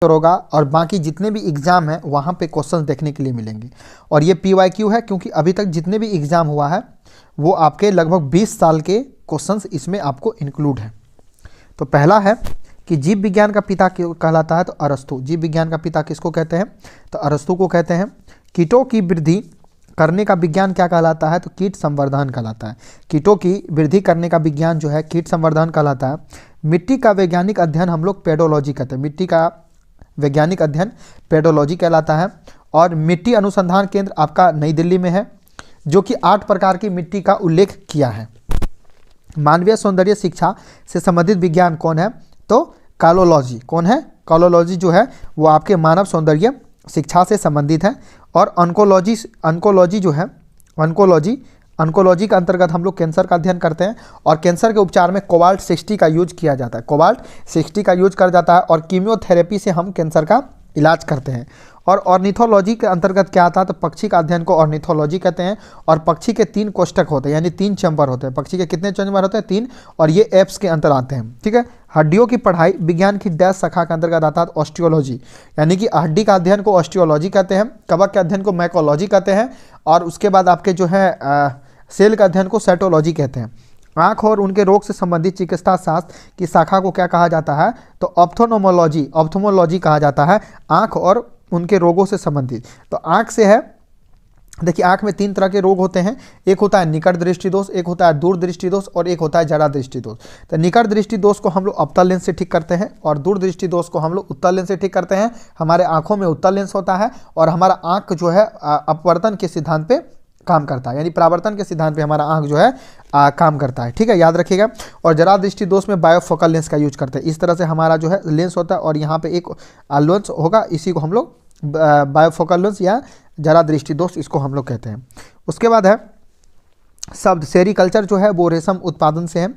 होगा और बाकी जितने भी एग्जाम है वहाँ पे क्वेश्चंस देखने के लिए मिलेंगे। और ये PYQ है क्योंकि अभी तक जितने भी एग्जाम हुआ है वो आपके लगभग 20 साल के क्वेश्चंस इसमें आपको इंक्लूड है। तो पहला है कि जीव विज्ञान का पिता कहलाता है तो अरस्तु। जीव विज्ञान का पिता किसको कहते हैं? तो अरस्तु को कहते हैं। कीटों की वृद्धि करने का विज्ञान क्या कहलाता है? तो कीट संवर्धन कहलाता है। कीटों की वृद्धि करने का विज्ञान जो है कीट संवर्धन कहलाता है। मिट्टी का वैज्ञानिक अध्ययन हम लोग पेडोलॉजी कहते हैं। मिट्टी का वैज्ञानिक अध्ययन पेडोलॉजी कहलाता है। और मिट्टी अनुसंधान केंद्र आपका नई दिल्ली में है, जो कि 8 प्रकार की मिट्टी का उल्लेख किया है। मानवीय सौंदर्य शिक्षा से संबंधित विज्ञान कौन है? तो कालोलॉजी। कौन है? कालोलॉजी जो है वो आपके मानव सौंदर्य शिक्षा से संबंधित है। और ऑन्कोलॉजी जो है, ऑन्कोलॉजी के अंतर्गत हम लोग कैंसर का अध्ययन करते हैं और कैंसर के उपचार में कोबाल्ट 60 का यूज किया जाता है। कोबाल्ट 60 का यूज कर जाता है और कीमियोथेरेपी से हम कैंसर का इलाज करते हैं। और ऑर्निथोलॉजी के अंतर्गत क्या आता है? तो पक्षी का अध्ययन को ऑर्निथोलॉजी कहते हैं। और पक्षी के 3 कोष्ठक होते हैं, यानी 3 चैम्बर होते हैं। पक्षी के कितने चैम्बर होते हैं? 3। और ये एप्स के अंतर आते हैं। ठीक है। हड्डियों की पढ़ाई विज्ञान की डैश शाखा के अंतर्गत आता है ऑस्टियोलॉजी, यानी कि हड्डी का अध्ययन को ऑस्टियोलॉजी कहते हैं। कवक के अध्ययन को मैकोलॉजी कहते हैं। और उसके बाद आपके जो है सेल का अध्ययन को साइटोलॉजी कहते हैं। आँख और उनके रोग से संबंधित चिकित्सा शास्त्र की शाखा को क्या कहा जाता है? तो ऑप्थोमोलॉजी कहा जाता है। आँख और उनके रोगों से संबंधित। तो आँख से है, देखिए आँख में 3 तरह के रोग होते हैं। एक होता है निकट दृष्टि दोष, एक होता है दूर दृष्टि दोष और एक होता है जरा दृष्टि दोष। तो निकट दृष्टि दोष को हम लोग अवतल लेंस से ठीक करते हैं और दूर दृष्टि दोष को हम लोग उत्तल लेंस से ठीक करते हैं। हमारे आँखों में उत्तल लेंस होता है और हमारा आँख जो है अपवर्तन के सिद्धांत पे काम करता है, यानी परावर्तन के सिद्धांत पे हमारा आँख जो है काम करता है। ठीक है, याद रखिएगा। और जरा दृष्टि दोष में बायोफोकल लेंस का यूज करते हैं। इस तरह से हमारा जो है लेंस होता है और यहाँ पे एक लेंस होगा, इसी को हम लोग बायोफोकल लेंस या जरा दृष्टि दोष इसको हम लोग कहते हैं। उसके बाद है शब्द सेरीकल्चर जो है वो रेशम उत्पादन से है।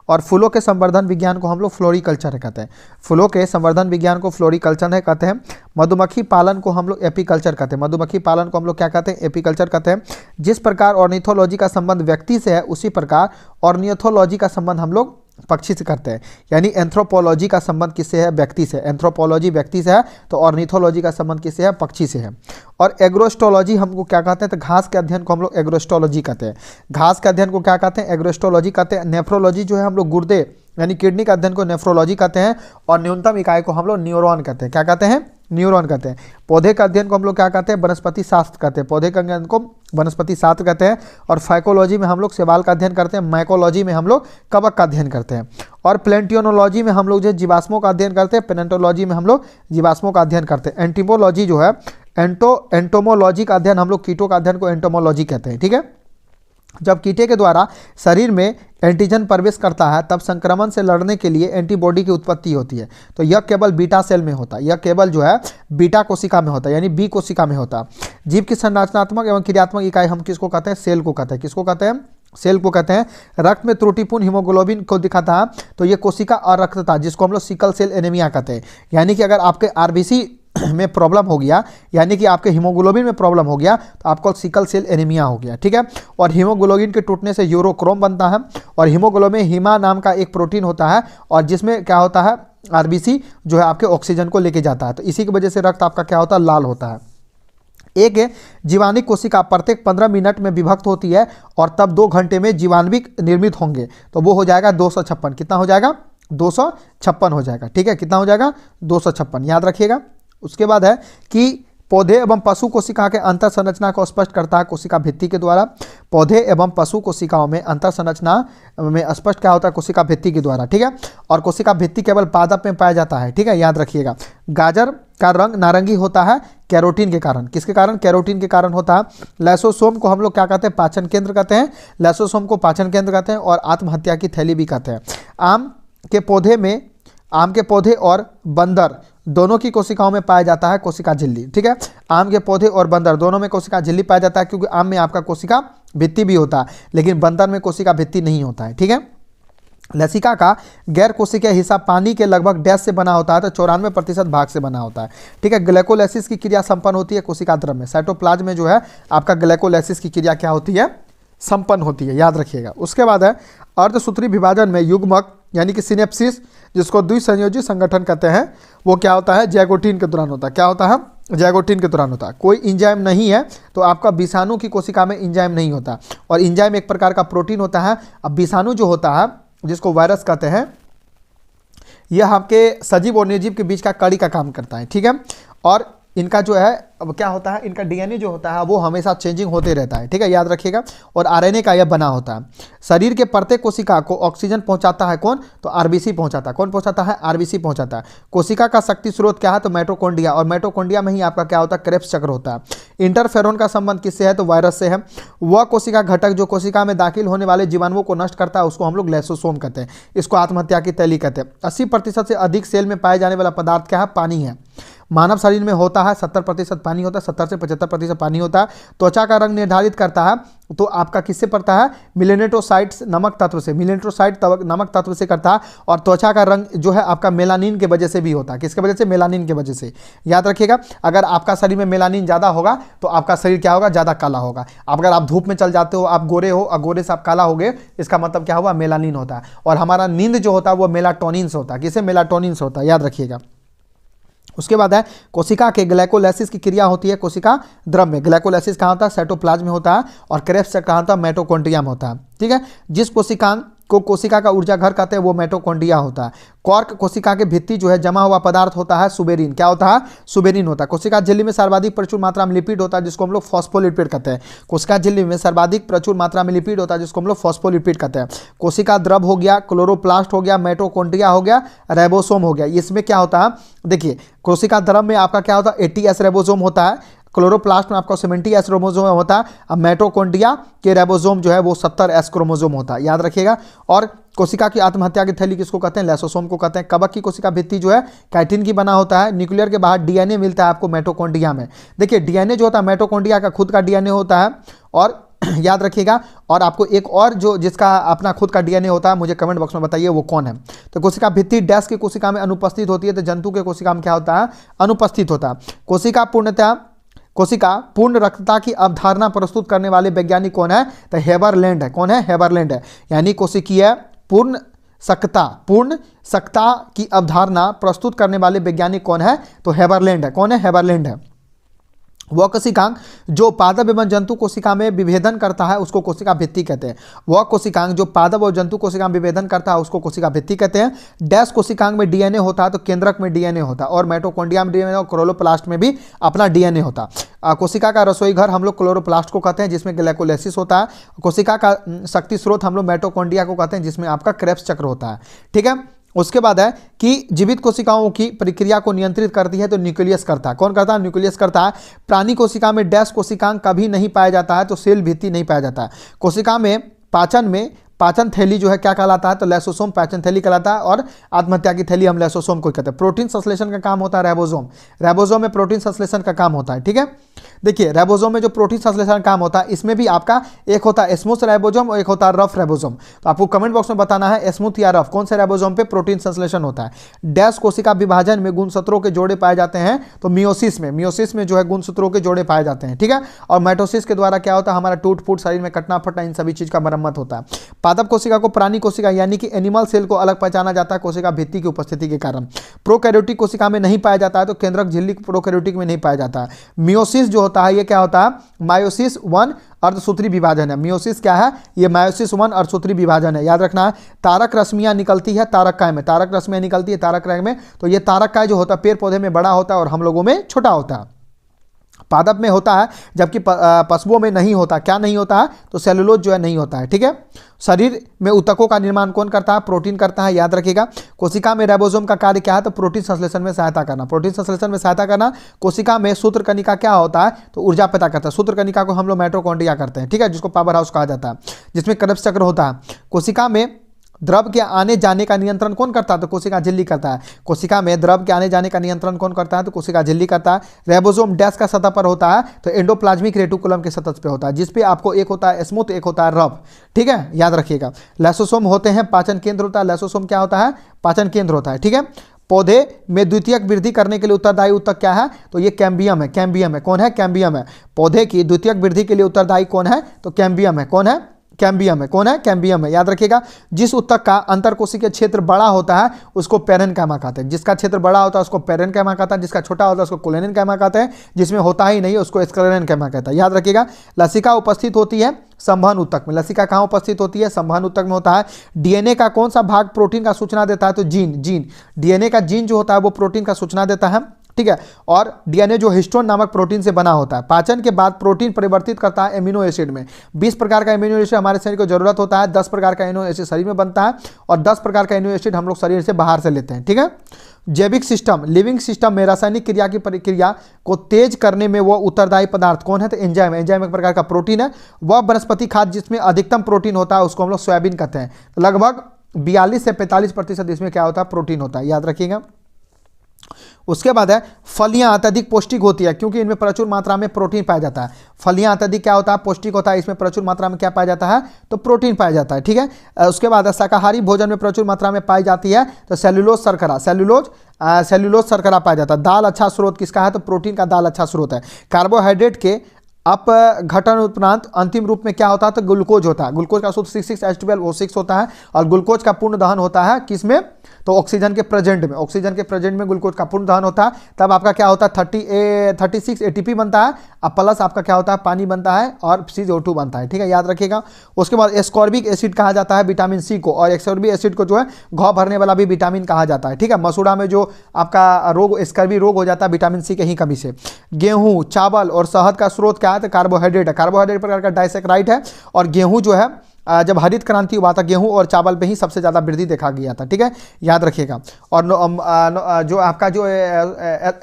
और फूलों के संवर्धन विज्ञान को हम लोग फ्लोरिकल्चर कहते हैं। फूलों के संवर्धन विज्ञान को फ्लोरिकल्चर है कहते हैं। मधुमक्खी पालन को हम लोग एपीकल्चर कहते हैं। मधुमक्खी पालन को हम लोग क्या कहते हैं? एपीकल्चर कहते हैं। जिस प्रकार ऑर्निथोलॉजी का संबंध व्यक्ति से है उसी प्रकार ऑर्निथोलॉजी का संबंध हम लोग पक्षी से करते हैं। यानी एंथ्रोपोलॉजी का संबंध किससे है? व्यक्ति से। एंथ्रोपोलॉजी व्यक्ति से है तो ऑर्निथोलॉजी का संबंध किससे है? पक्षी से है। और एग्रोस्टोलॉजी हमको क्या कहते हैं? तो घास के अध्ययन को हम लोग एग्रोस्टोलॉजी कहते हैं। घास के अध्ययन को क्या कहते हैं? एग्रोस्टोलॉजी कहते हैं। नेफ्रोलॉजी जो है हम लोग गुर्दे यानी किडनी का अध्ययन को नेफ्रोलॉजी कहते हैं। और न्यूनतम इकाई को हम लोग न्यूरॉन कहते हैं। क्या कहते हैं? न्यूरॉन कहते हैं। पौधे का अध्ययन को हम लोग क्या कहते हैं? वनस्पति शास्त्र कहते हैं। पौधे का अध्ययन को वनस्पति शास्त्र कहते हैं। और फाइकोलॉजी में हम लोग शैवाल का अध्ययन करते हैं। माइकोलॉजी में हम लोग कवक का अध्ययन करते हैं। और प्लेंटियोनोलॉजी में हम लोग जो जीवाश्मों का अध्ययन करते हैं। पेलेंटोलॉजी में हम लोग जीवाश्मों का अध्ययन करते हैं। एंटीमोलॉजी जो है एंटोमोलॉजी का अध्ययन हम लोग कीटों का अध्ययन को एंटोमोलॉजी कहते हैं। ठीक है। जब कीटे के द्वारा शरीर में एंटीजन प्रवेश करता है तब संक्रमण से लड़ने के लिए एंटीबॉडी की उत्पत्ति होती है। तो यह केवल बीटा सेल में होता है। यह केवल जो है बीटा कोशिका में होता है, यानी बी कोशिका में होता है। जीव की संरचनात्मक एवं क्रियात्मक इकाई हम किसको कहते हैं? सेल को कहते हैं। किसको कहते हैं? सेल को कहते हैं। रक्त में त्रुटिपूर्ण हीमोग्लोबिन को दिखाता है तो ये कोशिका अरक्तता, जिसको हम लोग सिकल सेल एनीमिया कहते हैं। यानी कि अगर आपके आरबीसी में प्रॉब्लम हो गया, यानी कि आपके हीमोग्लोबिन में प्रॉब्लम हो गया तो आपको सिकल सेल एनीमिया हो गया। ठीक है। और हीमोग्लोबिन के टूटने से यूरोक्रोम बनता है। और हीमोग्लोबिन हीमा नाम का एक प्रोटीन होता है और जिसमें क्या होता है? आरबीसी जो है आपके ऑक्सीजन को लेके जाता है। तो इसी की वजह से रक्त आपका क्या होता है? लाल होता है। एक जीवाणुक कोशिका प्रत्येक 15 मिनट में विभक्त होती है और तब 2 घंटे में जीवाणुक निर्मित होंगे। तो वो हो जाएगा 256। कितना हो जाएगा? 256 हो जाएगा। ठीक है। कितना हो जाएगा? 256, याद रखिएगा। उसके बाद है कि पौधे एवं पशु कोशिका के अंतर संरचना को स्पष्ट करता है कोशिका भित्ति के द्वारा। पौधे एवं पशु कोशिकाओं में अंतर संरचना में स्पष्ट क्या होता है? कोशिका भित्ति के द्वारा। ठीक है। और कोशिका भित्ति केवल पादप में पाया जाता है। ठीक है, याद रखिएगा। गाजर का रंग नारंगी होता है कैरोटीन के कारण। किसके कारण? कैरोटीन के कारण होता है। लाइसोसोम को हम लोग क्या कहते हैं? पाचन केंद्र कहते हैं। लाइसोसोम को पाचन केंद्र कहते हैं और आत्महत्या की थैली भी कहते हैं। आम के पौधे और बंदर दोनों की कोशिकाओं में पाया जाता है कोशिका झिल्ली। ठीक है। आम के पौधे और बंदर दोनों में कोशिका झिल्ली पाया जाता है क्योंकि आम में आपका कोशिका भित्ति भी होता है लेकिन बंदर में कोशिका भित्ति नहीं होता है। ठीक है। लसिका का गैर कोशिकीय हिस्सा पानी के लगभग डैश से बना होता है तो 94% भाग से बना होता है। ठीक है। ग्लाइकोलाइसिस की क्रिया संपन्न होती है कोशिका द्रव्य में। साइटोप्लाज्म में जो है आपका ग्लाइकोलाइसिस की क्रिया क्या होती है? संपन्न होती है, याद रखिएगा। उसके बाद है अर्धसूत्री विभाजन में युग्मक यानी कि सिनेप्सिस जिसको द्विसंयोजी संगठन कहते हैं, वो क्या होता है, ज़ायगोटिन के दौरान होता है। क्या होता है, ज़ायगोटिन के दौरान होता है। कोई इंजाइम नहीं है तो आपका विषाणु की कोशिका में इंजाइम नहीं होता, और इंजाइम एक प्रकार का प्रोटीन होता है। अब विषाणु जो होता है जिसको वायरस कहते हैं, यह आपके सजीव और निर्जीव के बीच का कड़ी का काम करता है, ठीक है। और इनका जो है अब क्या होता है, इनका डीएनए जो होता है वो हमेशा चेंजिंग होते रहता है, ठीक है, याद रखिएगा। और आरएनए का यह बना होता है। शरीर के प्रत्येक कोशिका को ऑक्सीजन पहुंचाता है कौन, तो आरबीसी पहुंचाता है। कौन पहुंचाता है, आरबीसी पहुंचाता है। कोशिका का शक्ति स्रोत क्या है, तो माइटोकॉन्ड्रिया, और माइटोकॉन्ड्रिया में ही आपका क्या होता है, क्रेब्स चक्र होता है। इंटरफेरोन का संबंध किससे है, तो वायरस से है। वह कोशिका घटक जो कोशिका में दाखिल होने वाले जीवाणुओं को नष्ट करता है उसको हम लोग लाइसोसोम कहते हैं। इसको आत्महत्या की तैली कहते हैं। 80% से अधिक सेल में पाए जाने वाला पदार्थ क्या है, पानी है। मानव शरीर में होता है 70% पानी होता है, 70 से 75% पानी होता है। त्वचा का रंग निर्धारित करता है तो आपका किससे पड़ता है, मेलेनोसाइट्स नमक तत्व से, मेलेनोसाइट नमक तत्व से करता है। और त्वचा का रंग जो है आपका मेलानिन के वजह से भी होता है। किसके वजह से, मेलानिन के वजह से। याद रखिएगा, अगर आपका शरीर में मेलानिन ज़्यादा होगा तो आपका शरीर क्या होगा, ज़्यादा काला होगा। अगर आप धूप में चल जाते हो, आप गोरे हो और गोरे से आप काला हो गए, इसका मतलब क्या हुआ, मेलानिन होता है। और हमारा नींद जो होता है वो मेलाटोनिन से होता है। किसे, मेलाटोनिन से होता है, याद रखिएगा। उसके बाद है कोशिका के ग्लाइकोलाइसिस की क्रिया होती है कोशिका द्रव में। ग्लाइकोलाइसिस कहाँ होता है, साइटोप्लाज्म में होता है। और क्रेब्स चक्र कहाँ होता है, माइटोकॉन्ड्रिया में होता है, ठीक है। जिस कोशिकांग को कोशिका का ऊर्जा घर कहते हैं वो माइटोकॉन्ड्रिया होता है। कॉर्क कोशिका के भित्ति जो है जमा हुआ पदार्थ होता है सुबेरिन। क्या होता है, सुबेरिन होता है। कोशिका झिल्ली में सर्वाधिक प्रचुर मात्रा में लिपिड होता है जिसको हम लोग फॉस्फोलिपिड कहते हैं। कोशिका झिल्ली में सर्वाधिक प्रचुर मात्रा में लिपिड होता है जिसको हम लोग फॉस्फोलिपिड कहते हैं। कोशिका द्रव हो गया, क्लोरोप्लास्ट हो गया, माइटोकॉन्ड्रिया हो गया, राइबोसोम हो गया। इसमें क्या होता है, देखिए कोशिका द्रव में आपका क्या होता है, 80S राइबोसोम होता है। क्लोरोप्लास्ट में आपका 70S क्रोमोसोम होता है। अब माइटोकॉन्ड्रिया के राइबोसोम जो है वो 70S क्रोमोसोम होता है, याद रखिएगा। और कोशिका की आत्महत्या की थैली किसको कहते हैं, लाइसोसोम को कहते हैं। कवक की कोशिका भित्ति जो है काइटिन की बना होता है। न्यूक्लियर के बाहर डीएनए मिलता है आपको माइटोकॉन्ड्रिया में। देखिए डीएनए जो होता है माइटोकॉन्ड्रिया का खुद का डीएनए होता है। और याद रखिएगा, और आपको एक और जो जिसका अपना खुद का डीएनए होता है मुझे कमेंट बॉक्स में बताइए वो कौन है। तो कोशिका भित्ति डैश की कोशिका में अनुपस्थित होती है, तो जंतु के कोशिका में क्या होता है, अनुपस्थित होता है। कोशिका पूर्ण रक्तता की अवधारणा प्रस्तुत करने वाले वैज्ञानिक कौन है, तो हेबरलैंड है। कौन है, हेबरलैंड है। यानी कोशिकीय पूर्ण सक्ता की अवधारणा प्रस्तुत करने वाले वैज्ञानिक कौन है, तो हेबरलैंड है। कौन है, हेबरलैंड है। वह कोशिकांग जो पादप एवं जंतु कोशिका में विभेदन करता है उसको कोशिका भित्ति कहते हैं। वह कोशिकांग जो पादप और जंतु कोशिका में विभेदन करता है उसको कोशिका भित्ति कहते हैं। डैश कोशिकांग में डीएनए होता है, तो केंद्रक में डीएनए होता है। और माइटोकॉन्ड्रिया में डीएनए और क्लोरोप्लास्ट में भी अपना डीएनए होता है। कोशिका का रसोई घर हम लोग क्लोरोप्लास्ट को कहते हैं जिसमें ग्लाइकोलाइसिस होता है। कोशिका का शक्ति स्रोत हम लोग माइटोकॉन्ड्रिया को कहते हैं जिसमें आपका क्रेब्स चक्र होता है, ठीक है। उसके बाद है कि जीवित कोशिकाओं की प्रक्रिया को नियंत्रित करती है तो न्यूक्लियस करता है। कौन करता है, न्यूक्लियस करता है। प्राणी कोशिका में डैश कोशिकांग कभी नहीं पाया जाता है, तो सेल भित्ति नहीं पाया जाता है। कोशिका में पाचन थैली जो है क्या कहलाता है, तो लाइसोसोम पाचन थैली कहलाता है। और आत्महत्या की थैली हम लाइसोसोम को कहते हैं। प्रोटीन संश्लेषण का काम होता है राइबोसोम में प्रोटीन संश्लेषण का काम होता है, ठीक है। देखिए राइबोसोम में जो प्रोटीन संश्लेषण का काम होता है इसमें भी आपका एक होता है स्मूथ राइबोसोम और एक होता है रफ राइबोसोम। तो आपको कमेंट बॉक्स में बताना है स्मूथ या रफ कौन से राइबोसोम पे प्रोटीन संश्लेषण होता है। डैश कोशिका विभाजन में गुणसूत्रों के जोड़े पाए जाते हैं, तो मियोसिस में जो है गुणसूत्रों के जोड़े पाए जाते हैं, ठीक है। और माइटोसिस के द्वारा क्या होता है, हमारा टूट फूट शरीर में कटना फटना इन सभी चीज का मरम्मत होता है। पादप कोशिका को प्राणी कोशिका यानी कि एनिमल सेल को अलग पहचाना जाता है कोशिका भित्ति की उपस्थिति के कारण। प्रोकैरियोटिक कोशिका में नहीं पाया जाता है, तो केंद्रक झिल्ली प्रोकैरियोटिक में नहीं पाया जाता है। मियोसिस जो होता है ये क्या होता है, मायोसिस 1 अर्धसूत्री विभाजन है। मियोसिस क्या है, ये मायोसिस 1 अर्धसूत्री विभाजन है, याद रखना है। तारक रश्मियां निकलती है तारक रश्मियां निकलती है तारक काय में। तो ये तारक काय जो होता है पेड़ पौधे में बड़ा होता है और हम लोगों में छोटा होता है। पादप में होता है जबकि पशुओं में नहीं होता। क्या नहीं होता है, तो सेलुलोज जो है नहीं होता है, ठीक है। शरीर में ऊतकों का निर्माण कौन करता है, प्रोटीन करता है, याद रखिएगा। कोशिका में राइबोसोम का कार्य क्या है, तो प्रोटीन संश्लेषण में सहायता करना। कोशिका में सूत्रकणिका क्या होता है, तो ऊर्जा पैदा करता है। सूत्रकणिका को हम लोग माइटोकॉन्ड्रिया करते हैं, ठीक है, जिसको पावर हाउस कहा जाता है, जिसमें क्रेब्स चक्र होता है। कोशिका में द्रव के आने जाने का नियंत्रण कौन करता है, तो कोशिका झिल्ली करता है। कोशिका में द्रव के आने जाने का नियंत्रण कौन करता है, तो कोशिका झिल्ली करता है। राइबोसोम डैश का सतह पर होता है, तो एंडोप्लाज्मिक रेटिकुलम के सतह पे होता है, जिसपे आपको एक होता है स्मूथ एक होता है रफ, ठीक है, याद रखिएगा। लाइसोसोम होते हैं पाचन केंद्र होता है। लाइसोसोम क्या होता है, पाचन केंद्र होता है, ठीक है। पौधे में द्वितीयक वृद्धि करने के लिए उत्तरदायी ऊतक क्या है, तो ये कैम्बियम है। कौन है, कैम्बियम है। पौधे की द्वितीयक वृद्धि के लिए उत्तरदायी कौन है, तो कैम्बियम है। कौन है, कैम्बियम है। कौन है? कैम्बियम है, याद रखिएगा। जिस उत्तक का अंतरकोशिकीय क्षेत्र बड़ा होता है उसको पेरेन्काइमा कहते हैं। जिसका क्षेत्र बड़ा होता है उसको पेरेन्काइमा कहता है, जिसका छोटा होता है उसको कोलेनेन्काइमा कहते हैं, जिसमें होता ही नहीं उसको स्क्लेरेन्काइमा कहता है, याद रखिएगा। लसिका उपस्थित होती है संवहन उत्तक में। लसिका कहाँ उपस्थित होती है? संवहन उत्तक में होता है। डीएनए का कौन सा भाग प्रोटीन का सूचना देता है? तो जीन। डीएनए का जीन जो होता है वो प्रोटीन का सूचना देता है, ठीक है। और डीएनए जो हिस्टोन नामक प्रोटीन से बना होता है। पाचन के बाद प्रोटीन परिवर्तित करता है एमिनो एसिड में। 20 प्रकार का एमिनो एसिड हमारे शरीर को जरूरत होता है, 10 प्रकार का एमिनो एसिड शरीर में बनता है और 10 प्रकार का एमिनो एसिड हम लोग शरीर से बाहर से लेते हैं, ठीक है। जैविक सिस्टम, लिविंग सिस्टम में रासायनिक क्रिया की प्रक्रिया को तेज करने में वो उत्तरदायी पदार्थ कौन है? तो एंजाइम। एंजाइम एक प्रकार का प्रोटीन है। वह वनस्पति खाद्य जिसमें अधिकतम प्रोटीन होता है उसको हम लोग सोयाबीन कहते हैं। तो लगभग 42 से 45% इसमें क्या होता है? प्रोटीन होता है, याद रखिएगा। उसके बाद है फलियां अत्यधिक पौष्टिक होती है क्योंकि इनमें प्रचुर मात्रा में प्रोटीन पाया जाता है। फलियां अत्यधिक क्या होता है? पौष्टिक होता है। इसमें प्रचुर मात्रा में क्या पाया जाता है? तो प्रोटीन पाया जाता है, ठीक है। उसके बाद शाकाहारी भोजन में प्रचुर मात्रा में पाई जाती है तो सेल्यूलोज शर्करा, सेल्यूलोज शर्करा पाया जाता है। दाल अच्छा स्रोत किसका है? तो प्रोटीन का दाल अच्छा स्रोत है। कार्बोहाइड्रेट के अपघटन उपरांत अंतिम रूप में क्या होता है? तो ग्लूकोज होता है। ग्लूकोज का सूत्र 6,6H12O6 होता है और ग्लूकोज का पूर्ण दहन होता है किसमें? तो ऑक्सीजन के प्रेजेंट में। ऑक्सीजन के प्रेजेंट में ग्लूकोज का पूर्ण दहन होता है, तब आपका क्या होता है? 36 ATP बनता है और प्लस आपका क्या होता है? पानी बनता है और CO2 बनता है, ठीक है, याद रखिएगा। उसके बाद एस्कॉर्बिक एसिड कहा जाता है विटामिन सी को, और एस्कॉर्बिक एसिड को जो है घाव भरने वाला भी विटामिन कहा जाता है, ठीक है। मसूड़ा में जो आपका रोग स्कर्वी रोग हो जाता है विटामिन सी के ही कमी से। गेहूँ, चावल और शहद का स्रोत क्या है? तो कार्बोहाइड्रेट है। कार्बोहाइड्रेट प्रकार का डाइसेक्राइड है और गेहूँ जो है जब हरित क्रांति हुआ था गेहूं और चावल पे ही सबसे ज़्यादा वृद्धि देखा गया था, ठीक है, याद रखिएगा। और जो आपका जो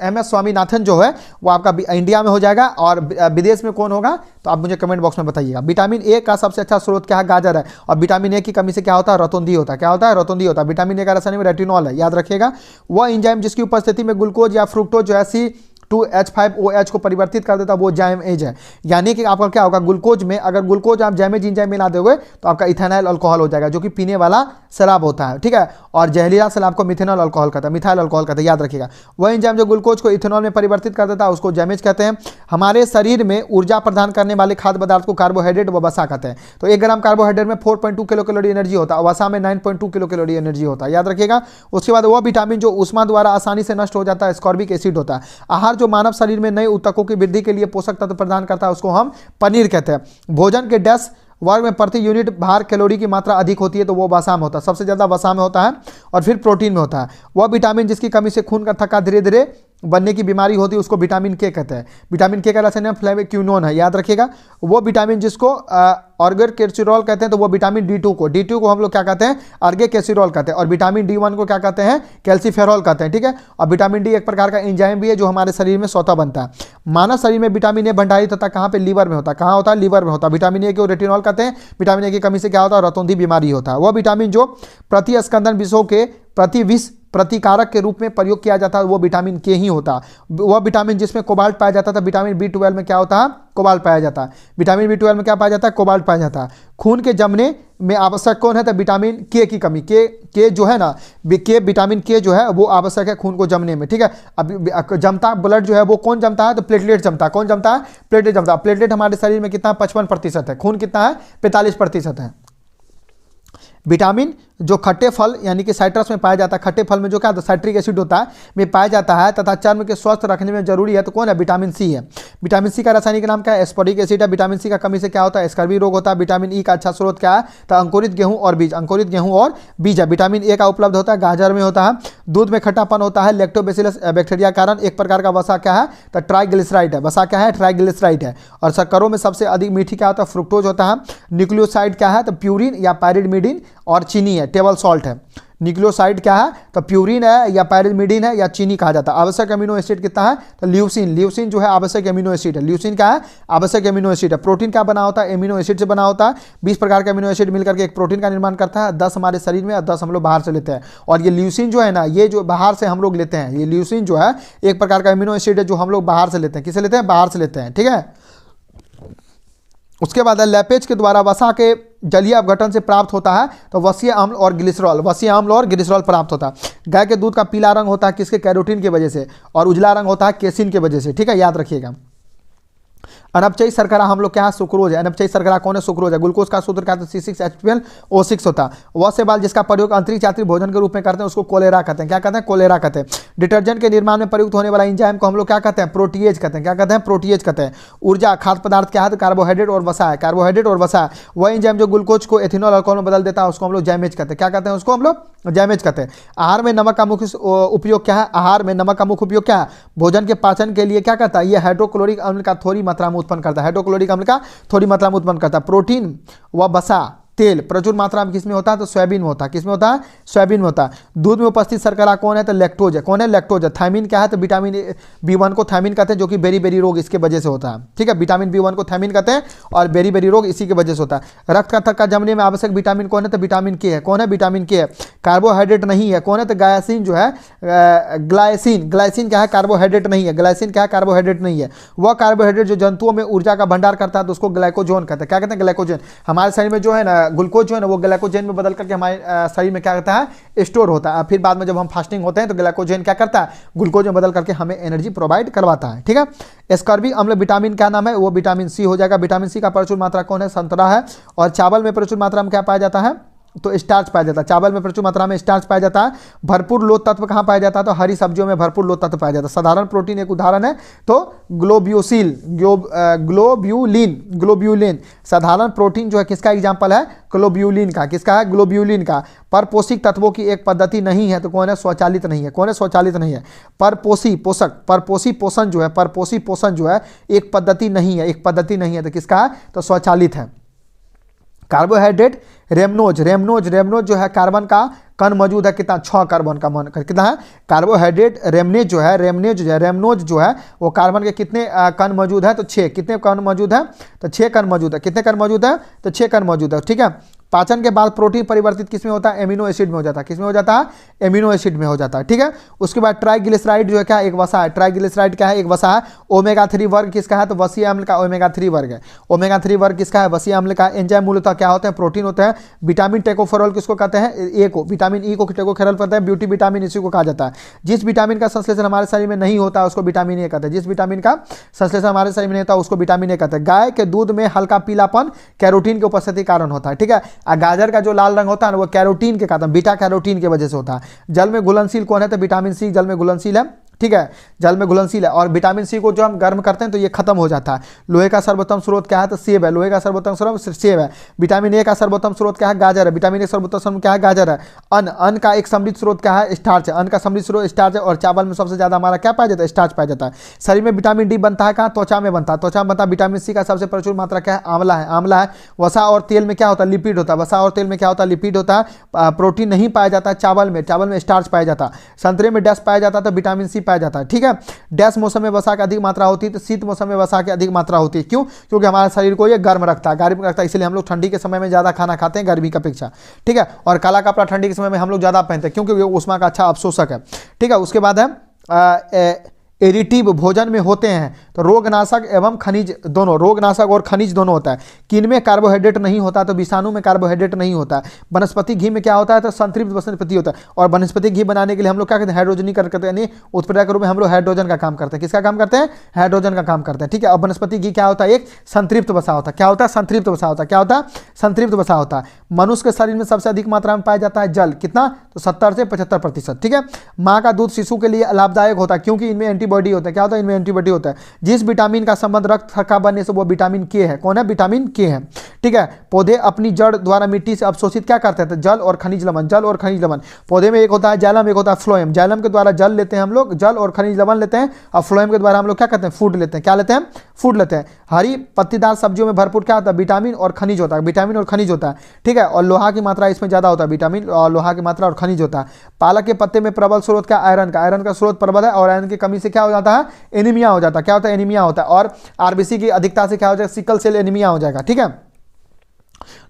MS स्वामीनाथन जो है वो आपका इंडिया में हो जाएगा और विदेश में कौन होगा? तो आप मुझे कमेंट बॉक्स में बताइएगा। विटामिन ए का सबसे अच्छा स्रोत क्या है? गाजर है। और विटामिन ए की कमी से क्या होता है? रतौंधी होता है। क्या होता है? रतौंधी होता है। विटामिन ए का रसायन में रेटिनॉल है, याद रखिएगा। वह एंजाइम जिसकी उपस्थिति में ग्लूकोज या फ्रुक्टोज जो है C2H5OH को परिवर्तित कर देता है वो जाइमेज है। यानी कि आपका क्या होगा? ग्लूकोज में अगर ग्लूकोज आप जाइमेज एंजाइम मिला दोगे तो आपका इथेनॉल अल्कोहल हो जाएगा जो कि पीने वाला शराब होता है, ठीक है। और जहरीला शराब को मिथेनॉल अल्कोहल कहता है, मिथाइल अल्कोहल कहते हैं, याद रखिएगा। वह एंजाइम जो ग्लूकोज को इथेनॉल में परिवर्तित कर देता है उसको जाइमेज कहते हैं। हमारे शरीर में ऊर्जा प्रदान करने वाले खाद्य पदार्थ को कार्बोहाइड्रेट व वसा कहते हैं। तो 1 ग्राम कार्बोहाइड्रेट में 4.2 किलो कैलोरी एनर्जी होता है, वसा में 9.2 किलो कैलोरी एनर्जी होता है, याद रखिएगा। उसके बाद वह विटामिन जो उष्मा द्वारा आसानी से नष्ट हो जाता है एस्कॉर्बिक एसिड होता है। आहार जो मानव शरीर में नए ऊतकों की वृद्धि के लिए पोषक तत्व प्रदान करता है उसको हम पनीर कहते हैं। भोजन के 10 वर्ग में प्रति यूनिट भार कैलोरी की मात्रा अधिक होती है तो वो वसा में होता है, सबसे ज़्यादा वसा में होता है और फिर प्रोटीन में होता है। वह विटामिन जिसकी कमी से खून का थक्का धीरे धीरे बनने की बीमारी होती है उसको विटामिन के कहते हैं। विटामिन के का रसायन फ्लेविक्विनोन है, याद रखिएगा। वो विटामिन जिसको ऑर्गेकेसिरॉल कहते हैं तो वो विटामिन D2 को हम लोग क्या कहते हैं? अर्गेकेसिरॉल कहते हैं। और विटामिन D1 को क्या कहते हैं? कैल्सीफेरॉल कहते हैं, ठीक है। और विटामिन डी एक प्रकार का एंजाइम भी है जो हमारे शरीर में स्वतः बनता है। मानव शरीर में विटामिन ए भंडारित होता है कहाँ पे? लीवर में होता है। कहाँ होता है? लीवर में होता है। विटामिन ए को रेटिनॉल कहते हैं। विटामिन ए की कमी से क्या होता है? रतौंधी बीमारी होता है। वह विटामिन जो प्रतिस्कंदन विषों के प्रतिविष प्रतिकारक के रूप में प्रयोग किया जाता है वो विटामिन के ही होता है। वह विटामिन जिसमें कोबाल्ट पाया जाता था, विटामिन B12 में क्या होता है? कोबाल्ट पाया जाता है। विटामिन B12 में क्या पाया जाता है? कोबाल्ट पाया जाता है। खून के जमने में आवश्यक कौन है? तो विटामिन के की कमी। के जो है ना, विटामिन के जो है वो आवश्यक है खून को जमने में, ठीक है। अब जमता ब्लड जो है वो कौन जमता है? तो प्लेटलेट जमता है। कौन जमता है? प्लेटलेट जमता है। प्लेटलेट हमारे शरीर में कितना? 55% है। खून कितना है? 45% है। विटामिन जो खट्टे फल यानी कि साइट्रस में पाया जाता है, खट्टे फल में जो क्या होता है? साइट्रिक एसिड होता है में पाया जाता है तथा चर्म के स्वस्थ रखने में जरूरी है तो कौन है? विटामिन सी है। विटामिन सी का रासायनिक नाम क्या है? एस्पारिक एसिड है। विटामिन सी का कमी से क्या होता है? स्कर्वी रोग होता है। विटामिन ई का अच्छा स्रोत क्या है? तो अंकुरित गेहूं और बीज। अंकुरित गेहूं और बीज है। विटामिन ए का उपलब्ध होता है गाजर में होता है। दूध में खट्टापन होता है लैक्टोबैसिलस बैक्टीरिया कारण। एक प्रकार का वसा क्या है? तो ट्राइग्लिसराइड है। वसा क्या है? ट्राइग्लिसराइड है। और शक्करों में सबसे अधिक मीठी क्या होता है? फ्रुक्टोज होता है। न्यूक्लियोसाइड क्या है? तो प्यूरिन या पायरिडमिडिन और चीनी है, टेबल सॉल्ट है। न्यूक्लियोसाइड क्या है? तो प्यूरिन है या पायरिडमिडिन है या चीनी कहा जाता है। आवश्यक अमीनो एसिड कितना है? तो ल्यूसिन। ल्यूसिन जो है आवश्यक अमीनो एसिड है। ल्यूसिन क्या है? आवश्यक अमीनो एसिड है। प्रोटीन क्या बना होता है? अमीनो एसिड से बना होता है। 20 प्रकार के अमीनो एसिड मिलकर के एक प्रोटीन का निर्माण करता है। 10 हमारे शरीर में और 10 हम लोग बाहर से लेते हैं। और ये ल्यूसिन जो है ना, ये जो बाहर से हम लोग लेते हैं, ये ल्यूसिन जो है एक प्रकार का अमीनो एसिड है जो हम लोग बाहर से लेते हैं। किसे लेते हैं? बाहर से लेते हैं, ठीक है। उसके बाद लैपेज के द्वारा वसा के जलीय अपघटन से प्राप्त होता है तो वसीय अम्ल और ग्लिसरॉल प्राप्त होता है। गाय के दूध का पीला रंग होता है किसके? कैरोटीन की वजह से। और उजला रंग होता है केसिन की वजह से, ठीक है, याद रखिएगा। अनपचयी शर्करा हम लोग क्या है, सुक्रोज है। अनपचयी शर्करा कौन है, सुक्रोज है। ग्लूकोज का सूत्र क्या है, C6H12O6 होता है। वह से बाल जिसका प्रयोग अंतरिक्ष यात्री भोजन के रूप में करते हैं उसको कोलेरा कहते हैं। क्या कहते हैं, कोलेरा कहते हैं। डिटर्जेंट के निर्माण में प्रयुक्त होने वाला एंजाइम को हम लोग क्या कहते हैं, प्रोटीएज कहते हैं। क्या कहते हैं, प्रोटीएज कहते हैं। ऊर्जा खाद्य पदार्थ क्या है, तो कार्बोहाइड्रेट और वसा है। कार्बोहाइड्रेट और वसा, वह एंजाइम जो ग्लूकोज को एथेनॉल अल्कोहल में बदल देता है उसको हम लोग जैमेज कहते हैं। क्या कहते हैं, उसको हम लोग जैमेज कहते हैं। आहार में नमक का मुख्य उपयोग क्या है, आहार में नमक का मुख्य उपयोग क्या है, भोजन के पाचन के लिए क्या करता है, यह हाइड्रोक्लोरिक अम्ल का थोड़ी मात्रा में उत्पन्न करता है। हाइड्रोक्लोरिक अम्ल का थोड़ी मात्रा में उत्पन्न करता है। प्रोटीन व वसा तेल प्रचुर मात्रा में किसमें होता है, तो सोयाबीन में होता है। किसमें होता है, सोयाबीन में होता है। दूध में उपस्थित शर्करा कौन है, तो लैक्टोज है। कौन है, लैक्टोज है। थायमिन क्या है, तो विटामिन B1 को थायमिन कहते हैं, जो कि बेरी बेरी रोग इसके वजह से होता है। ठीक है, विटामिन B1 को थायमिन कहते हैं और बेरी बेरी रोग इसी की वजह से होता है। रक्त का थक्का जमने में आवश्यक विटामिन कौन है, तो विटामिन के है। कौन है, विटामिन के है। कार्बोहाइड्रेट नहीं है। कौन है, तो ग्लाइसिन जो है, ग्लाइसिन, ग्लाइसिन क्या है, कार्बोहाइड्रेट नहीं है। ग्लाइसिन क्या है, कार्बोहाइड्रेट नहीं है। वह कार्बोहाइड्रेट जो जंतुओं में ऊर्जा का भंडार करता है तो उसको ग्लाइकोजन कहते हैं। क्या कहते हैं, ग्लाइकोजन। हमारे शरीर में जो है ना ग्लूकोज जो है ना वो ग्लाइकोजन में बदल करके हमारे शरीर में क्या करता है, स्टोर होता है। फिर बाद में जब हम फास्टिंग होते हैं तो ग्लाइकोजन क्या करता है, ग्लूकोज में बदल करके हमें एनर्जी प्रोवाइड करवाता है। ठीक है, एस्कॉर्बिक अम्ल विटामिन क्या नाम है, वो विटामिन सी हो जाएगा। विटामिन सी का प्रचुर मात्रा कौन है, संतरा है। और चावल में प्रचुर मात्रा में क्या पाया जाता है, तो स्टार्च पाया जाता है। चावल में प्रचुर मात्रा में स्टार्च पाया जाता है। भरपूर लोह तत्व कहाँ पाया जाता है, तो हरी सब्जियों में भरपूर लोह तत्व पाया जाता है। साधारण प्रोटीन एक उदाहरण है तो ग्लोब्यूसिल, ग्लोब्यूलिन, ग्लोब्यूलिन साधारण प्रोटीन जो है किसका एग्जाम्पल है, ग्लोब्यूलिन का। किसका है, ग्लोब्यूलिन का। परपोषिक तत्वों की एक पद्धति नहीं है तो कौन है, स्वचालित नहीं है। कौन है, स्वचालित नहीं है। परपोषी पोषक, परपोषी पोषण जो है, परपोषी पोषण जो है एक पद्धति नहीं है, एक पद्धति नहीं है तो किसका है, तो स्वचालित है। कार्बोहाइड्रेट रेमनोज, रेमनोज, रेमनोज जो है कार्बन का कण मौजूद है कितना, 6 कार्बन का मान कितना है, कार्बोहाइड्रेट रेमनेज जो है, रेमनेज जो है, रेमनोज जो है वो कार्बन के कितने कण मौजूद है, तो 6। कितने कण मौजूद है, तो 6 कण मौजूद है। कितने कण मौजूद है, तो 6 कण मौजूद है। ठीक है, पाचन के बाद प्रोटीन परिवर्तित किसमें होता है, एमिनो एसिड में हो जाता है। किसमें हो जाता है, एमिनो एसिड में हो जाता है। ठीक है, उसके बाद ट्राइग्लिसराइड जो है क्या, एक वसा है। ट्राइग्लिसराइड क्या है, एक वसा है। ओमेगा 3 वर्ग किसका है, तो वसीय अम्ल का ओमेगा 3 वर्ग है। ओमेगा 3 वर्ग किसका है, वसीय अम्ल का। एंजाइम मूलतः क्या होते हैं, प्रोटीन होते हैं। विटामिन टेकोफेरॉल किसको कहते हैं, ए को, विटामिन ई को टेकोफेरॉल कहते हैं। ब्यूटी विटामिन इसी को कहा जाता है। जिस विटामिन का संश्लेषण हमारे शरीर में नहीं होता उसको विटामिन ए कहते हैं। जिस विटामिन का संश्लेषण हमारे शरीर में नहीं होता उसको विटामिन ए कहते हैं। गाय के दूध में हल्का पीलापन कैरोटीन के उपस्थिति के कारण होता है। ठीक है, गाजर का जो लाल रंग होता है ना वो कैरोटीन के कारण, बीटा कैरोटीन की वजह से होता है। जल में घुलनशील कौन है, तो विटामिन सी जल में घुलनशील है। ठीक है, जल में घुलनशील है। और विटामिन सी को जो हम गर्म करते हैं तो ये खत्म हो जाता है। लोहे का सर्वोत्तम स्रोत क्या है, तो सेब है। लोहे का सर्वोत्तम स्रोत सेब है। विटामिन ए का सर्वोत्तम स्रोत क्या है, गाजर है। विटामिन ए सर्वोत्तम स्रोत क्या है, गाजर है। अन्न, अन्न का एक समृद्ध स्रोत क्या है, स्टार्च है। अन्न का समृद्ध स्रोत स्टार्च है। और चावल में सबसे ज्यादा हमारा क्या पाया जाता है, स्टार्च पाया जाता है। शरीर में विटामिन डी बनता है कहाँ, त्वचा में बनता है। त्वचा में बनता है। विटामिन सी का सबसे प्रचुर मात्रा क्या है, आंवला है। आंवला है। वसा और तेल में क्या होता है, लिपिड होता है। वसा और तेल में क्या होता है, लिपिड होता है। प्रोटीन नहीं पाया जाता है चावल में, चावल में स्टार्च पाया जाता है। संतरे में डैश पाया जाता है तो विटामिन सी पाया जाता है। ठीक है, डैश मौसम में वसा की अधिक मात्रा होती है तो शीत मौसम में वसा की अधिक मात्रा होती है। क्यों, क्योंकि हमारे शरीर को ये गर्म रखता है, गर्म रखता है, इसलिए हम लोग ठंडी के समय में ज़्यादा खाना खाते हैं गर्मी की अपेक्षा। ठीक है, और काला कपड़ा ठंडी के समय में हम लोग ज़्यादा पहनते हैं क्योंकि वो उष्मा का अच्छा अवशोषक है। ठीक है, उसके बाद है एडिटिव भोजन में होते हैं तो रोगनाशक एवं खनिज दोनों, रोगनाशक और खनिज दोनों होता है। किनमें कार्बोहाइड्रेट नहीं होता तो विषाणु में कार्बोहाइड्रेट नहीं होता है। वनस्पति घी में क्या होता है, तो संतृप्त वनस्पति होता है। और वनस्पति घी बनाने के लिए हम लोग क्या करते हैं, हाइड्रोजनीकरण करते हैं, यानी उत्प्रेरक के रूप में हम लोग हाइड्रोजन का काम करते हैं। किसका काम करते हैं, हाइड्रोजन का काम करते हैं। ठीक है, और वनस्पति घी क्या होता है, एक संतृप्त वसा होता है। क्या होता है, संतृप्त वसा होता है। क्या होता है, संतृप्त वसा होता है। मनुष्य के शरीर में सबसे अधिक मात्रा में पाया जाता है जल, कितना, तो 70 से 75%। ठीक है, माँ का दूध शिशु के लिए लाभदायक होता है क्योंकि इनमें एंटीबॉडी होता है। क्या होता है, इनमें एंटीबॉडी होता है। जिस विटामिन का संबंध रक्त थक्का बनने से वो विटामिन के है। कौन है, विटामिन के है। ठीक है, पौधे अपनी जड़ द्वारा मिट्टी से अवशोषित क्या करते हैं, तो जल और खनिज लवण, जल और खनिज लवण। पौधे में एक होता है जाइलम, एक होता है फ्लोएम। जाइलम के द्वारा जल लेते हैं हम लोग, जल और खनिज लवण लेते हैं, और फ्लोएम के द्वारा हम लोग क्या करते हैं, फूड लेते हैं। क्या लेते हैं, फूड लेते हैं। हरी पत्तीदार सब्जियों में भरपूर क्या होता है, विटामिन और खनिज होता है। विटामिन और खनिज होता है। ठीक है, और लोहा की मात्रा इसमें ज्यादा होता है। विटामिन और लोहा की मात्रा और खनिज होता है। पालक के पत्ते में प्रबल स्रोत क्या, आयरन का। आयरन का स्रोत प्रबल है और आयरन की कमी से क्या हो जाता है, एनीमिया हो जाता है। क्या होता है, एनीमिया होता है। और आरबीसी की अधिकता से क्या हो जाएगा, सिकल सेल एनीमिया हो जाएगा। ठीक है,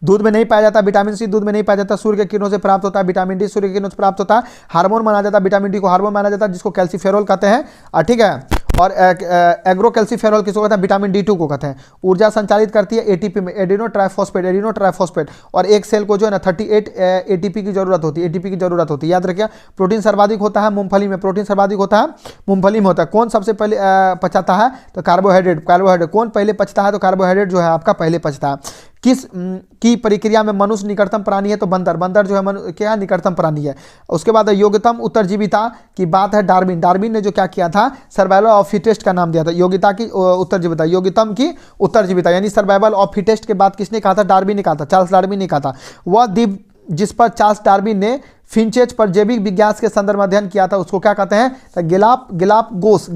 दूध में नहीं पाया जाता विटामिन सी, दूध में नहीं पाया जाता। सूर्य के किरणों से प्राप्त होता है। विटामिन डी सूर्य के किरणों से प्राप्त होता है। हार्मोन माना जाता है, विटामिन डी को हार्मोन माना जाता है जिसको कैल्सीफेरोल कहते हैं। ठीक है, और एग्रोकैल्सीफेरॉल किसको कहते हैं, विटामिन D2 को कहते हैं। ऊर्जा संचालित करती है एटीपी में, एडिनो ट्राइफॉस्फेट। और एक सेल को जो है ना 38 एटीपी की जरूरत होती है, याद रखिए। प्रोटीन सर्वाधिक होता है मूंगफली में, मूंगफली में होता है। कौन सबसे पहले पचाता है, तो कार्बोहाइड्रेट। कौन पहले पचता है, तो कार्बोहाइड्रेट जो है आपका पहले पचता है। किस की प्रक्रिया में मनुष्य निकटतम प्राणी है, तो बंदर जो है क्या निकटतम प्राणी है। उसके बाद योग्यतम उत्तरजीविता की बात है डार्विन ने जो क्या किया था, सर्वाइवल ऑफ फिटेस्ट का नाम दिया था। योग्यता की उत्तरजीविता, योग्यतम की उत्तरजीविता यानी सर्वाइवल ऑफ फिटेस्ट के बाद किसने कहा था, डार्विन ने कहा था, चार्ल्स डार्विन ने कहा था। वह द्वीप जिस पर चार्ल्स डार्विन ने फिंचेज पर जैविक विज्ञान के संदर्भ में अध्ययन किया था, उसको क्या कहते हैं, तो गेलापगोस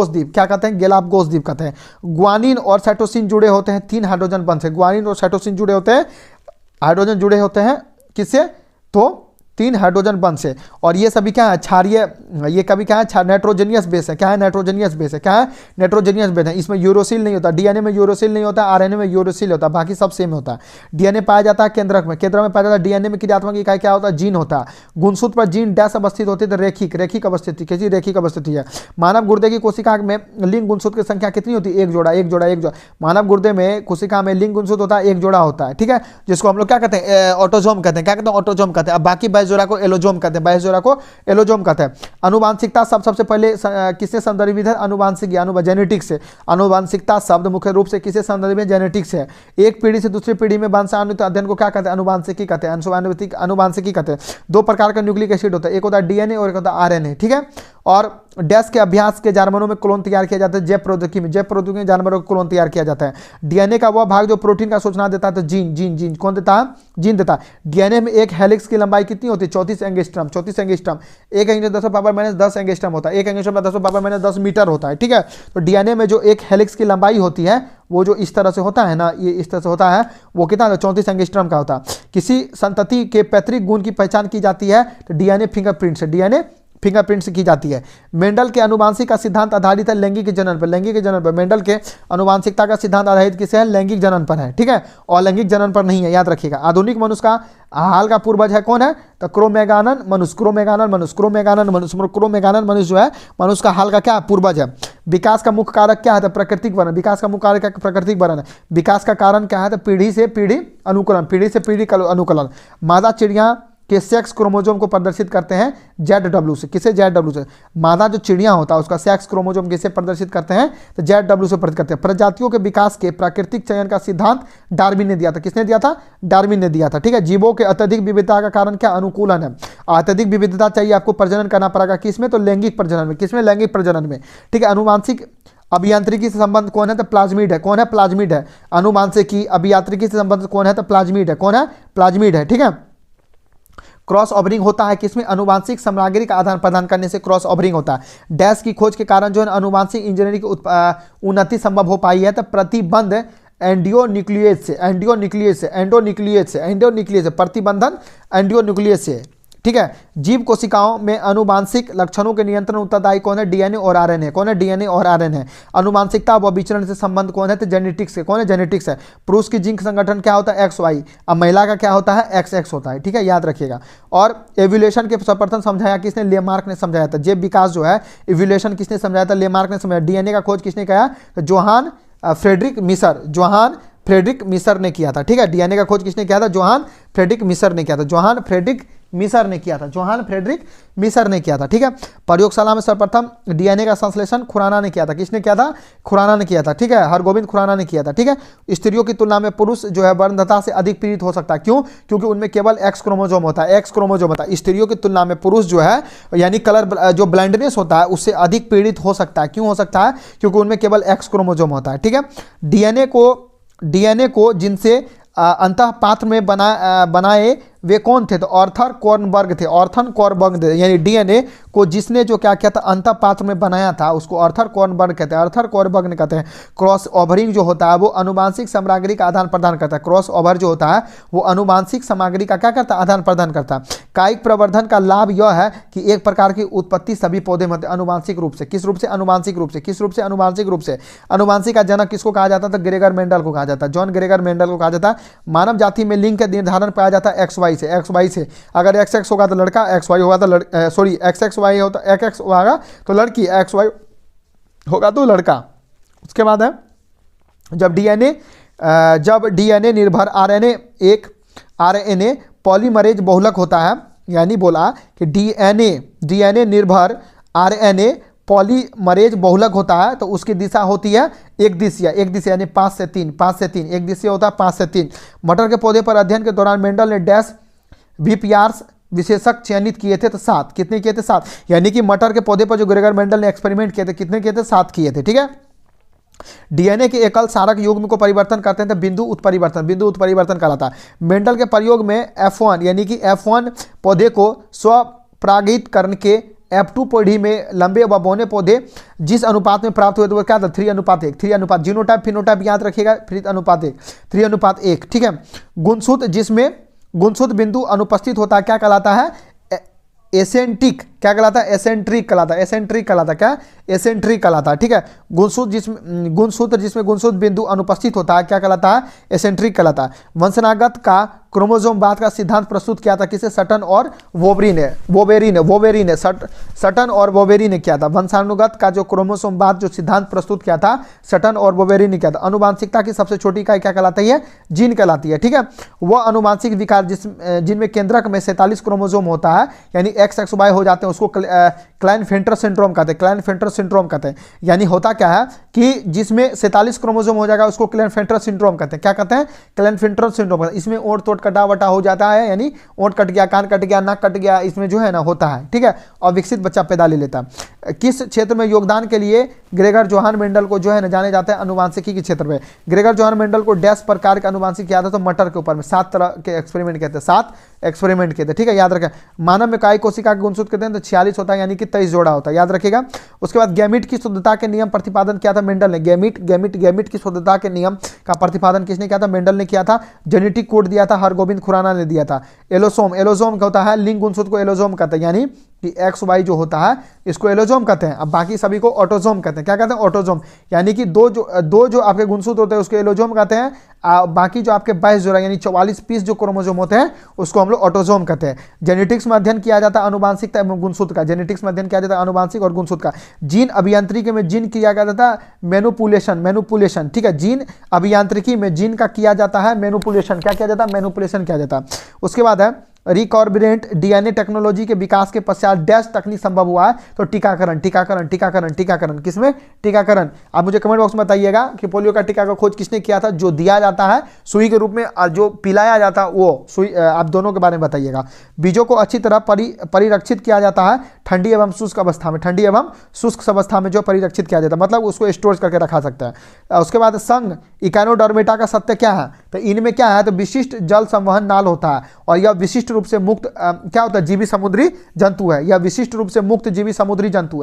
द्वीप। क्या कहते हैं, गेलापगोस द्वीप कहते हैं। ग्वानिन और साइटोसिन जुड़े होते हैं 3 हाइड्रोजन बंध से। ग्वानिन और साइटोसिन जुड़े होते हैं, हाइड्रोजन जुड़े होते हैं किससे, तो 3 हाइड्रोजन बंध से। और ये सभी क्या है, क्षारीय, ये कभी क्या है, नाइट्रोजनियस बेस है। क्या है, नाइट्रोजनियस बेस है। इसमें यूरोसिल नहीं होता, डीएनए में यूरोसिल नहीं होता, आरएनए में यूरोसिल होता है, बाकी सब सेम होता है। डीएनए पाया जाता है केंद्रक में पाया जाता है। डीएनए में क्रियात्मक इकाई क्या होता है, जीन होता है। गुणसूत्र पर जीन डैश अवस्थित होती है, तो रेखिक अवस्थिति है। मानव गुर्दे की कोशिका में लिंग गुणसूत्र की संख्या कितनी होती है, एक जोड़ा। मानव गुर्दे में कोशिका में लिंग गुणसूत्र होता है, एक जोड़ा होता है, ठीक है, जिसको हम लोग क्या कहते हैं, ऑटोजोम कहते हैं। क्या कहते हैं, ऑटोजोम कहते हैं। अब बाकी जोड़ा को एलोजोम कहते हैं, अनुवांशिकता शब्द सबसे पहले किससे संदर्भित है, जेनेटिक्स से। अनुवांशिकता शब्द मुख्य रूप से किससे संदर्भित है, जेनेटिक्स से। एक पीढ़ी से दूसरी पीढ़ी में वंशानुगत अध्ययन को क्या कहते हैं, अनुवांशिकी कहते हैं। 2 प्रकार का न्यूक्लिक एसिड होता है, एक होता है डीएनए और एक होता है आरएनए, ठीक है। और डैश के अभ्यास के जानवरों में क्लोन तैयार किया जाता है, जैव प्रौद्योगिकी में जानवरों को क्लोन तैयार किया जाता है। डीएनए का वह भाग जो प्रोटीन का सूचना देता है, तो जीन कौन देता है, जीन देता है। डीएनए में एक हेलिक्स की लंबाई कितनी होती है, 34 एंगस्ट्रम। 1 एंगस्ट्रम 10⁻10 एंगस्ट्रम होता है, 1 एंगस्ट्रम 10⁻10 मीटर होता है, ठीक है। तो डीएनए में जो एक हेलिक्स की लंबाई होती है, वो जो इस तरह से होता है ना, ये इस तरह से होता है, वो कितना 34 एंगस्ट्रम का होता है। किसी संतति के पैतृक गुण की पहचान की जाती है, तो डीएनए फिंगरप्रिंट से की जाती है। मेंडल के आनुवंशिक का सिद्धांत आधारित है लैंगिक जनन पर। मेंडल के आनुवंशिकता का सिद्धांत आधारित किसे है, लैंगिक जनन पर है, ठीक है, और लैंगिक जनन पर नहीं है, याद रखिएगा। आधुनिक मनुष्य का हाल का पूर्वज है कौन है, तो क्रोमैगनन मनुष्य जो है, मनुष्य का हाल का क्या पूर्वज है। विकास का मुख्य कारक क्या है, तो प्राकृतिक वर्णन। विकास का मुख्य कारक प्राकृतिक वर्णन है। विकास का कारण क्या है, तो पीढ़ी से पीढ़ी अनुकूलन। मादा चिड़िया के सेक्स क्रोमोजोम को प्रदर्शित करते हैं ZW से। किसे, ZW से। मादा जो चिड़िया होता है उसका सेक्स क्रोमोजोम किसे प्रदर्शित करते हैं, तो ZW से प्रदर्शित करते हैं। प्रजातियों के विकास के प्राकृतिक चयन का सिद्धांत डार्विन ने दिया था। किसने दिया था, डार्विन ने दिया था, ठीक है। जीवों के अत्यधिक विविधता का कारण क्या, अनुकूलन है। अत्यधिक विविधता चाहिए आपको, प्रजनन करना पड़ेगा, किसमें, तो लैंगिक प्रजनन में। किसमें, लैंगिक प्रजनन में, ठीक है। अनुवांशिक अभियांत्रिकी से संबंध कौन है, तो प्लाज्मिड है। अनुवांशिकी अभियांत्रिकी से संबंध कौन है, तो प्लाज्मिड है, ठीक है। क्रॉस ओवरिंग होता है किसमें, अनुवांशिक सामग्री का आदान प्रदान करने से क्रॉस ओवरिंग होता है। डैश की खोज के कारण जो है अनुवांशिक इंजीनियरिंग की उन्नति संभव हो पाई है, तो प्रतिबंध एंडोन्यूक्लियस से प्रतिबंधन एंडोन्यूक्लियस से, ठीक है। जीव कोशिकाओं में अनुवांशिक लक्षणों के नियंत्रण उत्तरदायी कौन है, डीएनए और आरएनए। अनुवांशिकता व विचरण से संबंध कौन है, तो जेनेटिक्स है। पुरुष की जिंक संगठन क्या होता है, XY। अब महिला का क्या होता है, XX होता है, ठीक है, याद रखिएगा। और एवोल्यूशन के सर्वप्रथम समझाया किसने, लेमार्क ने समझाया था। जैव विकास जो है, एवोल्यूशन किसने समझाया था, लेमार्क ने समझाया। डीएनए का खोज किसने किया, तो जोहान फ्रेडरिक मिसर ने किया था, ठीक है। डीएनए का खोज किसने किया था, जोहान फ्रेडरिक मिसर ने किया था, ठीक है। प्रयोगशाला में सर्वप्रथम डीएनए का संश्लेषण खुराना ने किया था। किसने किया था, ठीक है, हरगोविंद खुराना ने किया था, ठीक है। स्त्रियों की तुलना में पुरुष जो है वर्णतंत्र से अधिक पीड़ित हो सकता है, क्यों, क्योंकि उनमें केवल X क्रोमोजोम होता है। स्त्रियों की तुलना में पुरुष जो है, यानी कलर जो ब्लाइंडनेस होता है उससे अधिक पीड़ित हो सकता है। क्यों हो सकता है, क्योंकि उनमें केवल X क्रोमोजोम होता है, ठीक है। डीएनए को जिनसे अंतः पात्र में बनाए वे कौन थे, तो ऑर्थर कॉर्नबर्ग थे। यानी डीएनए को जिसने जो क्या किया था, अंतः पात्र में बनाया था, उसको ऑर्थर कॉर्नबर्ग ने कहते हैं। क्रॉस ओवरिंग जो होता है वो अनुवांशिक सामग्री का आदान प्रदान करता है। क्रॉस ओवर जो होता है वो अनुवांशिक सामग्री का क्या करता है, आदान प्रदान करता है। कायिक प्रवर्धन का लाभ यह है कि एक प्रकार की उत्पत्ति सभी पौधे में अनुवांशिक रूप से। किस रूप से, अनुवांशिक रूप से। अनुवांशिक का जनक किसको कहा जाता था, ग्रेगर मेंडल को कहा जाता है, जॉन ग्रेगर मेंडल को कहा जाता है। मानव जाति में लिंग का निर्धारण पाया जाता है XY से। अगर XX होगा तो लड़का, XY होगा तो XXY होता, XX होगा तो लड़की, XY होगा तो लड़का। उसके बाद है जब डीएनए निर्भर आरएनए पॉलीमरेज बहुलक होता है, यानी बोला कि डीएनए निर्भर आरएनए पॉलीमरेज बहुलक होता है तो उसकी दिशा होती है एक दिशीय यानी 5 से 3 एक दिशीय होता है 5 से 3। मटर के पौधे पर अध्ययन के दौरान मेंडल ने डैश वीपीआर विशेषक चयनित किए थे तो 7। कितने किए थे? 7। यानी कि मटर के पौधे पर जो ग्रेगर मेंडल ने एक्सपेरिमेंट किए थे कितने किए थे? 7 किए थे। ठीक है। डीएनए के एकल सारक युग्म को परिवर्तन करते हैं तो बिंदु उत्परिवर्तन कहलाता है। मेंडल के प्रयोग में F1 यानी कि F1 पौधे को स्वपरागित करने के F2 पीढ़ी में लंबे व बौने पौधे जिस अनुपात में प्राप्त हुए तो वो क्या था? 3:1 जीनोटाइप फिनोटाइप याद रखिएगा 3:1। ठीक है। गुणसूत्र बिंदु अनुपस्थित होता है क्या कहलाता है? एसेंट्रिक। क्या कहलाता है? एसेंट्रिक कहलाता है। ठीक है। गुणसूत्र जिसमें गुणसूत्र बिंदु अनुपस्थित होता है क्या कहलाता है? एसेंट्रिक कहलाता है। वंशनागत का क्रोमोसोमवाद का सिद्धांत प्रस्तुत किया था किसे? सटन और वोबेरी ने सटन और वोबेरी ने किया था। वंशानुगत का जो क्रोमोसोमवाद जो सिद्धांत प्रस्तुत किया था सटन और वोबेरी ने किया था। अनुवांशिकता की सबसे छोटी इकाई क्या कहलाती है? जीन कहलाती है। ठीक है। वह अनुवांशिक विकार जिनमें केंद्रक में 47 क्रोमोसोम होता है यानी XY हो जाते हैं उसको क्लाइनफेल्टर सिंड्रोम कहते हैं। यानी होता क्या है कि जिसमें 47 क्रोमोसोम हो जाएगा उसको क्लाइनफेल्टर सिंड्रोम कहते हैं। क्या कहते हैं? Klinefelter syndrome. इसमें ओंठ तोड़ कटा वटा हो जाता है, यानी ओंठ कट गया, कान कट गया, नाक कट गया, इसमें जो है ना होता है। ठीक है। और विकसित बच्चा पैदा ले लेता है। किस क्षेत्र में योगदान के लिए ग्रेगर जोहान मेंडल को जो है ना जाने जाते हैं? अनुवांशिकी के क्षेत्र में। ग्रेगर जोहान मेंडल को डैश प्रकार का अनुवांशिक किया था तो मटर के ऊपर में 7 तरह के एक्सपेरिमेंट कहते हैं। 7 एक्सपेरिमेंट कहते हैं। ठीक है। याद रखें। मानव में काय कोशिका के गुणसूत्र कहते हैं तो 46 होता है यानी कि 23 जोड़ा होता है। याद रखिएगा। उसके बाद गैमीट की शुद्धता के नियम प्रतिपादन किया था मेंडल ने। गैमीट की शुद्धता के नियम का प्रतिपादन किसने किया था? मेंडल ने किया था। जेनेटिक कोड दिया था हरगोविंद खुराना ने दिया था। एलोसोम क्या होता है? लिंग गुणसूत्र को एलोसोम कहते हैं, यानी कि XY जो होता है इसको एलोसोम कहते हैं। अब बाकी सभी को ऑटोसोम कहते हैं। क्या कहते हैं? ऑटोसोम। यानी कि दो जो आपके गुणसूत्र होते हैं उसको एलोसोम कहते हैं। बाकी जो आपके 22 जोड़ा यानी 44 पीस जो क्रोमोसोम होते हैं उसको हम लोग ऑटोसोम कहते हैं। जेनेटिक्स में अध्ययन किया जाता है अनुवांशिकता एवं गुणसूत्र का। जेनेटिक्स में अध्ययन किया जाता है अनुवांशिक और गुणसूत्र का। जीन अभियांत्रिकी में जीन किया जाता है मैनुपुलेशन। ठीक है। जीन अभियांत्रिकी में जीन का किया जाता है मैनुपुलेशन। क्या किया जाता है? मैनुपुलेशन किया जाता है। उसके बाद है रिकॉर्बिनेंट डीएनए टेक्नोलॉजी के विकास के पश्चात डैश तकनीक संभव हुआ है तो टीकाकरण। किसमें? टीकाकरण। आप मुझे कमेंट बॉक्स में बताइएगा कि पोलियो का टीका का खोज किसने किया था? जो दिया जाता है सुई के रूप में और जो पिलाया जाता है वो सुई, आप दोनों के बारे में बताइएगा। बीजों को अच्छी तरह परिरक्षित किया जाता है ठंडी एवं शुष्क अवस्था में जो परिरक्षित किया जाता है, मतलब उसको स्टोर करके रखा सकता है। उसके बाद संघ इकानोडर्मेटा का सत्य क्या है? तो इनमें क्या है? तो विशिष्ट जल संवहन नाल होता है और यह विशिष्ट रूप से मुक्त क्या होता है? जीवी समुद्री जंतु है। यह विशिष्ट रूप से मुक्त जीवी समुद्री जंतु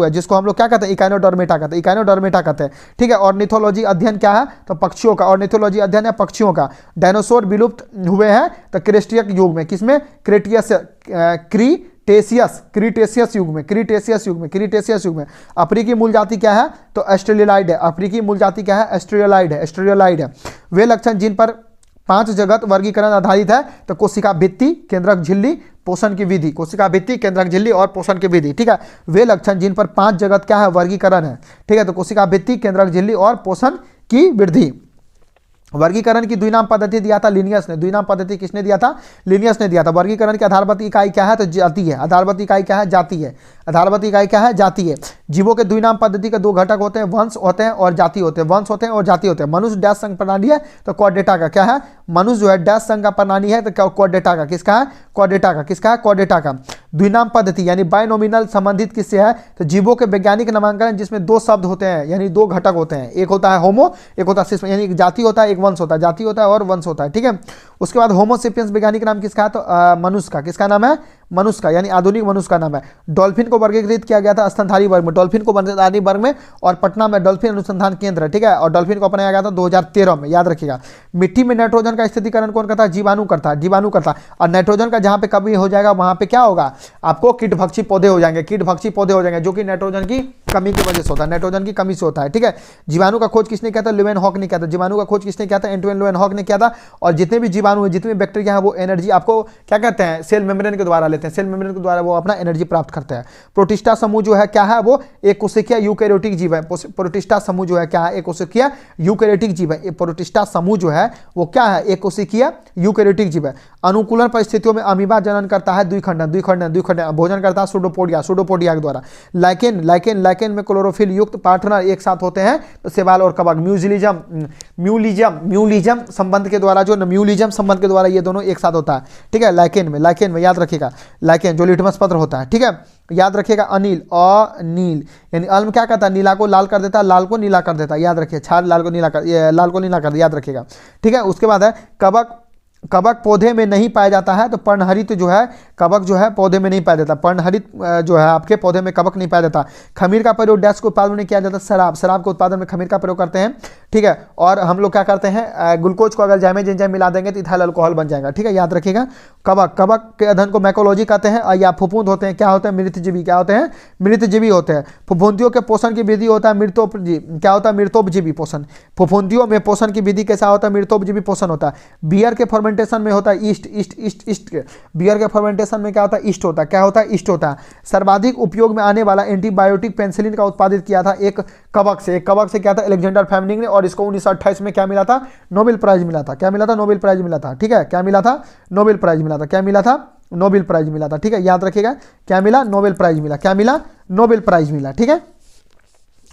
है। जिसको हम लोग क्या कहते हैं? इकानोडर्मेटा कहते हैं। ठीक है। ऑर्निथोलॉजी अध्ययन क्या है? तो पक्षियों का। ऑर्निथोलॉजी अध्ययन है पक्षियों का। डायनासोर विलुप्त हुए हैं तो क्रेस्टियक युग में। किसमें? क्रीटेशियस युग में। अफ्रीकी मूल जाति क्या है? तो एस्ट्रेलियालाइड है। वे लक्षण जिन पर 5 जगत वर्गीकरण आधारित है तो कोशिका भित्ति, केंद्रक झिल्ली, पोषण की विधि। और पोषण की विधि। ठीक है। वे लक्षण जिन पर 5 जगत क्या है? वर्गीकरण है। ठीक है। तो कोशिका भित्ति, केंद्रक झिल्ली और पोषण की वृद्धि। वर्गीकरण की द्विनाम पद्धति दिया था लिनियस ने। द्विनाम पद्धति किसने दिया था? लिनियस ने दिया था। वर्गीकरण की आधारभूत इकाई क्या है? तो जाति है। आधारभूत इकाई क्या है? जाति है। जीवों के द्विनाम पद्धति के 2 घटक होते हैं, वंश होते हैं और जाति होते हैं। मनुष्य डैश संघ प्रणाली है तो कॉर्डेटा का। क्या है? मनुष्य जो है डैश संघ का प्रणाली है तो कॉर्डेटा का। किसका है? कॉर्डेटा का। द्विनाम पद्धति यानी बायनोमिनल संबंधित किससे है? तो जीवों के वैज्ञानिक नामांकन जिसमें 2 शब्द होते हैं यानी 2 घटक होते हैं। एक होता है होमो, एक होता है सिस्म, यानी एक जाति होता है एक वंश होता है। जाति होता है और वंश होता है। ठीक है। उसके बाद होमो सेपियंस वैज्ञानिक नाम किसका है? तो मनुष्य का। किसका नाम है? मनुष्य का, यानी आधुनिक मनुष्य का नाम है। डॉल्फिन को वर्गीकृत किया गया था स्तनधारी वर्ग में, और पटना में डॉल्फिन अनुसंधान केंद्र है। ठीक है। और डॉल्फिन को अपनाया गया था 2013 में। याद रखिएगा। मिट्टी में नाइट्रोजन का स्थितिकरण कौन करता है? जीवाणु करता है। और नाइट्रोजन का जहां पे कमी हो जाएगा वहां पे क्या होगा? आपको कीटभक्षी पौधे हो जाएंगे, जो कि नाइट्रोजन की कमी की वजह से होता है, नाइट्रोजन की कमी से होता है, ठीक है। जीवाणु का खोज किसने किया था? ल्यूवेनहॉक ने किया था। जीवाणु का खोज किसने किया था? एंटोइन ल्यूवेनहॉक ने किया था। और जितने भी जीवाणु है, जितने भी बैक्टीरिया है, वो एनर्जी आपको क्या कहते हैं? सेल मेम्ब्रेन के द्वारा लेते हैं, सेल मेम्ब्रेन के द्वारा वो अपना एनर्जी प्राप्त करते हैं। प्रोटिस्टा समूह जो है क्या है? वो एक कोशिकीय यूकेरियोटिक जीव है। प्रोटिस्टा समूह जो है क्या है? एक कोशिकीय यूकेरियोटिक जीव है। प्रोटिस्टा समूह जो है वो क्या है? एक कोशिकीय यूकेरियोटिक जीव है। अनुकूलन परिस्थितियों में अमीबा जनन करता है द्विखंडन भोजन करता है सूडोपोडिया के द्वारा। लाइकेन में क्लोरोफिल युक्त पार्टनर एक साथ होते हैं तो शैवाल और कवक म्यूलिज्म संबंध के द्वारा, जो म्यूलिज्म संबंध के द्वारा ये दोनों एक साथ होता है, ठीक है। लाइकेन में याद रखिएगा, लाइकेन जो लिटमस पत्र होता है, ठीक है। याद रखिएगा अनील यानी अल्म क्या करता है? नीला को लाल कर देता है, लाल को नीला कर देता है, याद रखिए। क्षार लाल को नीला कर याद रखिएगा, ठीक है। उसके बाद है कवक पौधे में नहीं पाया जाता है, तो पर्णहरित जो है कवक जो है पौधे में नहीं पाया जाता। पर्णहरित जो है आपके पौधे में कवक नहीं पाया जाता। खमीर का प्रयोग डैश के उत्पादन में किया जाता है? शराब के उत्पादन में खमीर का प्रयोग करते हैं, ठीक है। और हम लोग क्या करते हैं? ग्लूकोज को अगर जाइमेज एंजाइम मिला देंगे तो इथाइल अल्कोहल बन जाएगा, ठीक है। याद रखिएगा। कवक के अध्ययन को मैकोलॉजी कहते हैं। या फफूंद होते हैं, क्या होते हैं? मृतजीवी। क्या होते हैं? मृतजीवी होते हैं। फफूंदियों के पोषण की विधि होता है क्या होता है? मृतोपजीवी पोषण। फफूंदियों में पोषण की विधि कैसा होता है? मृतोपजीवी पोषण होता है। बियर के फर्मेंटेशन में होता है ईस्ट। बियर के फर्मेंटेशन में क्या होता है? ईस्ट होता है। क्या होता है? ईस्ट होता है। सर्वाधिक उपयोग में आने वाला एंटीबायोटिक पेनिसिलिन का उत्पादित किया था एक कवक से क्या था? अलेक्जेंडर फ्लेमिंग ने। और इसको 1928 में क्या मिला था? नोबेल प्राइज मिला था। क्या मिला था? नोबेल प्राइज मिला था, ठीक है। क्या मिला था? नोबेल प्राइज मिला था। क्या मिला था? नोबेल प्राइज मिला था, ठीक है। याद रखिएगा, क्या मिला? नोबेल प्राइज मिला। क्या मिला? नोबेल प्राइज मिला, ठीक है।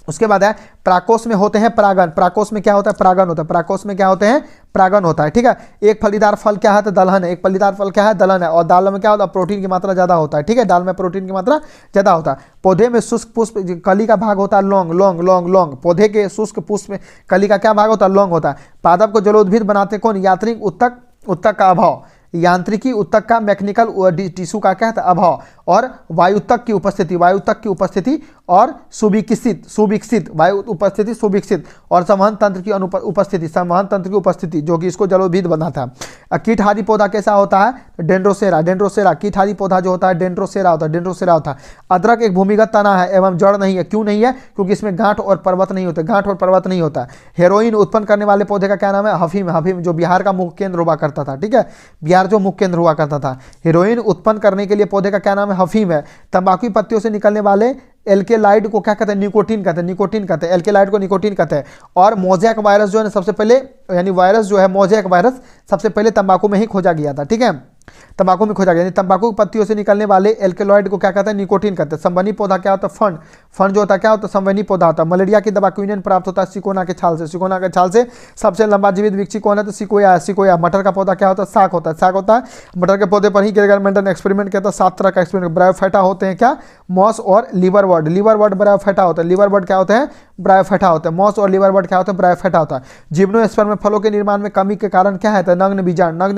उसके बाद है प्राकोष में होते हैं परागन। प्राकोष में क्या होता है? परागन होता है। प्राकोष में क्या होते हैं? परागन होता है, ठीक है। एक फलीदार फल क्या है? तो दलहन है। एक फलीदार फल क्या है? दलहन है। और दाल में क्या होता है? प्रोटीन की मात्रा ज्यादा होता है, ठीक है। दाल में प्रोटीन की मात्रा ज्यादा होता है। पौधे में शुष्क पुष्प कली का भाग होता है लौंग। पौधे के शुष्क पुष्प में कली का क्या भाग होता है? लौंग होता है। पादप को जलोद्भिद बनाते कौन? यांत्रिक उत्तक का अभाव। यांत्रिकी उत्तक का मैकेनिकल टिश्यू का क्या है? अभाव। और वायुत्तक की उपस्थिति और सुविकसित वायु उपस्थिति सुविकसित और संवहन तंत्र की उपस्थिति जो कि इसको जलोभिद बनाता है। कीटहारी पौधा कैसा होता है? डेंड्रोसेरा। कीटहारी पौधा जो होता है डेंड्रोसेरा होता है। अदरक एक भूमिगत तना है एवं जड़ नहीं है। क्यों नहीं है? क्योंकि इसमें गांठ और पर्वत नहीं होता। हेरोइन उत्पन्न करने वाले पौधे का क्या नाम है? हफीम जो बिहार का मुख्य केंद्र हुआ करता था, ठीक है। बिहार जो मुख्य केंद्र हुआ करता था। हेरोइन उत्पन्न करने के लिए पौधे का क्या नाम है? हफीम है। तंबाकू की पत्तियों से निकलने वाले एल्केलाइड को क्या कहते हैं? निकोटीन कहते हैं। एल्केलाइड को निकोटीन कहते हैं। और मोज़ेक वायरस जो है सबसे पहले, यानी वायरस जो है मोज़ेक वायरस सबसे पहले तंबाकू में ही खोजा गया था, ठीक है। तंबाकू में खोजा गया, यानी तंबाकू की पत्तियों से निकलने वाले एल्केलॉइड को क्या कहते हैं? निकोटीन कहते हैं। संवहनी पौधा क्या होता है? फंड जो होता है क्या होता है? संवहनी पौधा होता है। मलेरिया की दवा क्विनिन प्राप्त होता है सिकोना के छाल से। सबसे लंबा जीवित वृक्ष कौन है? तो सिकोया। मटर का पौधा क्या होता है? साग होता है। मटर के पौधे पर ही गेरगरमेंटन एक्सपेरिमेंट किया था। 7 तरह का एक्सपेरिमेंट। ब्रायोफाइटा होते हैं क्या? मॉस और लिवरवर्ड ब्रायोफाइटा होता है। लिवरवर्ड क्या होते हैं? ब्रायोफाइटा होते हैं। मॉस और लिवरवर्ड क्या होते हैं? ब्रायोफाइटा होता है। जिम्नोस्पर्म में फलों के निर्माण में कमी के कारण क्या है? तो नग्न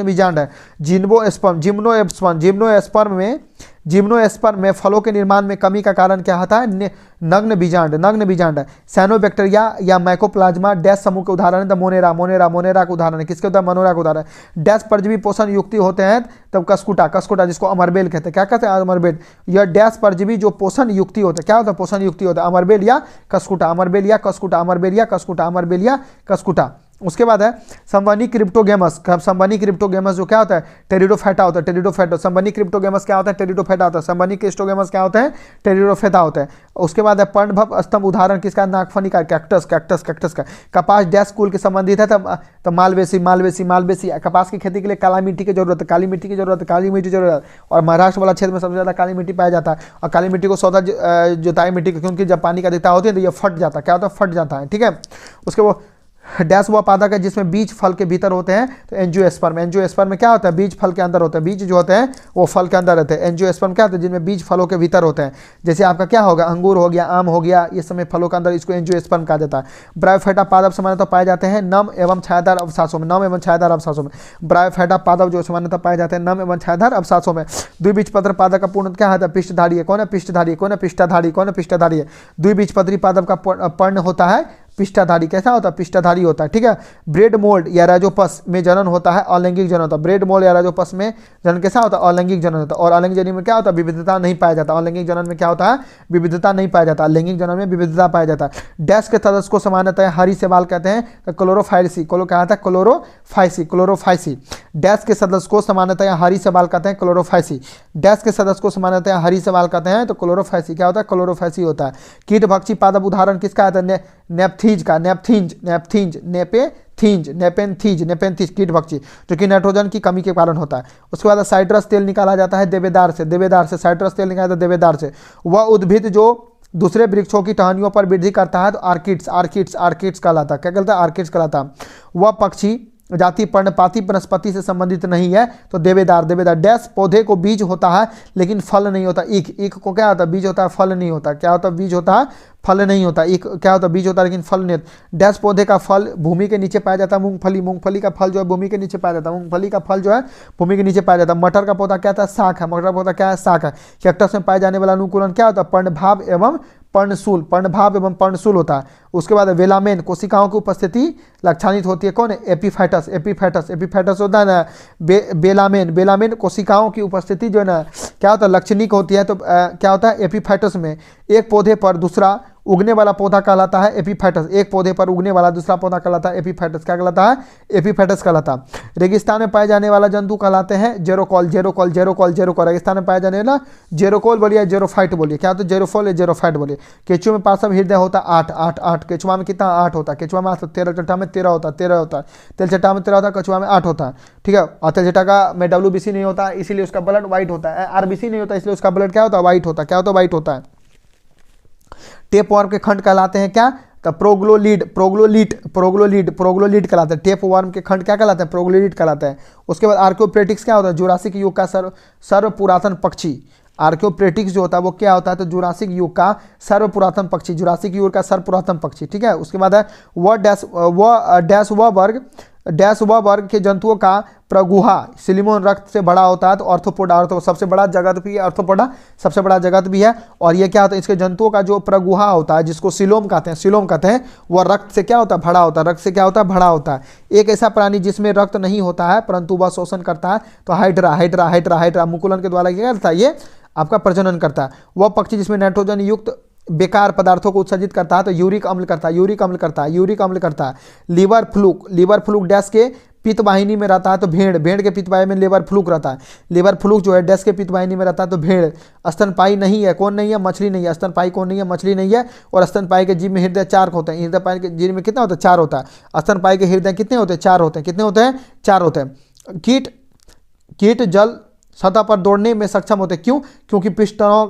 बीजांड है। जिम्नोस्पर्म में फलों के निर्माण में कमी का कारण क्या होता है? नग्न बीजांड है। साइनोबैक्टीरिया या माइकोप्लाज्मा डैश समूह के उदाहरण है। मोनेरा का उदाहरण है। किसके उदाहरण? मनोरा का उदाहरण। डैश परजीवी पोषण युक्ति होते हैं तब कस्कुटा जिसको अमरबेल कहते हैं। क्या कहते हैं? अमरबेल। यह डैश परजीवी जो पोषण युक्ति होते हैं, क्या होता है? पोषण युक्ति होता है। अमरबेल या कस्कुटा। उसके बाद है संवहनी क्रिप्टोगेमस जो क्या होता है? टेरिडोफाइटा होता है। संवहनी क्रिप्टोगेमस क्या होता है? टेरिडोफाइटा होता है। संवहनी क्रिप्टोगेमस क्या होता है? टेरिडोफाइटा होता है। उसके बाद है पर्णभव स्तंभ उदाहरण किसका? नागफनी का। कैक्टस का। कपास डैश कुल के संबंधित है तब मालवेसी। कपास की खेती के लिए काली मिट्टी की जरूरत है। और महाराष्ट्र वाला क्षेत्र में सबसे ज्यादा काली मिट्टी पाया जाता है। और काली मिट्टी को सौदा जुताई मिट्टी, क्योंकि जब पानी का अधिकता होती है तो ये फट जाता है। क्या होता है? फट जाता है, ठीक है। उसके वो डैश हुआ पादप है जिसमें बीज फल के भीतर होते हैं, तो एंजियोस्पर्म में क्या होता है? बीज फल के अंदर होते हैं। बीज जो होते हैं वो फल के अंदर रहते हैं। एंजियोस्पर्म क्या होता है? जिनमें बीज फलों के भीतर होते हैं। जैसे आपका क्या होगा? अंगूर हो गया, आम हो गया, ये समय फलों के अंदर, इसको एंजियोस्पर्म कहा जाता है। ब्रायोफाइटा पादप सामान्यतः पाए जाते हैं नम एवं छायादार अवसासों में। ब्रायोफाइटा पादप जो सामान्यतः पाए जाते हैं नम एवं छायादार अवसासों में। द्विबीजपत्र पादप का पूर्ण क्या होता है? पृष्ठधारी है। कौन है? पृष्ठधारी है। द्विबीजपत्री पादप का पर्ण होता है पिष्टाधारी। कैसा होता है? पिष्टाधारी होता है। ठीक है। ब्रेड मोल्ड या राजोपस में जनन होता है, अलैंगिक जनन होता है। ब्रेड मोल्ड या राजोपस में जनन कैसा होता है? अलैंगिक जनन होता है। और अलैंगिक जनन में क्या होता है? विविधता नहीं पाया जाता। अलैंगिक जनन में क्या होता है? विविधता नहीं पाया जाता। लैंगिक जनन में विविधता पाया जाता है। डैश के सदस्य को सामान्यतः हरी शैवाल कहते हैं, तो क्लोरोफाइसी। क्या था? क्लोरोफाइसी। क्लोरोफाइसी। डैश के सदस्य को सामान्यतः हरी शैवाल कहते हैं, क्लोरोफाइसी। डैश के सदस्य को सामान्यतः हरी शैवाल कहते हैं, तो क्लोरोफाइसी। क्या होता है? क्लोरोफाइसी होता है। कीट भक्षी पादप उदाहरण किसका आता है? नेपथीज का। नेपेंथीज कीट भक्षी, जो कि नाइट्रोजन की कमी के कारण होता है। उसके बाद साइट्रस तेल निकाला जाता है देवेदार से। साइट्रस तेल निकाला जाता है देवेदार से। वह उद्भिद जो दूसरे वृक्षों की टहनियों पर वृद्धि करता है, तो आर्किड्स कहलाता है। क्या कहलाता है? आर्किड्स कहलाता है। वह पक्षी जाति पर्णपाती वनस्पति से संबंधित नहीं है, तो देवेदार। डैश पौधे को बीज होता है लेकिन फल नहीं होता। ईख को क्या होता है? बीज होता है, फल नहीं होता। क्या होता है? बीज होता है, फल नहीं होता। ईख क्या होता है? बीज होता है लेकिन फल नहीं होता। डैश पौधे का फल भूमि के नीचे पाया जाता है, मूंगफली का फल जो है भूमि के नीचे पाया जाता है। मूंगफली का फल जो है भूमि के नीचे पाया जाता है। मटर का पौधा क्या था? शाक है। मटर का पौधा क्या है? शाक है। कैक्टस में पाए जाने वाला अनुकूलन क्या होता है? पर्णभाव एवं पर्णशूल होता है। उसके बाद वेलामेन कोशिकाओं की उपस्थिति लक्षणित होती है। कौन है? एपीफाइटस होता है ना। बेलामेन कोशिकाओं की उपस्थिति जो है ना क्या होता है? लक्षणिक होती है। तो क्या होता है? एपीफाइटस में एक पौधे पर दूसरा उगने वाला पौधा कहलाता है एपीफाइटस। एक पौधे पर उगने वाला दूसरा पौधा कहलाता है एपीफाइटस। क्या कहलाता है? एपीफाइटस कहलाता है। रेगिस्तान में पाए जाने वाला जंतु कहलाते हैं जेरोकॉल। रेगिस्तान में पाया जाने वाला जेरोकॉल बोलिए, जेरोफाइट बोलिए। क्या होता है? जेरोफॉल या जेरोफाइट बोलिए। केचुआ में पार्श्व हृदय होता है 8। केचुआ में कितना? 8 होता है। केचुआ में 13 में 13 होता है। तेलचट्टा में 13 होता है, कछुआ में 8 होता है। ठीक है। और तेलचट्टा का में WBC नहीं होता, इसीलिए उसका ब्लड व्हाइट होता है। RBC नहीं होता, इसलिए उसका ब्लड क्या होता है? व्हाइट होता है। क्या होता है? व्हाइट होता है। टेप वर्म के खंड कहलाते हैं क्या? तो प्रोग्लोलीड कहलाते हैं। टेप वर्म के खंड क्या कहलाते हैं? प्रोग्लोलीड कहलाते हैं। उसके बाद आर्कियोप्टेरिक्स क्या होता है? जुरासिक युग का सर्व पुरातन पक्षी। आर्कियोप्टेरिक्स जो होता है वो क्या होता है? तो जुरासिक युग का सर्व पुरातन पक्षी। ठीक है। उसके बाद है वह वर्ग के जंतुओं का प्रगुहा सिलिमोन रक्त से बड़ा होता है, तो ऑर्थोपोडा सबसे बड़ा जगत भी है। ऑर्थोपोडा सबसे बड़ा जगत भी है। और ये क्या होता है? इसके जंतुओं का जो प्रगुहा होता है, जिसको सिलोम कहते हैं, वह रक्त से क्या होता है? भरा होता है। एक ऐसा प्राणी जिसमें रक्त नहीं होता है परंतु वह शोषण करता है, तो हाइड्रा मुकुलन के द्वारा क्या करता है? ये आपका प्रजनन करता है। वह पक्षी जिसमें नाइट्रोजन युक्त बेकार पदार्थों को उत्सर्जित करता है, तो यूरिक अम्ल करता है। लीवर फ्लूक डैश के पित्त वाहिनी में रहता है, तो भेड़ के पित्त वाहिनी में लीवर फ्लूक रहता है। लीवर फ्लूक जो है डैश के पित्त वाहिनी में रहता है, तो भेड़। स्तनपाई नहीं है, कौन नहीं है? मछली नहीं है। स्तनपाई कौन नहीं है? मछली नहीं है। और स्तनपाई के जीव में हृदय 4 होते हैं। हृदय के जीव में कितना होता है? 4 होता है। स्तनपाई के हृदय कितने होते हैं? 4 होते हैं। कितने होते हैं? 4 होते हैं। कीट जल सतह पर दौड़ने में सक्षम होते हैं। क्यों? क्योंकि पिस्टनों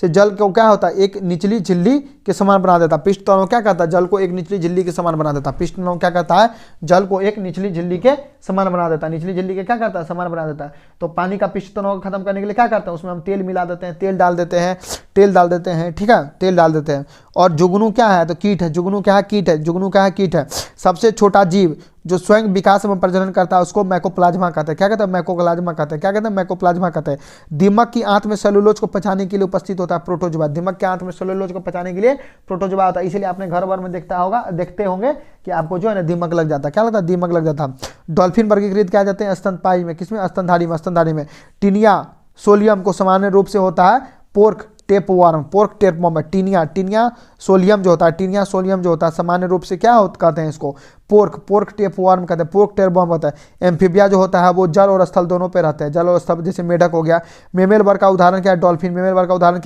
से जल को क्या होता है? एक निचली झिल्ली के समान बना देता है। पिस्टनों क्या कहता है? जल को एक निचली झिल्ली के समान बना देता है। पिस्टनों क्या कहता है? जल को एक निचली झिल्ली के समान बना देता है। निचली झिल्ली के क्या करता है? समान बना देता है। तो पानी का पिस्टनों को खत्म करने के लिए क्या करते हैं? उसमें हम तेल मिला देते हैं, तेल डाल देते हैं। ठीक है। तेल डाल देते हैं। और जुगनू क्या है? तो कीट है। जुगनू क्या है? कीट है। सबसे छोटा जीव जो स्वयं विकास एवं प्रजनन करता है उसको मैकोप्लाज्मा कहते हैं। क्या कहते हैं? मैकोप्लाज्मा कहते हैं। दीमक की आंत में सेलुलोज को पचाने के लिए उपस्थित होता है प्रोटोजोआ। दीमक के आंत में सेलुलोज को पचाने के लिए प्रोटोजोआ होता है। इसलिए आपने घर भर में देखते होंगे कि आपको जो है ना दीमक लग जाता है। क्या लगता है? दीमक लग जाता है। डॉल्फिन वर्गीकृत किया जाते हैं स्तनपाई में। किसमें? स्तनधारी में। टिनिया सोलियम को सामान्य रूप से होता है पोर्क टेपवर्म। टीनिया सोलियम जो होता है सामान्य रूप से क्या कहते हैं इसको? पोर्क टेपवर्म कहते हैं। पोर्क टेपवर्म होता है। एम्फीबिया जो होता है वो जल और स्थल दोनों पे रहते हैं। जल और स्थल, जैसे मेढक हो गया। मेमल वर्ग का उदाहरण क्या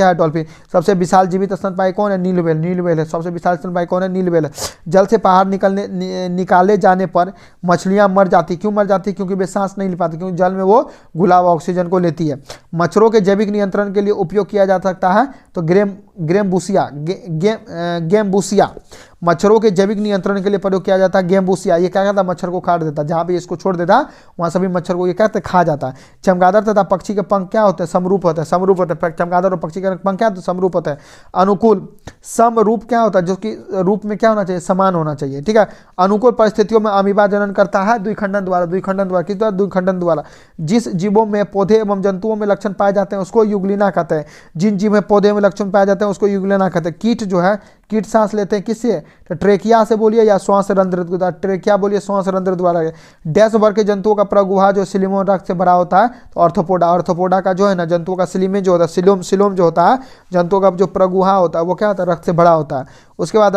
है? डॉल्फिन। सबसे विशाल जीवित स्तनपाई कौन है? नील व्हेल है। सबसे विशाल स्तनपाई कौन है? नील व्हेल है। जल से बाहर निकाले जाने पर मछलियां मर जाती। क्यों मर जाती? क्योंकि वे सांस नहीं ले पाती, क्योंकि जल में वो घुला हुआ ऑक्सीजन को लेती है। मच्छरों के जैविक नियंत्रण के लिए उपयोग किया जा सकता है, तो गेम्बूसिया मच्छरों के जैविक नियंत्रण के लिए प्रयोग किया जाता है। गेम्बूसिया ये क्या करता है? मच्छर को काट देता है। जहाँ भी इसको छोड़ देता वहाँ सभी मच्छर को ये क्या करते? खा जाता है। चमगादड़ तथा पक्षी के पंख क्या होते हैं? समरूप होते हैं। चमगादड़ और पक्षी के पंख क्या होते हैं? समरूप होते हैं। अनुकूल समरूप क्या होता है? जो कि रूप में क्या होना चाहिए? समान होना चाहिए। ठीक है। अनुकूल परिस्थितियों में अमीबा जनन करता है द्विखंडन द्वारा। जिस जीवों में पौधे एवं जंतुओं में लक्षण पाए जाते हैं उसको युगलिना कहते हैं। जिन जीव में पौधे में लक्षण पाए जाते हैं उसको युगलिना कहते हैं। कीट जो है कीट सांस लेते हैं किससे? तो ट्रेकिया से बोलिए या श्वास रंध्र द्वारा, ट्रेकिया बोलिए श्वास रंध्र द्वारा। डैश वर्ग के जंतुओं का प्रगुहा जो सिलिमोन रक्त से भरा होता है तो ऑर्थोपोडा। ऑर्थोपोडा का जो है ना जंतुओं का सिलिमे जो होता है, सिलोम जो होता है जंतुओं का जो प्रगुहा होता है वो क्या होता है? रक्त से भरा होता है। उसके बाद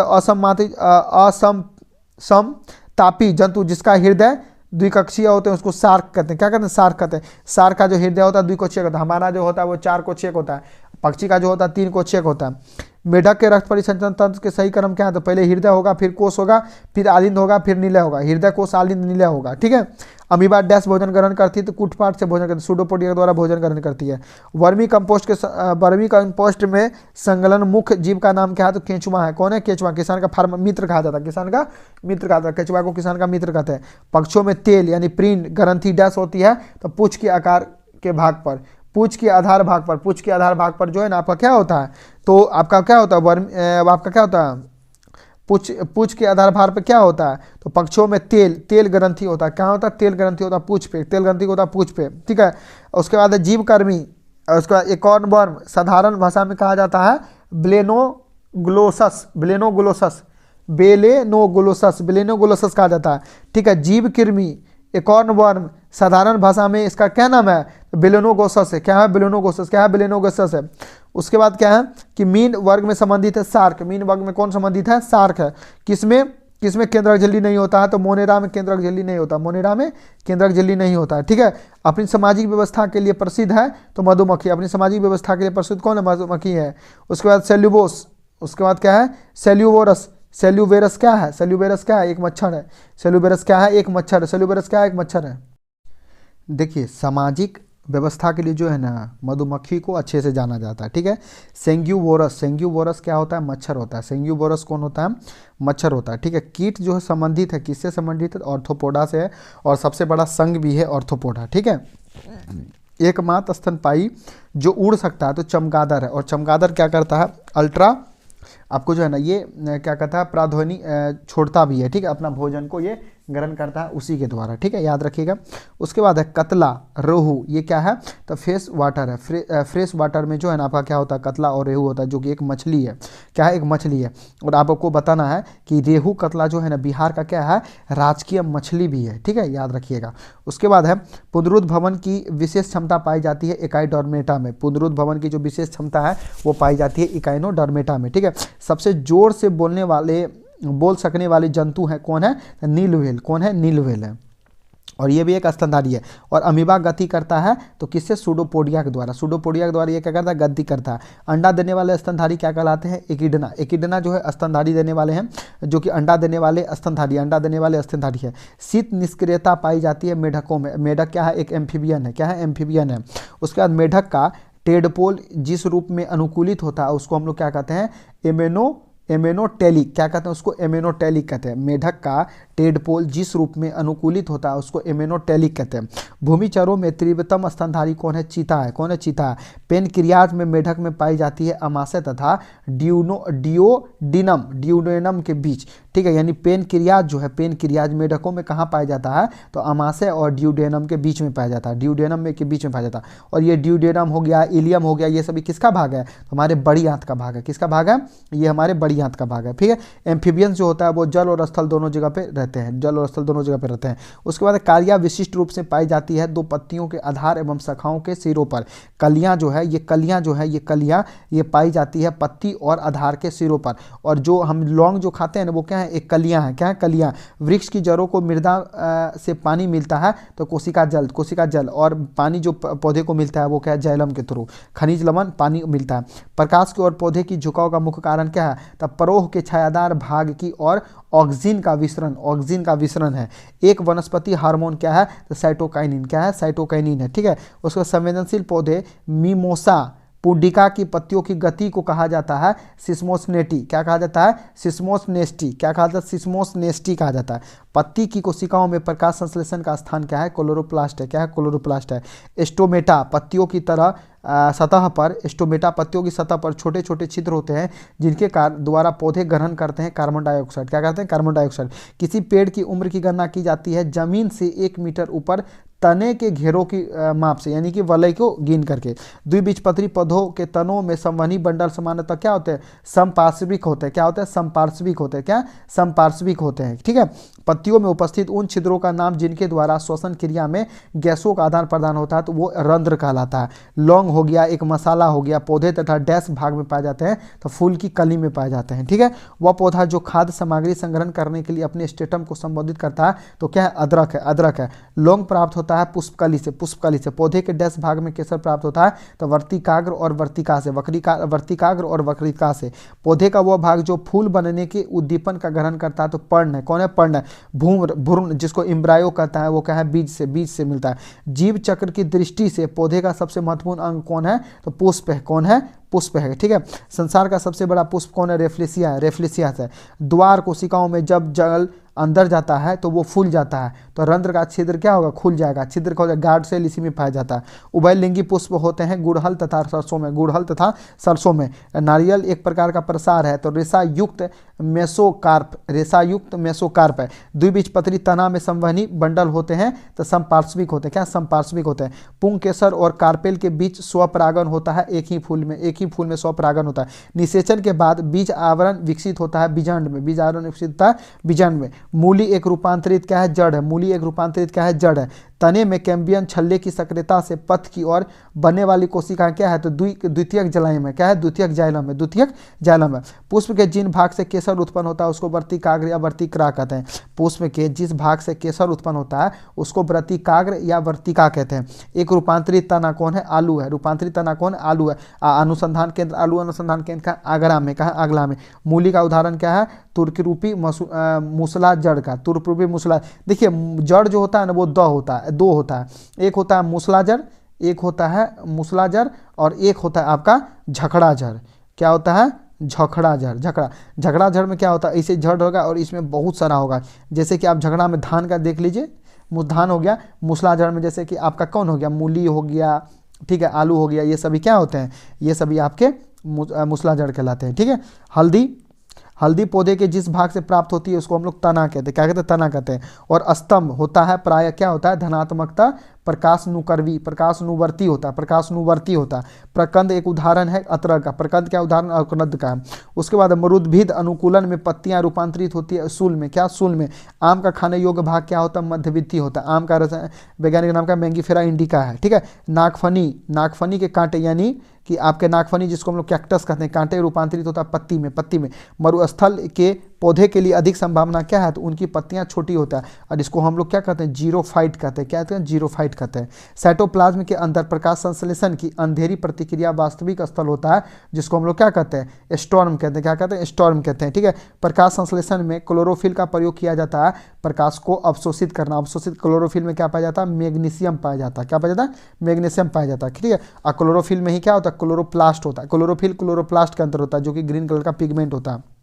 असमतापी जंतु जिसका हृदय द्विकक्षीय होते हैं उसको सार्क कहते हैं। क्या कहते हैं? सार्क कहते हैं। सार्क का जो हृदय होता है द्विकोक्षीय होता है। हमारा जो होता है वो 4 कोक्षीय होता है, पक्षी का जो होता है 3 कोक्षीय होता है। मेढक के रक्त परिसंचरण तंत्र के सही क्रम क्या है? तो पहले हृदय होगा, फिर कोष होगा, फिर आलिंद होगा, फिर निलय होगा। हृदय कोष आलिंद निलय होगा, ठीक है। अमीबा डैश भोजन ग्रहण करती है तो कूटपाट से भोजन करती है, सूडोपोडिया द्वारा भोजन ग्रहण करती है। वर्मी कंपोस्ट में संगलन मुख्य जीव का नाम क्या है? तो केंचुआ है। कौन है? केंचुआ। किसान का फार्म मित्र कहा जाता है, किसान का मित्र कहा जाता है, केंचुआ को किसान का मित्र कहते हैं। पक्षियों में तेल यानी प्रीन ग्रंथि डैश होती है तो पूंछ के आकार के भाग पर, पूंछ के आधार भाग पर, पूंछ के आधार भाग पर जो है ना आपका क्या होता है? तो आपका क्या होता है? आपका क्या होता है? पूंछ के आधार भाग पर क्या होता है? तो पक्षियों में तेल ग्रंथि होता है। क्या होता है? तेल ग्रंथि होता है पूंछ पे, तेल ग्रंथि होता है पूंछ पे, ठीक है। उसके बाद जीवकर्मी, उसके बाद एकॉर्नवर्म साधारण भाषा में कहा जाता है बेलेनोग्लोसस कहा जाता है, ठीक है। जीवकृमि एकॉर्नवर्म साधारण भाषा में इसका क्या नाम है? बेलेनोगोसस है। क्या है? बेलेनोगोसस। क्या है? बेलेनोगोसस है। उसके बाद क्या है कि मीन वर्ग में संबंधित है सार्क। मीन वर्ग में कौन संबंधित है? सार्क है। किसमें केंद्रक झिल्ली नहीं होता है? तो मोनेरा में केंद्रक झिल्ली नहीं होता, मोनेरा में केंद्रक झिल्ली नहीं होता है, ठीक है। अपनी सामाजिक व्यवस्था के लिए प्रसिद्ध है तो मधुमक्खी। अपनी सामाजिक व्यवस्था के लिए प्रसिद्ध कौन है? मधुमक्खी है। उसके बाद सेल्यूबोस, उसके बाद क्या है? सेल्यूवोरस। सेल्यूवेरस क्या है? सेल्यूवेरस क्या है? एक मच्छर है। सेल्यूवेरस क्या है? एक मच्छर है। सेल्यूवेरस क्या है? एक मच्छर है। देखिए सामाजिक व्यवस्था के लिए जो है ना मधुमक्खी को अच्छे से जाना जाता है, ठीक है। सेंग्यूवोरस क्या होता है? मच्छर होता है। सेंग्यूवोरस कौन होता है? मच्छर होता है, ठीक है। कीट जो है संबंधित है किससे संबंधित है? ऑर्थोपोडा से है और सबसे बड़ा संघ भी है ऑर्थोपोडा, ठीक है। एकमात्र स्तनपायी जो उड़ सकता है तो चमगादड़ है। और चमगादड़ क्या करता है? अल्ट्रा आपको जो है ना ये क्या कहता है? प्राध्वनि छोड़ता भी है, ठीक है। अपना भोजन को ये ग्रहण करता है उसी के द्वारा, ठीक है, याद रखिएगा। उसके बाद है कतला, रोहू, ये क्या है? तो फ्रेश वाटर है। फ्रेश वाटर में जो है ना आपका क्या होता है? कतला और रेहू होता है जो कि एक मछली है। क्या है? एक मछली है। और आपको बताना है कि रेहू कतला जो है ना बिहार का क्या है? राजकीय मछली भी है, ठीक है, याद रखिएगा। उसके बाद है पुनरुद्ध भवन की विशेष क्षमता पाई जाती है इकाइडोर्मेटा में। पुनरुद्ध भवन की जो विशेष क्षमता है वो पाई जाती है इकाइनोडोर्मेटा में, ठीक है। सबसे जोर से बोल सकने वाले जंतु हैं कौन है? नील व्हेल। कौन है? नील व्हेल है। और ये भी एक स्तनधारी है। और अमीबा गति करता है तो किससे? सूडोपोडिया के द्वारा। सूडोपोडिया के द्वारा ये क्या करता है? गति करता है। अंडा देने वाले स्तनधारी क्या कहलाते हैं? एकिडना। एकिडना जो है स्तनधारी देने वाले हैं, जो कि अंडा देने वाले स्तनधारी, अंडा देने वाले स्तनधारी है। शीत निष्क्रियता पाई जाती है मेढकों में। मेढक क्या है? एक एम्फीबियन है। क्या है? एम्फीबियन है। उसके बाद मेढक का टेडपोल जिस रूप में अनुकूलित होता है उसको हम लोग क्या कहते हैं? एमेनोटेलिक। क्या कहते हैं उसको? एमेनोटेलिक कहते हैं। मेढक का टेडपोल जिस रूप में अनुकूलित होता है उसको एमेनोटेलिक कहते हैं। भूमिचरों में तीव्रतम स्तनधारी कौन है? चीता है। कौन है? चीता है। पेनक्रियाज में मेढक में पाई जाती है अमाशय तथा डियोडेनम के बीच, ठीक है। यानी पेनक्रियाज जो है, पेनक्रियाज मेढकों में कहाँ पाया जाता है? तो अमाशय और डियोडेनम के बीच में पाया जाता है। डियोडेनम में के बीच में पाया जाता है। और ये डियोडेनम हो गया, इलियम हो गया, ये सभी किसका भाग है? तो हमारे बड़ी आंत का भाग है। किसका भाग है? ये हमारे बड़ी आंत का भाग है, ठीक है। एम्फीबियंस जो होता है वो जल और स्थल दोनों जगह पे रहते हैं, जल और स्थल दोनों जगह पे रहते हैं। उसके बाद कालिया विशिष्ट रूप से पाई जाती है 2 पत्तियों के आधार एवं शाखाओं के सिरों पर। कलियां जो है ये कलियां ये पाई जाती है पत्ती और आधार के सिरों पर। और जो हम लौंग जो खाते हैं ना वो क्या है? एक कलियां है। क्या है? कलियां। वृक्ष की जड़ों को मृदा से पानी मिलता है तो कोशिका जल, और पानी जो पौधे को मिलता है वो क्या है? जाइलम के थ्रू, खनिज लवण पानी मिलता है। प्रकाश की ओर पौधे की झुकाव का मुख्य कारण क्या है? तब परोह के छायादार भाग की ओर ऑक्सीजन का विसरण है। एक वनस्पति हार्मोन क्या है? तो साइटोकाइनिन। क्या है? साइटोकाइनिन है, ठीक है। उसको संवेदनशील पौधे मिमोसा पुंडिका की पत्तियों की गति को कहा जाता है सिस्मोस्नेटी। क्या कहा जाता है? सिस्मोस्नेस्टी। क्या कहा जाता है? सिस्मोस्नेस्टी कहा जाता है। पत्ती की कोशिकाओं में प्रकाश संश्लेषण का स्थान क्या है? क्लोरोप्लास्ट है। क्या है? क्लोरोप्लास्ट है। स्टोमेटा पत्तियों की तरह सतह पर, स्टोमेटा पत्तियों की सतह पर छोटे छोटे छिद्र होते हैं जिनके द्वारा पौधे ग्रहण करते हैं कार्बन डाइऑक्साइड। क्या कहते हैं? Carbon dioxide. किसी पेड़ की उम्र की गणना की जाती है जमीन से 1 मीटर ऊपर तने के घेरों की माप से, यानी कि वलय को गिन करके। द्विबीजपत्री पौधों के तनों में संवहनी बंडल सामान्यतः क्या होते हैं, समपार्श्विक होते हैं। क्या होते हैं, समपार्श्विक होते हैं। क्या, समपार्श्विक होते हैं। ठीक है। पत्तियों में उपस्थित उन छिद्रों का नाम जिनके द्वारा श्वसन क्रिया में गैसों का आदान प्रदान होता है तो वो रंध्र कहलाता है। लौंग हो गया, एक मसाला हो गया, पौधे तथा डैश भाग में पाए जाते हैं तो फूल की कली में पाए जाते हैं। ठीक है। वह पौधा जो खाद्य सामग्री संग्रहण करने के लिए अपने स्टेटम को संबोधित करता है तो क्या है, अदरक है। अदरक है। लौंग प्राप्त होता है पुष्पकली से। पुष्पकली से। पौधे के डैश भाग में केसर प्राप्त होता है तो वर्तिकाग्र और वर्तिका से। वर्तिकाग्र और वक्रिका से। पौधे का वह भाग जो फूल बनने के उद्दीपन का ग्रहण करता है तो पर्ण है। कौन है, पर्ण है। भ्रूण जिसको एम्ब्रायो कहता है वो क्या है, बीज से। बीज से मिलता है। जीव चक्र की दृष्टि से पौधे का सबसे महत्वपूर्ण अंग कौन है, तो पुष्प है। कौन है, पुष्प है। ठीक है। संसार का सबसे बड़ा पुष्प कौन है, रेफ्लेसिया है। रेफ्लेसिया है। द्वार कोशिकाओं में जब जल अंदर जाता है तो वो फूल जाता है तो रंध्र का छिद्र क्या होगा, खुल जाएगा। छिद्र का गार्ड सेल इसी में पाया जाता है। उभयलिंगी पुष्प होते हैं गुड़हल तथा सरसों में। गुड़हल तथा सरसों में। नारियल एक प्रकार का प्रसार है तो रेशा युक्त मेसोकार्प। रेशा युक्त मेसोकार्प है। द्विबीजपत्री तना में संवहनी बंडल होते हैं तो समपार्श्विक होते हैं। क्या, समपार्श्विक होते हैं। पुंग, केसर और कार्पेल के बीच स्वपरागन होता है एक ही फूल में। एक ही फूल में स्वपरागन होता है। निषेचन के बाद बीज आवरण विकसित होता है बीजांड में। बीज आवरण विकसित होता है बीजांड में। मूली एक रूपांतरित क्या है, जड़ है। मूली एक रूपांतरित क्या है, जड़ है। तने में कैम्बियम छल्ले की सक्रियता से पथ की ओर बनने वाली कोशिका क्या है, तो द्वितीयक जलाइम है। क्या है, द्वितीयक जाइलम है। द्वितीयक जाइलम है। पुष्प के जिन भाग से केसर उत्पन्न होता है उसको वर्तिकाग्र या वर्तिका कहते हैं। पुष्प के जिस भाग से केसर उत्पन्न होता है उसको वर्तिकाग्र या वर्तिका कहते हैं। एक रूपांतरित तना कौन है, आलू है। रूपांतरित तना कौन, आलू है। अनुसंधान केंद्र, आलू अनुसंधान केंद्र का आगरा में। कहा, आगरा में। मूली का उदाहरण क्या है, तुर्की रूपी मूसला जड़ का। तुर्क रूपी मूसला। देखिए जड़ जो होता है ना वो दो होता है। एक होता है मूसला जड़, एक होता है मूसला जड़ और एक होता है आपका झखड़ा जड़। क्या होता है, झखड़ा जड़। झखड़ा जड़ में क्या होता है, ऐसे जड़ होगा और इसमें बहुत सारा होगा। जैसे कि आप झगड़ा में धान का देख लीजिए, धान हो गया। मूसला जड़ में जैसे कि आपका कौन हो गया, मूली हो गया। ठीक है, आलू हो गया। ये सभी क्या होते हैं, ये सभी आपके मूसला जड़ कहलाते हैं। ठीक है। हल्दी पौधे के जिस भाग से प्राप्त होती है उसको हम लोग तना कहते हैं। क्या कहते हैं, तना कहते हैं। और स्तंभ होता है प्राय क्या होता है, धनात्मकता प्रकाशनुवर्ती होता है। प्रकंद एक उदाहरण है अतरक का। प्रकंद क्या उदाहरण, अकरंद का है। उसके बाद मरुद्भिद अनुकूलन में पत्तियां रूपांतरित होती है सूल में। क्या, सूल में। आम का खाने योग्य भाग क्या होता है, मध्यवित्ती होता है। आम का वैज्ञानिक नाम का मैंगीफेरा इंडिका है। ठीक है। नागफनी के कांटे यानी कि आपके नागफनी जिसको हम लोग कैक्टस कहते हैं, कांटे रूपांतरित होता है पत्ती में। मरुस्थल के पौधे के लिए अधिक संभावना क्या है, तो उनकी पत्तियां छोटी होता है और इसको हम लोग क्या कहते हैं, जीरोफाइट कहते हैं। क्या कहते हैं, जीरोफाइट कहते हैं। साइटोप्लाज्म के अंदर प्रकाश संश्लेषण की अंधेरी प्रतिक्रिया वास्तविक स्थल होता है जिसको हम लोग क्या कहते हैं, स्टॉर्म कहते हैं। क्या कहते हैं, स्टॉर्म कहते हैं। ठीक है। प्रकाश संश्लेषण में क्लोरोफिल का प्रयोग किया जाता है प्रकाश को अवशोषित करना। अवशोषित क्लोरोफिल में क्या पाया जाता है, मैग्नीशियम पाया जाता है। क्या पाया जाता है, मैग्नीशियम पाया जाता है। ठीक है। और क्लोरोफिल में ही क्या होता है, क्लोरोप्लास्ट होता है। क्लोरोफिल क्लोरोप्लास्ट के अंदर होता है जो कि ग्रीन कलर का पिगमेंट होता है।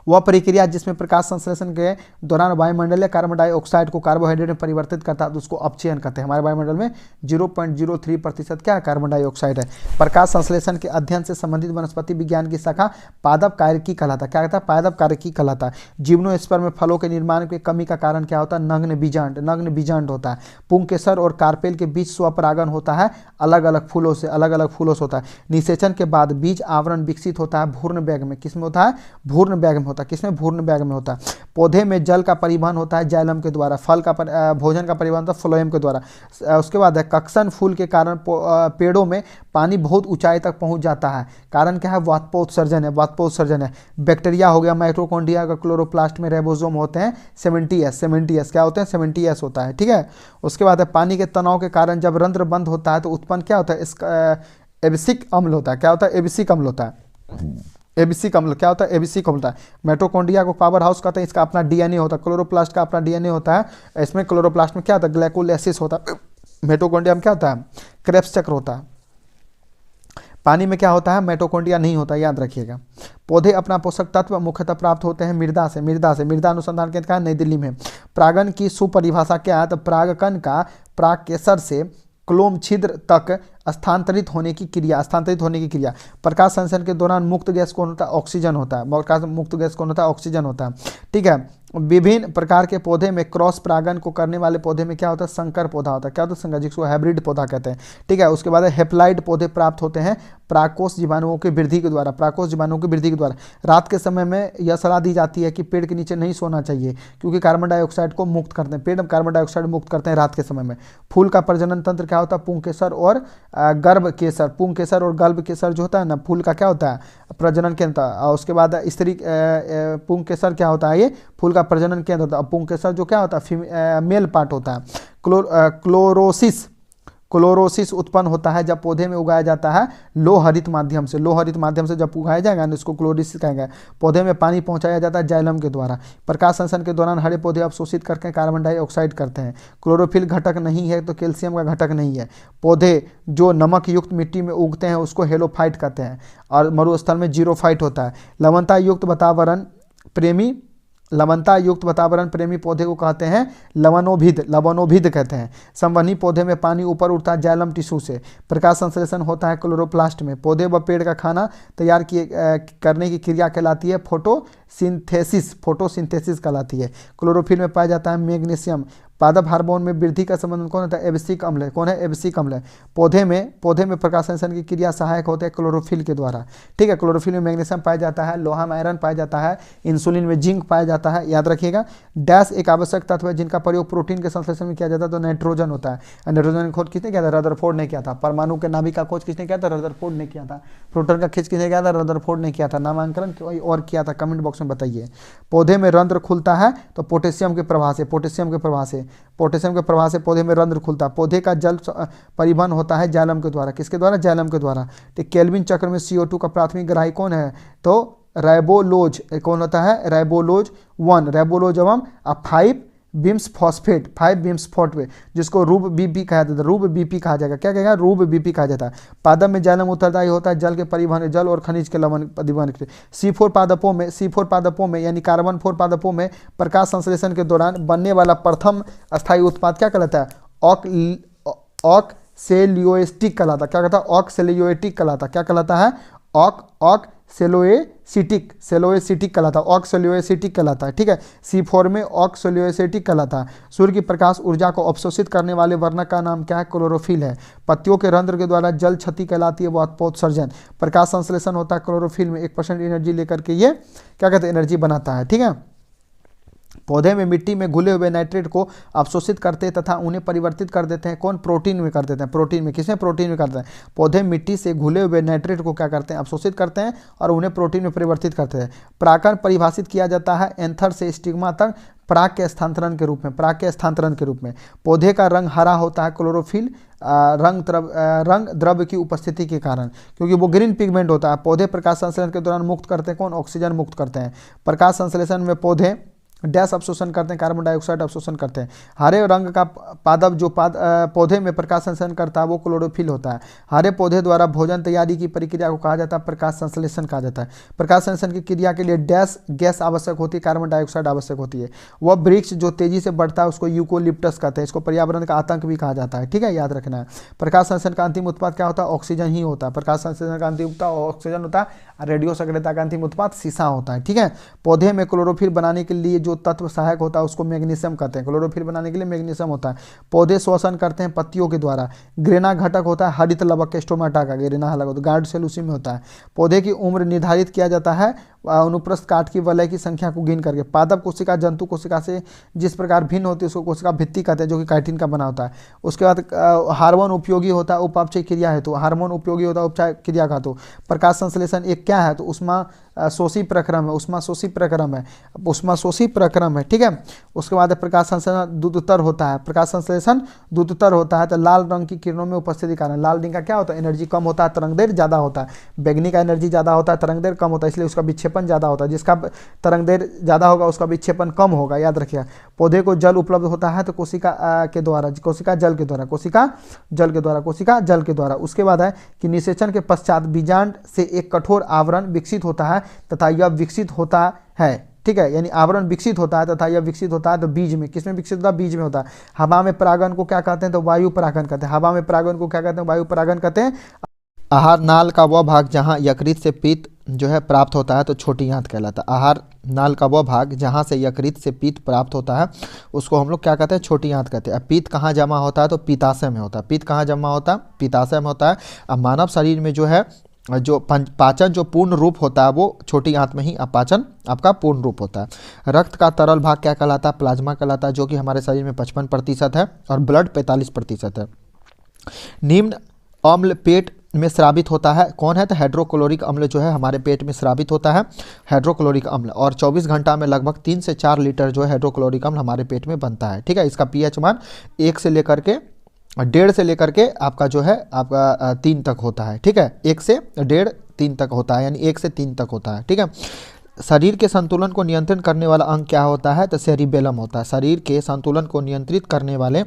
वह प्रक्रिया जिसमें प्रकाश संश्लेषण के दौरान वायुमंडलीय कार्बन डाइऑक्साइड को कार्बोहाइड्रेट में परिवर्तित करता है तो उसको अपचयन कहते हैं। हमारे वायुमंडल में 0.03% क्या है, कार्बन डाइऑक्साइड है। प्रकाश संश्लेषण के अध्ययन से संबंधित वनस्पति विज्ञान की शाखा पादप कार्यकी कहलाता है। क्या कहता है, पादप कार्यकी कहलाता है। जिम्नोस्पर्म में फलों के निर्माण की कमी का कारण क्या होता है, नग्न बीजांड होता है। पुंकेसर और कार्पेल के बीच स्वपरागन होता है अलग अलग फूलों से होता है। निषेचन के बाद बीज आवरण विकसित होता है भ्रूण बैग में। किसमें होता है, भ्रूण बैग में होता है। किसमें, भ्रूण बैग में होता है। पौधे में जल का परिवहन होता है जाइलम के द्वारा। फल का भोजन का परिवहन होता है फ्लोएम के द्वारा। उसके बाद है कक्सन फूल के कारण पेड़ों में पानी बहुत ऊंचाई तक पहुंच जाता है। कारण क्या है, वाष्पोत्सर्जन है। बैक्टीरिया हो गया, माइटोकॉन्ड्रिया का क्लोरोप्लास्ट में राइबोसोम होते हैं 70S। क्या होते हैं, 70S होता है। ठीक है। उसके बाद है पानी के तनाव के कारण जब रंध्र बंद होता है तो उत्पन्न क्या होता है, एबिसिक अम्ल होता है। क्या होता है, एबिसिक अम्ल होता है। एबिसिक अम्ल क्या होता है, एबिसिक अम्ल होता है। माइटोकॉन्ड्रिया को पावर हाउस कहते हैं। इसका अपना डीएनए होता है। क्लोरोप्लास्ट का अपना डीएनए होता है। इसमें क्लोरोप्लास्ट में क्या होता है, ग्लाइकोलाइसिस होता है। माइटोकॉन्ड्रिया में क्या होता है, क्रेब्स चक्र होता है। पानी में क्या होता है, माइटोकॉन्ड्रिया नहीं होता, याद रखिएगा। पौधे अपना पोषक तत्व मुख्यतः प्राप्त होते हैं मृदा से। मृदा अनुसंधान केंद्र का नई दिल्ली में। परागन की सुपरिभाषा क्या है, तो परागकण का परागकेसर से क्लोम छिद्र तक स्थानांतरित होने की क्रिया। प्रकाश संश्लेषण के दौरान मुक्त गैस कौन होता है, ऑक्सीजन होता है। मुक्त गैस कौन होता है, ऑक्सीजन होता है। ठीक है। विभिन्न प्रकार के पौधे में क्रॉस परागण को करने वाले पौधे में क्या होता है, संकर पौधा होता है। क्या होता है, संकर, जिसको हाइब्रिड पौधा कहते हैं। ठीक है, उसके बाद हेप्लाइड पौधे प्राप्त होते हैं परागकोश जीवाणुओं की वृद्धि के द्वारा। परागकोश जीवाणुओं की वृद्धि के द्वारा रात के समय में यह सलाह दी जाती है कि पेड़ के नीचे नहीं सोना चाहिए, क्योंकि कार्बन डाइऑक्साइड को मुक्त करते हैं, पेड़ कार्बन डाइऑक्साइड मुक्त करते हैं रात के समय में। फूल का प्रजनन तंत्र क्या होता है, पुंकेसर और गर्भ केसर। पुंकेसर और गर्भ केसर जो होता है ना, फूल का क्या होता है, प्रजनन केंद्र। और उसके बाद स्त्री पुंकेसर क्या होता है, ये फूल का प्रजनन केंद्र होता है। पुंकेसर जो क्या होता है, मेल पार्ट होता है। क्लोरोसिस उत्पन्न होता है जब पौधे में उगाया जाता है लोहरित माध्यम से। लोहरित माध्यम से जब उगाया जाएगा ना, इसको क्लोरोसिस कहेंगे। पौधे में पानी पहुंचाया जाता है जाइलम के द्वारा। प्रकाश संश्लेषण के दौरान हरे पौधे अवशोषित करके कार्बन डाइऑक्साइड करते हैं। क्लोरोफिल घटक नहीं है तो कैल्शियम का घटक नहीं है। पौधे जो नमक युक्त मिट्टी में उगते हैं उसको हेलोफाइट कहते हैं, और मरुस्थल में जीरोफाइट होता है। लवणता युक्त वातावरण प्रेमी पौधे को कहते हैं लवणोभिद कहते हैं। संवहनी पौधे में पानी ऊपर उठता है जाइलम टिश्यू से। प्रकाश संश्लेषण होता है क्लोरोप्लास्ट में। पौधे व पेड़ का खाना तैयार करने की क्रिया कहलाती है फोटोसिंथेसिस कहलाती है। क्लोरोफिल में पाया जाता है मैग्नीशियम। पादप हार्मोन में वृद्धि का संबंध कौन होता है, एब्सिक अम्ल। कौन है, एब्सिक अम्ल। पौधे में प्रकाश संश्लेषण की क्रिया सहायक होते हैं क्लोरोफिल के द्वारा। ठीक है, क्लोरोफिल में मैग्नीशियम पाया जाता है, लोहा में आयरन पाया जाता है, इंसुलिन में जिंक पाया जाता है। याद रखिएगा, डैश एक आवश्यक तत्व है जिनका प्रयोग प्रोटीन के संश्लेषण में किया जाता है, तो नाइट्रोजन होता है। नाइट्रोजन की खोज किसने किया था, रदरफोर्ड ने किया था। परमाणु के नाभिक का खोज किसने किया था, रदरफोर्ड ने किया था। प्रोटॉन का खोज किसने किया था, रदरफोर्ड ने किया था। नामांकन कोई और किया था, कमेंट बॉक्स में बताइए। पौधे में रंध्र खुलता है तो पोटेशियम के प्रवाह से पौधे में रंध्र खुलता है। पौधे का जल परिवहन होता है जाइलम के द्वारा। किसके द्वारा, जाइलम के द्वारा। तो केल्विन चक्र में CO2 का प्राथमिक ग्राही कौन है, तो राइबोलोज। कौन होता है, राइबोलोज 1, राइबोलोज एवं 5 बिम्स फॉस्फेट, जिसको रूब बीपी कहा जाता है। रूब बीपी कहा जाएगा, क्या कहेगा, रूब बीपी कहा जाता है। पादप में जाइलम उत्तरदायी होता है जल के परिवहन, जल और खनिज के लवण परिवहन के। C4 पादपों में यानी कार्बन 4 पादपों में प्रकाश संश्लेषण के दौरान बनने वाला प्रथम अस्थायी उत्पाद क्या कहलाता है, ऑक्सेलियोएसिटिक कहलाता है। क्या कहता है, ऑक्सेलियोएटिक कहलाता है। क्या कहलाता है, सेलोएसिटिक कहलाता है, ऑक्सेलियोएसिटिक कहलाता है। ठीक है, C4 में ऑक्सेलियोएसिटिक कहलाता है। सूर्य की प्रकाश ऊर्जा को अवशोषित करने वाले वर्णक का नाम क्या है, क्लोरोफिल है। पत्तियों के रंध्र के द्वारा जल क्षति कहलाती है उत्सर्जन। प्रकाश संश्लेषण होता है क्लोरोफिल में। 1% एनर्जी लेकर के ये क्या कहते हैं, एनर्जी बनाता है। ठीक है, पौधे में मिट्टी में घुले हुए नाइट्रेट को अवशोषित करते हैं तथा उन्हें परिवर्तित कर देते हैं। कौन, प्रोटीन में कर देते हैं। प्रोटीन में, किसमें, प्रोटीन में करते हैं। पौधे मिट्टी से घुले हुए नाइट्रेट को क्या करते हैं, अवशोषित करते हैं और उन्हें प्रोटीन में परिवर्तित करते हैं। परागकण परिभाषित किया जाता है एंथर से स्टिग्मा तक पराग के स्थानांतरण के रूप में। पौधे का रंग हरा होता है क्लोरोफिल रंग द्रव्य की उपस्थिति के कारण, क्योंकि वो ग्रीन पिगमेंट होता है। पौधे प्रकाश संश्लेषण के दौरान मुक्त करते हैं कौन, ऑक्सीजन मुक्त करते हैं। प्रकाश संश्लेषण में पौधे डैश अवशोषण करते हैं, कार्बन डाइऑक्साइड अवशोषण करते हैं। हरे रंग का पादप जो पौधे में प्रकाश संश्लेषण करता है वो क्लोरोफिल होता है। हरे पौधे द्वारा भोजन तैयारी की प्रक्रिया को कहा जाता है प्रकाश संश्लेषण कहा जाता है। प्रकाश संश्लेषण की क्रिया के लिए डैश गैस आवश्यक होती है, कार्बन डाइऑक्साइड आवश्यक होती है। वह वृक्ष जो तेजी से बढ़ता है उसको यूकोलिप्टस कहते हैं। इसको पर्यावरण का आतंक भी कहा जाता है। ठीक है, याद रखना है। प्रकाश संश्लेषण का अंतिम उत्पाद क्या होता है, ऑक्सीजन ही होता है। प्रकाश संश्लेषण का अंतिम उत्पाद ऑक्सीजन होता है। रेडियो सक्रियता का अंतिम उत्पाद सीसा होता है। ठीक है, पौधे में क्लोरोफिल बनाने के लिए जो तत्व सहायक होता है उसको मैग्नीशियम कहते हैं। क्लोरोफिल बनाने के लिए मैग्नीशियम होता है। पौधे श्वसन करते हैं पत्तियों के द्वारा। ग्रेना घटक होता है हरित लवक के स्टोमाटा का, ग्रेना हलक होता है, गार्ड सेल उसी में होता है। पौधे की उम्र निर्धारित किया जाता है अनुप्रस्थ काट की वलय की संख्या को गिन करके। पादप कोशिका जंतु कोशिका से जिस प्रकार भिन्न होती है उसको कोशिका भित्ति कहते हैं, जो कि काइटिन का बना होता है। उसके बाद हार्मोन उपयोगी होता है उपापचय क्रिया है, तो हार्मोन उपयोगी होता है उपचार क्रिया का। तो प्रकाश संश्लेषण एक क्या है, तो उष्मा शोषी प्रक्रम है। ठीक है, उसके बाद प्रकाश संश्लेषण दूधतर होता है। प्रकाश संश्लेषण दूधतर होता है तो लाल रंग की किरणों में उपस्थिति कारण। लाल रंग का क्या होता है, एनर्जी कम होता है, तरंग देर ज्यादा होता है। बैगनी का एनर्जी ज्यादा होता है, तरंग देर कम होता है, इसलिए उसका विक्षेपण ज्यादा होता है। जिसका तरंग देर ज्यादा होगा उसका विक्षेपण कम होगा, याद रखिए। पौधे को जल उपलब्ध होता है तो कोशिका के द्वारा, कोशिका जल के द्वारा। उसके बाद है कि निषेचन के पश्चात बीजांड से एक कठोर आवरण विकसित होता है तथा यह विकसित होता है। ठीक है, यानी आवरण विकसित होता है तथा यह विकसित होता है तो बीज में, किसमें विकसित होता है, बीज में होता है। हवा में परागन को क्या कहते हैं, तो वायु परागन कहते हैं। हवा में परागन को क्या कहते हैं, वायु परागन कहते हैं। आहार नाल का वह भाग जहां यकृत से पित्त जो है प्राप्त होता है तो छोटी आंत कहलाता है। आहार नाल का वह भाग जहाँ से यकृत से पित्त प्राप्त होता है उसको हम लोग क्या कहते हैं, छोटी आंत कहते हैं। अब पित्त कहाँ जमा होता है तो पित्ताशय में होता है। पित्त कहाँ जमा होता है, पित्ताशय में होता है। अब मानव शरीर में जो है जो पाचन जो पूर्ण रूप होता है वो छोटी आंत में ही पाचन आपका पूर्ण रूप होता है। रक्त का तरल भाग क्या कहलाता है, प्लाज्मा कहलाता है, जो कि हमारे शरीर में 55% है और ब्लड 45% है। निम्न अम्ल पेट में स्रावित होता है, कौन है तो हाइड्रोक्लोरिक अम्ल जो है हमारे पेट में स्रावित होता है, हाइड्रोक्लोरिक अम्ल। और 24 घंटा में लगभग 3 से 4 लीटर जो है हाइड्रोक्लोरिक अम्ल हमारे पेट में बनता है। ठीक है, इसका पीएच मान 1 से लेकर के 1.5 से लेकर के आपका जो है आपका 3 तक होता है। ठीक है, 1 से 1.5 3 तक होता है, यानी 1 से 3 तक होता है। ठीक है, शरीर के संतुलन को नियंत्रण करने वाला अंग क्या होता है तो सेरिबेलम होता है। शरीर के संतुलन को नियंत्रित करने वाले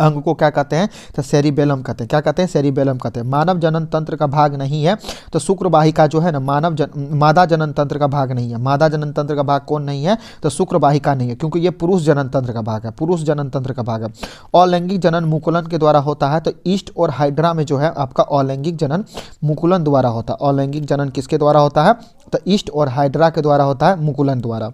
अंग को क्या कहते हैं तो सेरिबेलम कहते हैं। क्या कहते हैं, सेरिबेलम कहते हैं। मानव जनन तंत्र का भाग नहीं है तो शुक्रवाहिका जो है ना मादा जनन तंत्र का भाग नहीं है। मादा जनन तंत्र का भाग कौन नहीं है तो शुक्रवाहिका नहीं है, क्योंकि ये पुरुष जनन तंत्र का भाग है, पुरुष जनन तंत्र का भाग है। अलैंगिक जनन मुकुलन के द्वारा होता है तो ईस्ट और हाइड्रा में जो है आपका अलैंगिक जनन मुकुलन द्वारा होता है। अलैंगिक जनन किसके द्वारा होता है तो ईस्ट और हाइड्रा के द्वारा होता है, मुकुलन द्वारा।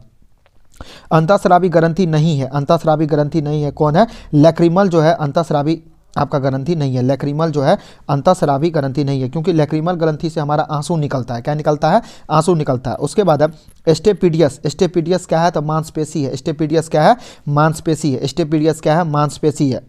अंतःस्रावी ग्रंथि नहीं है, अंतःस्रावी ग्रंथि नहीं है, कौन है लैक्रिमल जो है अंतःस्रावी आपका ग्रंथि नहीं है। लैक्रिमल जो है अंतःस्रावी ग्रंथि नहीं है, क्योंकि लैक्रिमल ग्रंथि से हमारा आंसू निकलता है। क्या निकलता है, आंसू निकलता है। उसके बाद है स्टेपीडियस। स्टेपीडियस क्या है तो मांसपेशी है। स्टेपीडियस क्या है, मांसपेशी है। स्टेपीडियस क्या है, मांसपेशी है।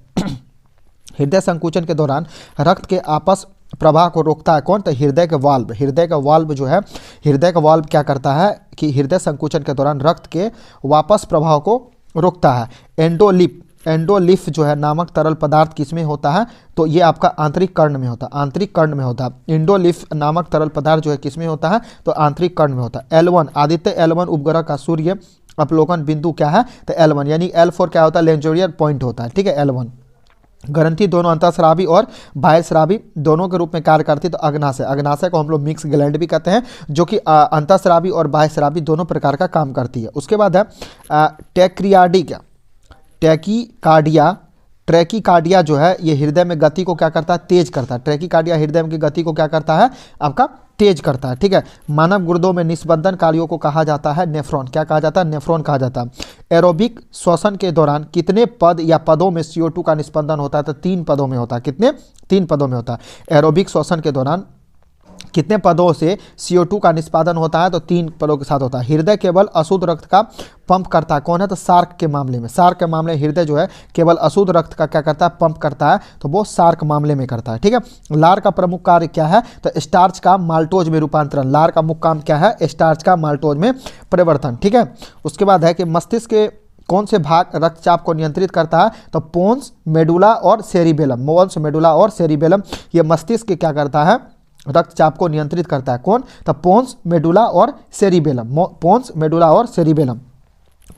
हृदय संकुचन के दौरान रक्त के आपस प्रवाह को रोकता है कौन तो हृदय का वाल्व। हृदय का वाल्व जो है, हृदय का वाल्व क्या करता है कि हृदय संकुचन के दौरान रक्त के वापस प्रवाह को रोकता है। एंडोलिफ जो है नामक तरल पदार्थ किसमें होता है तो ये आपका आंतरिक कर्ण में होता है, आंतरिक कर्ण में होता है। एंडोलिफ नामक तरल पदार्थ जो है किसमें होता है तो आंतरिक कर्ण में होता है। L1 आदित्य L1 उपग्रह का सूर्य अवलोकन बिंदु क्या है तो L1, यानी L4 क्या होता है, लेंजोरियर पॉइंट होता है। ठीक है, L1। ग्रंथि दोनों अंतःस्रावी और बाह्यस्रावी दोनों के रूप में कार्य करती है तो अग्नाशय। अग्नाशय को हम लोग मिक्स ग्लैंड भी कहते हैं, जो कि अंतःस्रावी और बाह्यस्रावी दोनों प्रकार का काम करती है। उसके बाद है ट्रैकीकार्डिया जो है ये हृदय में गति को क्या करता है, तेज करता है। ट्रैकीकार्डिया हृदय की गति को क्या करता है आपका तेज करता है। ठीक है, मानव गुर्दों में निस्पंदन कार्यों को कहा जाता है नेफ्रॉन। क्या कहा जाता है, नेफ्रॉन कहा जाता है। एरोबिक श्वसन के दौरान कितने पद या पदों में CO2 का निस्पंदन होता है तो 3 पदों में होता है। कितने, 3 पदों में होता है। एरोबिक श्वसन के दौरान कितने पदों से CO2 का निष्पादन होता है तो 3 पदों के साथ होता है। हृदय केवल अशुद्ध रक्त का पंप करता है, कौन है तो सार्क के मामले में। सार्क के मामले हृदय जो है केवल अशुद्ध रक्त का क्या करता है, पंप करता है, तो वो सार्क मामले में करता है। ठीक है, लार का प्रमुख कार्य क्या है तो स्टार्च का माल्टोज में रूपांतरण। लार का मुख्य काम क्या है, स्टार्च का माल्टोज में परिवर्तन। ठीक है, उसके बाद है कि मस्तिष्क के कौन से भाग रक्तचाप को नियंत्रित करता है तो पोन्स, मेडुला और सेरिबेलम। पोन्स, मेडुला और सेरिबेलम ये मस्तिष्क के क्या करता है, रक्तचाप को नियंत्रित करता है। कौन तो पोन्स, मेडुला और सेरिबेलम। पोन्स, मेडुला और सेरिबेलम।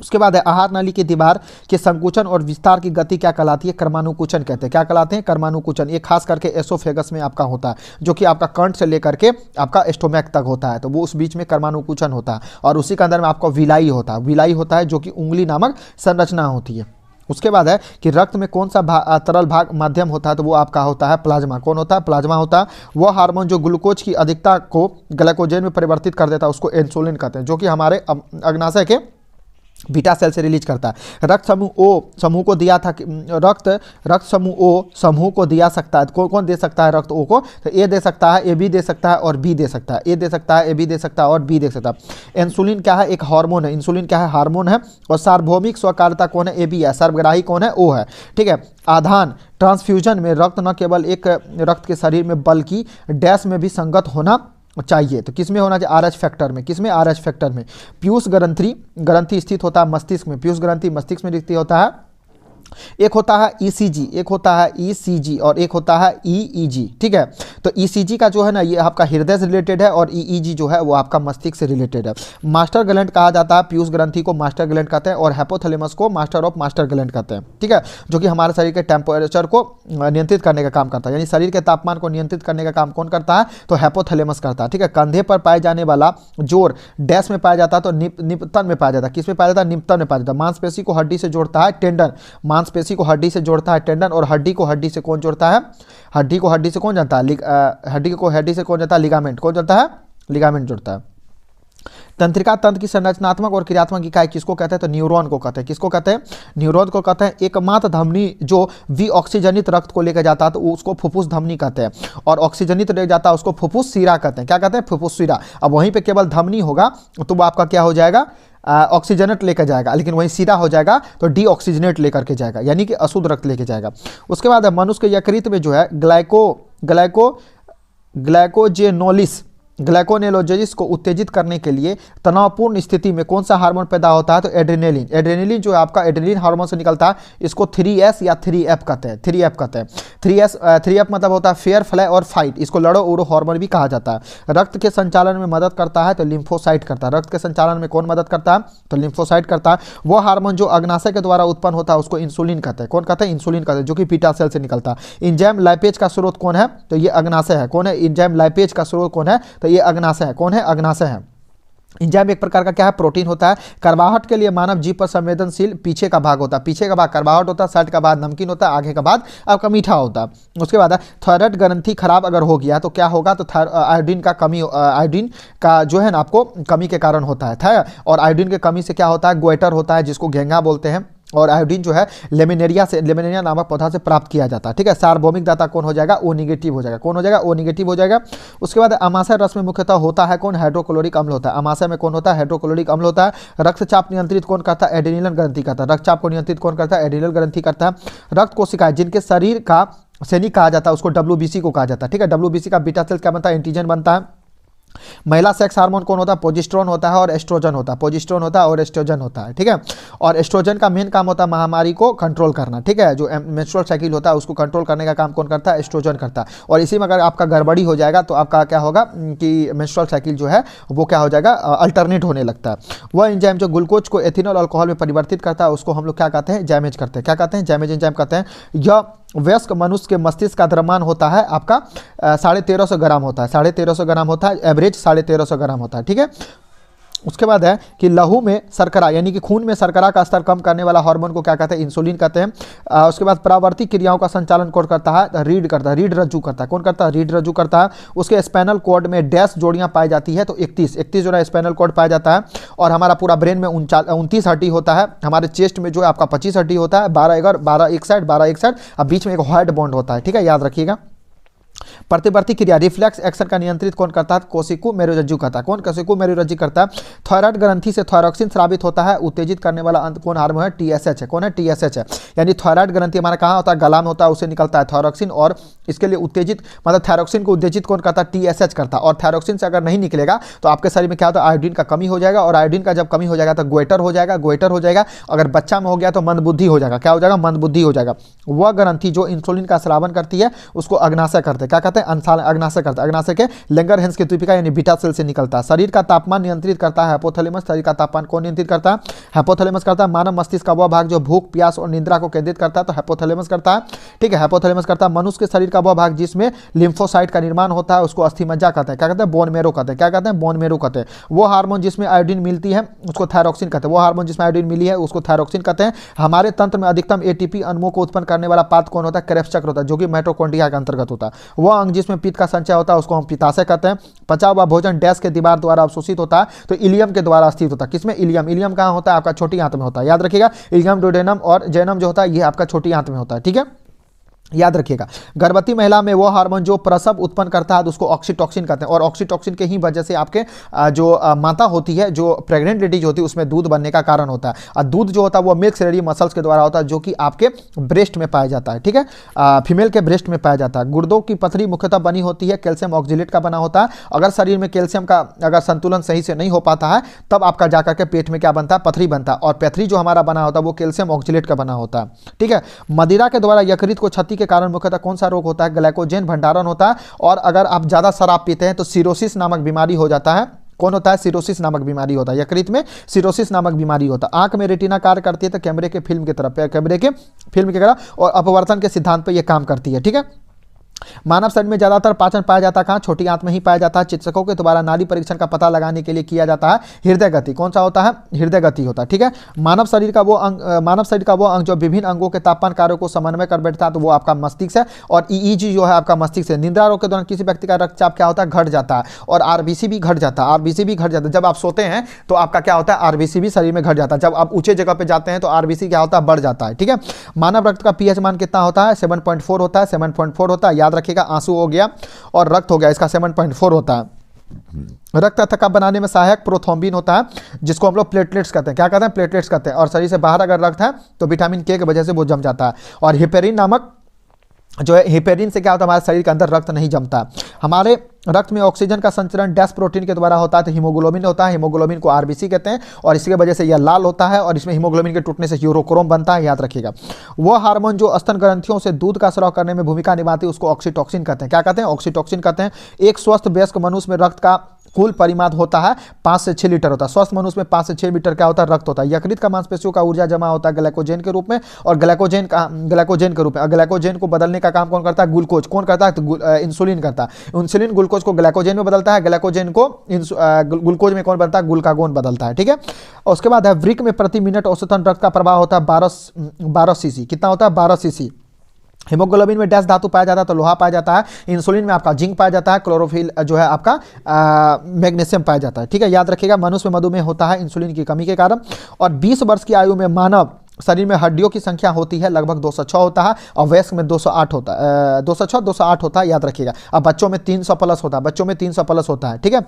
उसके बाद है आहार नाली की दीवार के संकुचन और विस्तार की गति क्या कहलाती है, कर्मानुकुचन कहते हैं। क्या कहलाते हैं, कर्मानुकुचन। ये खास करके एसोफेगस में आपका होता है, जो कि आपका कंठ से लेकर के आपका स्टोमैक तक होता है, तो वो उस बीच में कर्मानुकुचन होता है। और उसी के अंदर में आपका विलाई होता है, विलाई होता है जो कि उंगली नामक संरचना होती है। उसके बाद है कि रक्त में कौन सा तरल भाग माध्यम होता है तो वो आपका होता है प्लाज्मा। कौन होता है, प्लाज्मा होता है। वो हार्मोन जो ग्लूकोज की अधिकता को ग्लाइकोजन में परिवर्तित कर देता है उसको इंसुलिन कहते हैं, जो कि हमारे अग्नाशय के बीटा सेल से रिलीज करता है। रक्त समूह ओ समूह को दिया था रक्त समूह ओ समूह को दिया सकता है, कौन दे सकता है रक्त ओ को तो ए दे सकता है, ए बी दे सकता है और बी दे सकता है। ए दे सकता है, ए बी दे सकता है और बी दे सकता है। इंसुलिन क्या है, एक हार्मोन है। इंसुलिन क्या है, हार्मोन है। और सार्वभौमिक स्वकार्यता कौन है, ए बी है। सर्वग्राही कौन है, ओ है। ठीक है, आधान ट्रांसफ्यूजन में रक्त न केवल एक रक्त के शरीर में बल्कि डैश में भी संगत होना चाहिए, तो किस में होना चाहिए, RH फैक्टर में। किस में, RH फैक्टर में। पीयूष ग्रंथि स्थित होता है मस्तिष्क में। पीयूष ग्रंथि मस्तिष्क में स्थित होता है। एक होता है ECG, एक होता है ECG और एक होता है EEG। ठीक है, तो ECG का जो है ना ये आपका हृदय से रिलेटेड है और EEG जो है वो आपका मस्तिष्क से रिलेटेड है। मास्टर ग्लैंड कहा जाता है, पीयूष ग्रंथि को मास्टर ग्लैंड कहते हैं और हाइपोथैलेमस को मास्टर ऑफ मास्टर ग्लैंड कहते हैं। ठीक है, जो कि हमारे शरीर के टेम्परेचर को नियंत्रित करने का काम करता है, यानी शरीर के तापमान को नियंत्रित करने का काम कौन करता है तो हाइपोथैलेमस करता है। ठीक है, कंधे पर पाए जाने वाला जोर डैश में पाया जाता है तो निपतन में पाया जाता है। किस में पाया जाता है, निपतन में पाया जाता है। मांसपेशी को हड्डी से जोड़ता है टेंडन। मांसपेशी को हड्डी से जोड़ता है टेंडन और हड्डी को हड्डी से कौन जोड़ता है, हड्डी को हड्डी से कौन जोड़ता है, हड्डी को हड्डी से कौन जोड़ता है, लिगामेंट। कौन जोड़ता है, लिगामेंट जुड़ता है। तंत्रिका तंत्र की संरचनात्मक और क्रियात्मक इकाई किसको कहते हैं? तो न्यूरॉन को कहते हैं। किसको कहते हैं? न्यूरॉन को कहते हैं। एकमात्र धमनी जो विऑक्सीजनित रक्त को लेकर जाता है तो उसको फुफ्फुस धमनी कहते हैं, और ऑक्सीजनित ले जाता है उसको फुफ्फुस शिरा कहते हैं। क्या कहते हैं? फुफ्फुस शिरा। अब वहीं पे केवल धमनी होगा तो वो आपका क्या हो जाएगा? ऑक्सीजनेट लेकर जाएगा, लेकिन वहीं सीधा हो जाएगा तो डीऑक्सीजनेट लेकर के जाएगा, यानी कि अशुद्ध रक्त लेके जाएगा। उसके बाद मनुष्य के यकृत में जो है ग्लाइकोनेलोजिस को उत्तेजित करने के लिए तनावपूर्ण स्थिति में कौन सा हार्मोन पैदा होता है? तो एड्रेनलिन। एड्रेनलिन जो है आपका एड्रेनलिन हार्मोन से निकलता है, इसको 3S या 3F कहते हैं। 3F कहते हैं। 3F मतलब होता है फेयर, फ्लाई और फाइट। इसको लड़ो उड़ो हार्मोन भी कहा जाता है। रक्त के संचालन में मदद करता है तो लिम्फोसाइट करता है। रक्त के संचालन में कौन मदद करता है? तो लिम्फोसाइट करता है। वो हार्मोन जो अग्नाशय के द्वारा उत्पन्न होता है उसको इंसुलिन कहते हैं। कौन कहते हैं? इंसुलिन कहते हैं, जो कि बीटा सेल से निकलता है। एंजाइम लाइपेज का स्रोत कौन है? तो ये अग्नाशय है। कौन है? एंजाइम लाइपेज का स्रोत कौन है? तो ये अग्नाशय है। कौन है? अग्नाशय है। एंजाइम एक प्रकार का क्या है? प्रोटीन होता है। कार्बाहट के लिए मानव जीभ पर संवेदनशील पीछे का भाग होता है। पीछे का भाग कार्बाहट होता है, साइड का भाग नमकीन होता है, आगे का भाग आपका मीठा होता है। उसके बाद थायराइड ग्रंथि खराब अगर हो गया तो क्या होगा? तो आयोडीन का जो है ना आपको कमी के कारण होता है। और आयोडीन की कमी से क्या होता है? गोइटर होता है, जिसको घेंघा बोलते हैं। और आयोडीन जो है लेमिनेरिया नामक पौधा से प्राप्त किया जाता है। ठीक है। सार्वभौमिक दाता कौन हो जाएगा? ओ निगेटिव हो जाएगा। कौन हो जाएगा? ओ निगेटिव हो जाएगा। उसके बाद अमाशय रस में मुख्यतः होता है कौन? हाइड्रोक्लोरिक अम्ल होता है। अमाशय में कौन होता है? हाइड्रोक्लोरिक अम्ल होता है। रक्तचाप नियंत्रित कौन करता है? एड्रेनल ग्रंथि करता है। रक्तचाप को नियंत्रित कौन करता है? एड्रेनल ग्रंथि करता है। रक्त कोशिकाएं जिनके शरीर का सैनिक कहा जाता है उसको WBC को कहा जाता है। ठीक है। WBC का बीटा सेल क्या बनता है? एंटीजन बनता है। महिला सेक्स हार्मोन कौन होता है? प्रोजेस्टेरोन होता है और एस्ट्रोजन होता है। प्रोजेस्टेरोन होता है और एस्ट्रोजन होता है। ठीक है। और एस्ट्रोजन का मेन काम होता है महामारी को कंट्रोल करना। ठीक है। जो मेंस्ट्रुअल साइकिल होता है उसको कंट्रोल करने का काम कौन करता है? एस्ट्रोजन करता है। और इसी में अगर आपका गड़बड़ी हो जाएगा तो आपका क्या होगा कि मेंस्ट्रुअल साइकिल जो है वो क्या हो जाएगा? अल्टरनेट होने लगता है। वह एंजाइम जो ग्लूकोज को एथिनॉल अल्कोहल में परिवर्तित करता है उसको हम लोग क्या कहते हैं? जैमेज करते हैं। क्या कहते हैं? जैमेज एंजाइम कहते हैं। यह वयस्क मनुष्य के मस्तिष्क का द्रव्यमान होता है आपका 1350 ग्राम होता है। 1350 ग्राम होता है, एवरेज 1350 ग्राम होता है। ठीक है। उसके बाद है कि लहू में शर्करा यानी कि खून में शर्करा का स्तर कम करने वाला हार्मोन को क्या कहते हैं? इंसुलिन कहते हैं। उसके बाद परावर्ती क्रियाओं का संचालन कौन करता है? रीढ़ करता है। रीढ़ रज्जु करता है। कौन करता है? रीढ़ रज्जु करता है। उसके स्पाइनल कॉर्ड में डैश जोड़ियां पाई जाती है तो 31 जो है स्पाइनल कॉर्ड पाया जाता है। और हमारा पूरा ब्रेन में 29 हड्डी होता है। हमारे चेस्ट में जो है आपका 25 हड्डी होता है। 12 एक साइड, 12 एक साइड, अब बीच में एक हार्ड बॉन्ड होता है। ठीक है, याद रखिएगा। प्रतिवर्ती क्रिया रिफ्लेक्स एक्शन का नियंत्रित कौन करता है? कोशिका मेरुरज्जु करता है। कौन? कोशिका मेरुरज्जु करता है। थायराइड ग्रंथि से थायरॉक्सिन स्रावित होता है। उत्तेजित करने वाला अंत कौन हार्मोन है? TSH है। कौन है? TSH है। यानी थायराइड ग्रंथि हमारा कहाँ होता है? गला में होता है, उससे निकलता है थायरॉक्सिन। और इसके लिए उत्तेजित मतलब थायरॉक्सिन को उत्तेजित कौन करता है? TSH करता है। और थायरॉक्सिन से अगर नहीं निकलेगा तो आपके शरीर में क्या होता है? आयोडीन का कमी हो जाएगा। और आयोडीन का जब कमी हो जाएगा तो गोइटर हो जाएगा। गोइटर हो जाएगा। अगर बच्चा में हो गया तो मंदबुद्धि हो जाएगा। क्या हो जाएगा? मंदबुद्धि हो जाएगा। वह ग्रंथि जो इंसुलिन का स्रावन करती है उसको अग्नाशय करते हैं। क्या कहते हैं? अग्नाशय करता है। अग्नाशय के लैंगरहैंस की तूपिका यानी बीटा सेल से निकलता है। शरीर का तापमान नियंत्रित करता है हाइपोथैलेमस। शरीर का तापमान कौन नियंत्रित करता है? हाइपोथैलेमस करता है। मानव मस्तिष्क का वह भाग जो भूख, प्यास और निद्रा को केंद्रित करता है तो हाइपोथैलेमस करता है। ठीक है, हाइपोथैलेमस करता है। मनुष्य के शरीर का वह भाग जिसमें लिम्फोसाइट का निर्माण होता है उसको अस्थिमज्जा कहते हैं। क्या कहते हैं? बोन मैरो कहते हैं। क्या कहते हैं? बोन मैरो कहते हैं। वो हार्मोन जिसमें आयोडीन मिलती है उसको थायरॉक्सिन कहते हैं। वो हार्मोन जिसमें आयोडीन मिली है उसको थायरॉक्सिन कहते हैं। हमारे तंत्र में अधिकतम ATP अणुओं को उत्पन्न करने वाला पात्र कौन होता है? क्रेब्स चक्र होता है, जो कि माइटोकॉन्ड्रिया के अंतर्गत होता है। वह अंग जिसमें पित्त का संचय होता है उसको हम पित्ताशय कहते हैं। पचा हुआ भोजन डैश के दीवार द्वारा अवशोषित होता है तो इलियम के द्वारा स्थित होता है। किसमें? इलियम। इलियम कहाँ होता है? आपका छोटी आंत में होता है। याद रखिएगा, इलियम, डुओडेनम और जेनम जो होता है ये आपका छोटी आंत में होता है। ठीक है, याद रखिएगा। गर्भवती महिला में वो हार्मोन जो प्रसव उत्पन्न करता है उसको ऑक्सीटॉक्सिन कहते हैं। और ऑक्सीटॉक्सिन के ही वजह से आपके जो माता होती है, जो प्रेग्नेंट लेडीज होती है, उसमें दूध बनने का कारण होता है। और दूध जो होता है वो मिल्क सेक्रेटरी मसल्स के द्वारा होता है, जो कि आपके ब्रेस्ट में पाया जाता है। ठीक है, फीमेल के ब्रेस्ट में पाया जाता है। गुर्दों की पथरी मुख्यतः बनी होती है कैल्शियम ऑक्जिलेट का बना होता है। अगर शरीर में कैल्शियम का अगर संतुलन सही से नहीं हो पाता है तब आपका जाकर के पेट में क्या बनता है? पथरी बनता है। और पथरी जो हमारा बना होता है वो कैल्शियम ऑक्जिलेट का बना होता है। ठीक है, मदिरा के द्वारा यकृत को क्षति के कारण मुख्यतः कौन सा रोग होता है? ग्लाइकोजन भंडारण होता है। और अगर आप ज्यादा शराब पीते हैं तो सिरोसिस नामक बीमारी हो जाता है। कौन होता है? सिरोसिस नामक बीमारी होता है। यकृत में सिरोसिस नामक बीमारी होता है। आंख में रेटिना कार्य करती है तो कैमरे के फिल्म की तरफ, कैमरे के फिल्म की तरह और अपवर्तन के सिद्धांत पर यह काम करती है। ठीक है, मानव शरीर में ज्यादातर पाचन पाया जाता है कहाँ? छोटी आंत में ही पाया जाता है। चिकित्सकों के द्वारा नाड़ी परीक्षण का पता लगाने के लिए किया जाता है हृदय गति। कौन सा होता है? हृदय गति होता है। ठीक है, मानव शरीर का वो अंग जो विभिन्न अंगों के तापमान कार्यों को समन्वय कर बैठता है तो वो आपका मस्तिष्क है। और ईईजी जो है आपका मस्तिष्क है। निद्रा रोग के दौरान किसी व्यक्ति का रक्तचाप क्या होता है? घट जाता है। और आरबीसी भी घट जाता है। आरबीसी भी घट जाता है। जब आप सोते हैं तो आपका क्या होता है? आरबीसी भी शरीर में घट जाता है। जब आप ऊंचे जगह पे जाते हैं तो आरबीसी क्या होता है? बढ़ जाता है। ठीक है, मानव रक्त का पीएच मान कितना होता है? 7.4 होता है। 7.4 होता है, याद रखिएगा। आंसू हो गया और रक्त हो गया, इसका 7.4 होता है। रक्त थक्का बनाने में सहायक प्रोथ्रोम्बिन होता है, जिसको हम लोग प्लेटलेट्स कहते हैं। क्या कहते हैं? प्लेटलेट्स कहते हैं। और शरीर से बाहर अगर रक्त है तो विटामिन के वजह से वो जम जाता है। और हिपेरिन नामक जो है, हिपेरिन से क्या होता है? हमारे शरीर के अंदर रक्त नहीं जमता। हमारे रक्त में ऑक्सीजन का संचरण डैश प्रोटीन के द्वारा होता है, तो हीमोग्लोबिन होता है। हीमोग्लोबिन को आरबीसी कहते हैं और इसकी वजह से यह लाल होता है। और इसमें हीमोग्लोबिन के टूटने से यूरोक्रोम बनता है, याद रखिएगा। वो हार्मोन जो स्तन ग्रंथियों से दूध का स्राव करने में भूमिका निभाती है उसको ऑक्सीटोसिन कहते हैं। क्या कहते हैं? ऑक्सीटोसिन कहते हैं। एक स्वस्थ वयस्क मनुष्य में रक्त का कुल परिमाण होता है 5 से 6 लीटर होता है। स्वस्थ मनुष्य में 5 से 6 लीटर क्या होता है? रक्त होता है। यकृत का मांसपेशियों का ऊर्जा जमा होता है ग्लाइकोजेन के रूप में और ग्लाइकोजेन के रूप में। और ग्लाइकोजेन को बदलने का काम कौन करता है? ग्लूकोज। कौन करता है? तो इंसुलिन करता है। इंसुलिन ग्लूकोज को ग्लाइकोजेन में बदलता है, ग्लाइकोजेन को ग्लूकोज में कौन बनता है? ग्लूकागोन बदलता है। ठीक है, और उसके बाद है वृक्क में प्रति मिनट औसतन रक्त का प्रवाह होता है 12 सीसी। कितना होता है? 12 सीसी। हीमोग्लोबिन में डैश धातु पाया जाता है तो लोहा पाया जाता है। इंसुलिन में आपका जिंक पाया जाता है। क्लोरोफिल जो है आपका मैग्नीशियम पाया जाता है। ठीक है, याद रखिएगा। मनुष्य में मधुमेह होता है इंसुलिन की कमी के कारण। और 20 वर्ष की आयु में मानव शरीर में हड्डियों की संख्या होती है लगभग 206 होता है और वयस्क में 208 होता है। 208 होता है, याद रखिएगा। अब बच्चों में 300 प्लस होता है। बच्चों में 300 प्लस होता है। ठीक है,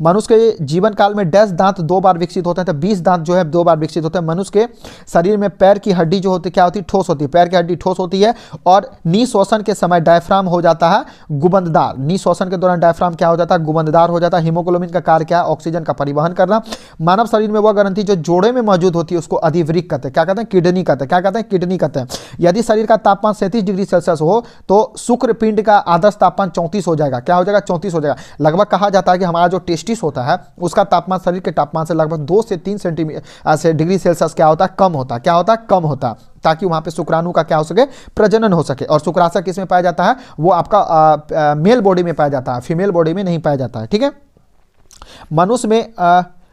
मनुष्य के जीवन काल में डैश दांत 2 बार विकसित होते हैं, तो 20 दांत जो है 2 बार विकसित होते हैं। मनुष्य के शरीर में पैर की हड्डी जो होती है क्या होती है? ठोस होती है। पैर की हड्डी ठोस होती है और निःश्वासन के समय डायफ्राम हो जाता है गुबंददार। निःश्वासन के दौरान डायफ्राम क्या हो जाता है? गुबंददार हो जाता है। हीमोग्लोबिन का कार्य क्या है? ऑक्सीजन का परिवहन करना। मानव शरीर में वह ग्रंथि जो जोड़े में मौजूद होती है उसको अधिवृक्क कहते हैं। क्या कहते हैं? किडनी कहते हैं। क्या कहते हैं? किडनी कहते हैं। यदि शरीर का तापमान 37 डिग्री सेल्सियस हो तो शुक्रपिंड का आदर्श तापमान 34 हो जाएगा। क्या हो जाएगा? 34 हो जाएगा। लगभग कहा जाता है कि हमारा जो टेस्टिस होता है उसका तापमान शरीर के तापमान से लगभग 2 से 3 सेंटीमीटर डिग्री सेल्सियस क्या होता है? कम होता है। क्या होता है? कम होता है, ताकि वहां पे शुक्राणु का क्या हो सके? प्रजनन हो सके। और शुक्राशय किसमें पाया जाता है? वो आपका मेल बॉडी में पाया जाता है, फीमेल बॉडी में नहीं पाया जाता है। ठीक है,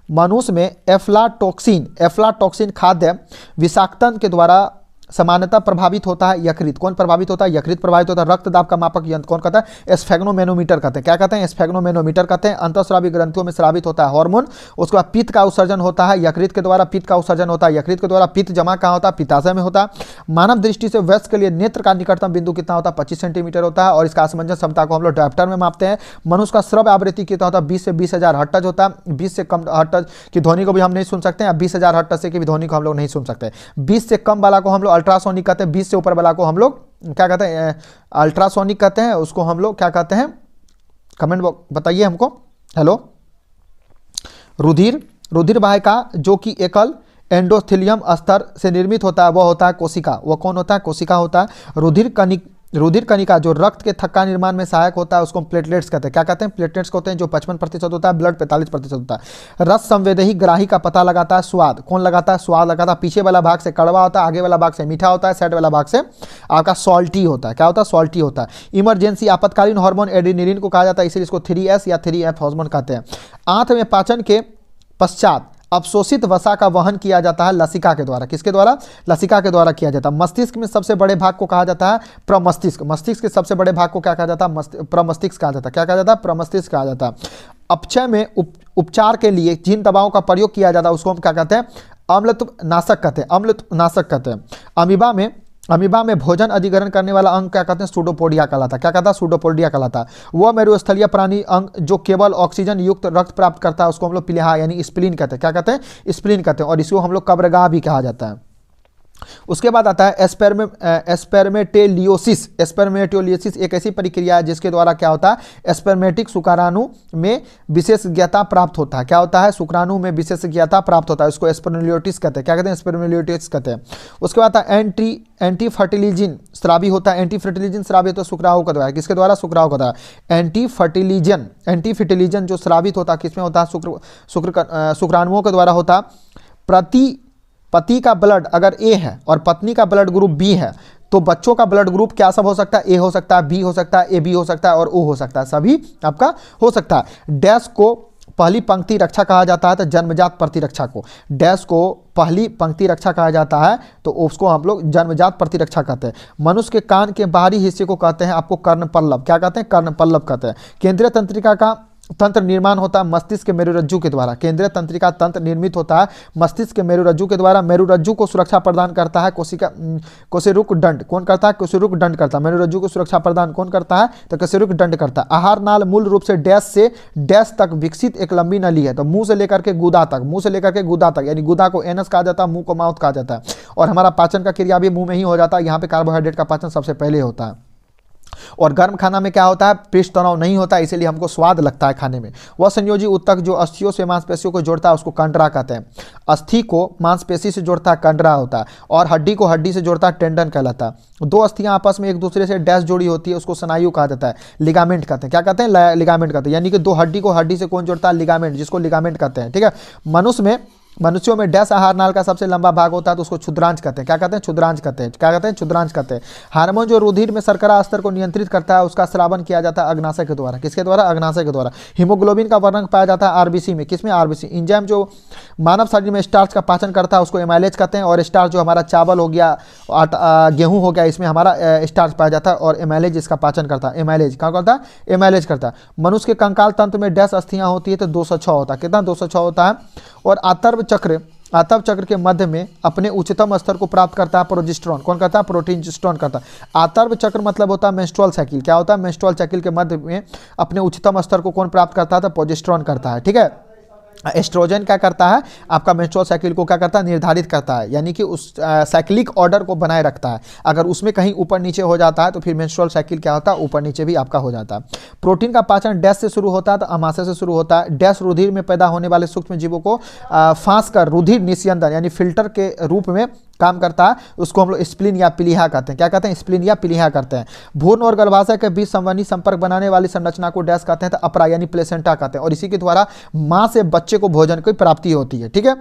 मनुष्य में एफ्लाटॉक्सिन खाद्य विषाक्तन के द्वारा सामान्यतः प्रभावित होता है यकृत। कौन प्रभावित होता है? यकृत प्रभावित होता है। रक्त दाब का मापक यंत्र कौन कहता है? स्फेग्नोमेनोमीटर कहते हैं। क्या कहते हैं? स्फेग्नोमेनोमीटर कहते हैं। अंतःस्रावी ग्रंथियों में स्रावित होता है हार्मोन। उसके बाद पित्त का उत्सर्जन होता है यकृत के द्वारा। पित्त का उत्सर्जन होता है यकृत के द्वारा। पित्त जमा कहाँ होता है? पित्ताशय में होता है। मानव दृष्टि से वयस्क के लिए नेत्र का निकटतम बिंदु कितना होता है? 25 सेंटीमीटर होता है और इसका असमंजस क्षमता को हम लोग डायप्टर में मापते हैं। मनुष्य का श्रव्य आवृत्ति कितना होता है? 20 से 20,000 हर्ट्ज होता है। 20 से कम हर्ट्ज की ध्वनि को भी हम नहीं सुन सकते हैं। 20,000 हर्ट्ज से की भी ध्वनि को हम लोग नहीं सुन सकते। 20 से कम वाला को हम लोग अल्ट्रासोनिक कहते हैं। 20 से ऊपर वाला को हम लोग क्या कहते हैं? अल्ट्रासोनिक कहते हैं। उसको हम लोग क्या कहते हैं? कमेंट बताइए हमको। हेलो, रुधिर वाहिका जो कि एकल एंडोथेलियम स्तर से निर्मित होता है वह होता है कोशिका। वह कौन होता है? कोशिका होता है। रुधिर कणिका जो रक्त के थक्का निर्माण में सहायक होता है उसको प्लेटलेट्स कहते हैं। क्या कहते हैं? प्लेटलेट्स कहते हैं, जो 55% होता है। ब्लड 45% होता है। रस संवेदी ग्राही का पता लगाता है स्वाद। कौन लगाता है? स्वाद लगाता है। पीछे वाला भाग से कड़वा होता है, आगे वाला भाग से मीठा होता है, साइड वाला भाग से आपका सॉल्टी होता है। क्या होता है? सॉल्टी होता है। इमरजेंसी आपातकालीन हार्मोन एड्रेनलिन को कहा जाता है, इसलिए इसको 3S या 3F हार्मोन कहते हैं। आंत में पाचन के पश्चात अवशोषित वसा का वहन किया जाता है लसिका के द्वारा। किसके द्वारा? लसिका के द्वारा किया जाता है। मस्तिष्क में सबसे बड़े भाग को कहा जाता है प्रमस्तिष्क। मस्तिष्क के सबसे बड़े भाग को क्या कहा जाता है? प्रमस्तिष्क कहा जाता है। क्या कहा जाता है? प्रमस्तिष्क कहा जाता है। अपचय में उपचार के लिए जिन दवाओं का प्रयोग किया जाता है उसको हम क्या कहते हैं? अम्लनाशक कहते हैं। अम्लनाशक कहते हैं। अमीबा में भोजन अधिग्रहण करने वाला अंग क्या कहते हैं? सूडोपोडिया कहलाता है। क्या कहता है? सूडोपोडिया कहलाता है। वह मेरुस्थलीय प्राणी अंग जो केवल ऑक्सीजन युक्त रक्त प्राप्त करता है उसको हम लोग प्लीहा यानी स्प्लीन कहते हैं। क्या कहते हैं? स्प्लीन कहते हैं। और इसको हम लोग कब्रगाह भी कहा जाता है। उसके बाद आता है एस्पर्मेटेलियोसिस। एस्पर्मेटोलियोसिस एक ऐसी प्रक्रिया है जिसके द्वारा क्या होता है? स्पर्मेटिक शुक्राणु में विशेषज्ञता प्राप्त होता है। क्या होता है? शुक्राणु में विशेषज्ञता प्राप्त होता है, उसको स्पर्मेलियोटिस कहते हैं। क्या कहते हैं? स्पर्मेलियोटिस कहते हैं। उसके बाद आता है एंटी फर्टिलिजन स्रावी होता है। एंटी फर्टिलिजन स्रावी होता है शुक्राणु के द्वारा। किसके द्वारा? शुक्राणु का द्वारा। एंटी फर्टिलिजन जो स्रावित होता है किसमें होता है? शुक्राणुओं के द्वारा होता है। पति का ब्लड अगर ए है और पत्नी का ब्लड ग्रुप बी है तो बच्चों का ब्लड ग्रुप क्या सब हो सकता है, ए हो सकता है, बी हो सकता है, ए बी हो सकता है और ओ हो सकता है, सभी आपका हो सकता है। डैश को पहली पंक्ति रक्षा कहा जाता है तो जन्मजात प्रतिरक्षा को, डैश को पहली पंक्ति रक्षा कहा जाता है तो उसको हम लोग जन्मजात प्रतिरक्षा कहते हैं। मनुष्य के कान के बाहरी हिस्से को कहते हैं आपको कर्णपल्लव, क्या कहते हैं, कर्णपल्लव कहते हैं। केंद्रीय तंत्रिका का तंत्र निर्माण होता है मस्तिष्क के मेरुरज्जु के द्वारा, केंद्रीय तंत्रिका तंत्र निर्मित होता है मस्तिष्क के मेरुरज्जु के द्वारा। मेरुरज्जु को सुरक्षा प्रदान करता है कोशिरुक दंड, कौन करता है, कोशिरुक दंड करता है। मेरुरज्जु को सुरक्षा प्रदान कौन करता है, तो कोशिरुक दंड करता है। आहार नाल मूल रूप से डैश तक विकसित एक लंबी नली है, तो मुंह से लेकर के गुदा तक, मुंह से लेकर के गुदा तक, यानी गुदा को एनस कहा जाता है, मुंह को माउथ कहा जाता है। और हमारा पाचन का क्रिया भी मुंह में ही हो जाता है, यहाँ पे कार्बोहाइड्रेट का पाचन सबसे पहले होता है। और गर्म खाना में क्या होता है, पृष्ठ तनाव नहीं होता, इसीलिए हमको स्वाद लगता है खाने में। वह संयोजी ऊतक जो अस्थियों से मांसपेशियों को जोड़ता है उसको कंडरा कहते हैं। अस्थि को मांसपेशी से जोड़ता है कंडरा होता है, और हड्डी को हड्डी से जोड़ता है टेंडन कहलाता है। दो अस्थियां आपस में एक दूसरे से डैश जोड़ी होती है उसको स्नायु कहा जाता है, लिगामेंट कहते हैं। क्या कहते हैं, लिगामेंट कहते हैं। यानी कि दो हड्डी को हड्डी से कौन जोड़ता है, लिगामेंट, जिसको लिगामेंट कहते हैं। ठीक है, मनुष्यों में डैश आहार नाल का सबसे लंबा भाग होता है तो उसको क्षुद्रांश कहते हैं। क्या कहते हैं, क्षुद्रांश कहते हैं। क्या कहते हैं, क्षुद्रांश कहते हैं। हार्मोन जो रुधिर में शर्करा स्तर को नियंत्रित करता है उसका स्रावन किया जाता है अग्नाशय के द्वारा। किसके द्वारा, अग्नाशय के द्वारा। हीमोग्लोबिन का वर्णक पाया जाता है आरबीसी में, किसमें, आरबीसी। इंजाइम जो मानव शरीर में स्टार्च का पाचन करता है उसको एमाइलेज कहते हैं। और स्टार्च जो हमारा चावल हो गया, गेहूं हो गया, इसमें हमारा स्टार्च पाया जाता है और एमाइलेज इसका पाचन करता है। एमाइलेज क्या करता है, एमाइलेज करता है। मनुष्य के कंकाल तंत्र में डैश अस्थियां होती है तो 206 होता है। कितना, 206 होता है। और आतव चक्र के मध्य में अपने उच्चतम स्तर को प्राप्त करता है प्रोजेस्टेरॉन, कौन करता है, प्रोजेस्टेरॉन करता है। आतव चक्र मतलब होता है मेंस्ट्रुअल साइकिल, क्या होता है, मेंस्ट्रुअल साइकिल के मध्य में अपने उच्चतम स्तर को कौन प्राप्त करता है, तो प्रोजेस्टेरॉन करता है। ठीक है, एस्ट्रोजन क्या करता है, आपका मेंस्ट्रुअल साइकिल को क्या करता है, निर्धारित करता है, यानी कि उस साइक्लिक ऑर्डर को बनाए रखता है। अगर उसमें कहीं ऊपर नीचे हो जाता है तो फिर मेंस्ट्रुअल साइकिल क्या होता है, ऊपर नीचे भी आपका हो जाता है। प्रोटीन का पाचन डैश से शुरू होता है तो अमाशय से शुरू होता है। डैश रुधिर में पैदा होने वाले सूक्ष्म जीवों को फांस कर रुधिर निस्यंदन यानी फिल्टर के रूप में काम करता है, उसको हम लोग स्प्लीन या प्लीहा कहते हैं। क्या कहते हैं, स्प्लीन या प्लीहा करते हैं। भ्रूण और गर्भाशय के बीच संवहनी संपर्क बनाने वाली संरचना को डैश कहते हैं तो अपरा यानी प्लेसेंटा कहते हैं। और इसी के द्वारा मां से बच्चे को भोजन की प्राप्ति होती है। ठीक है,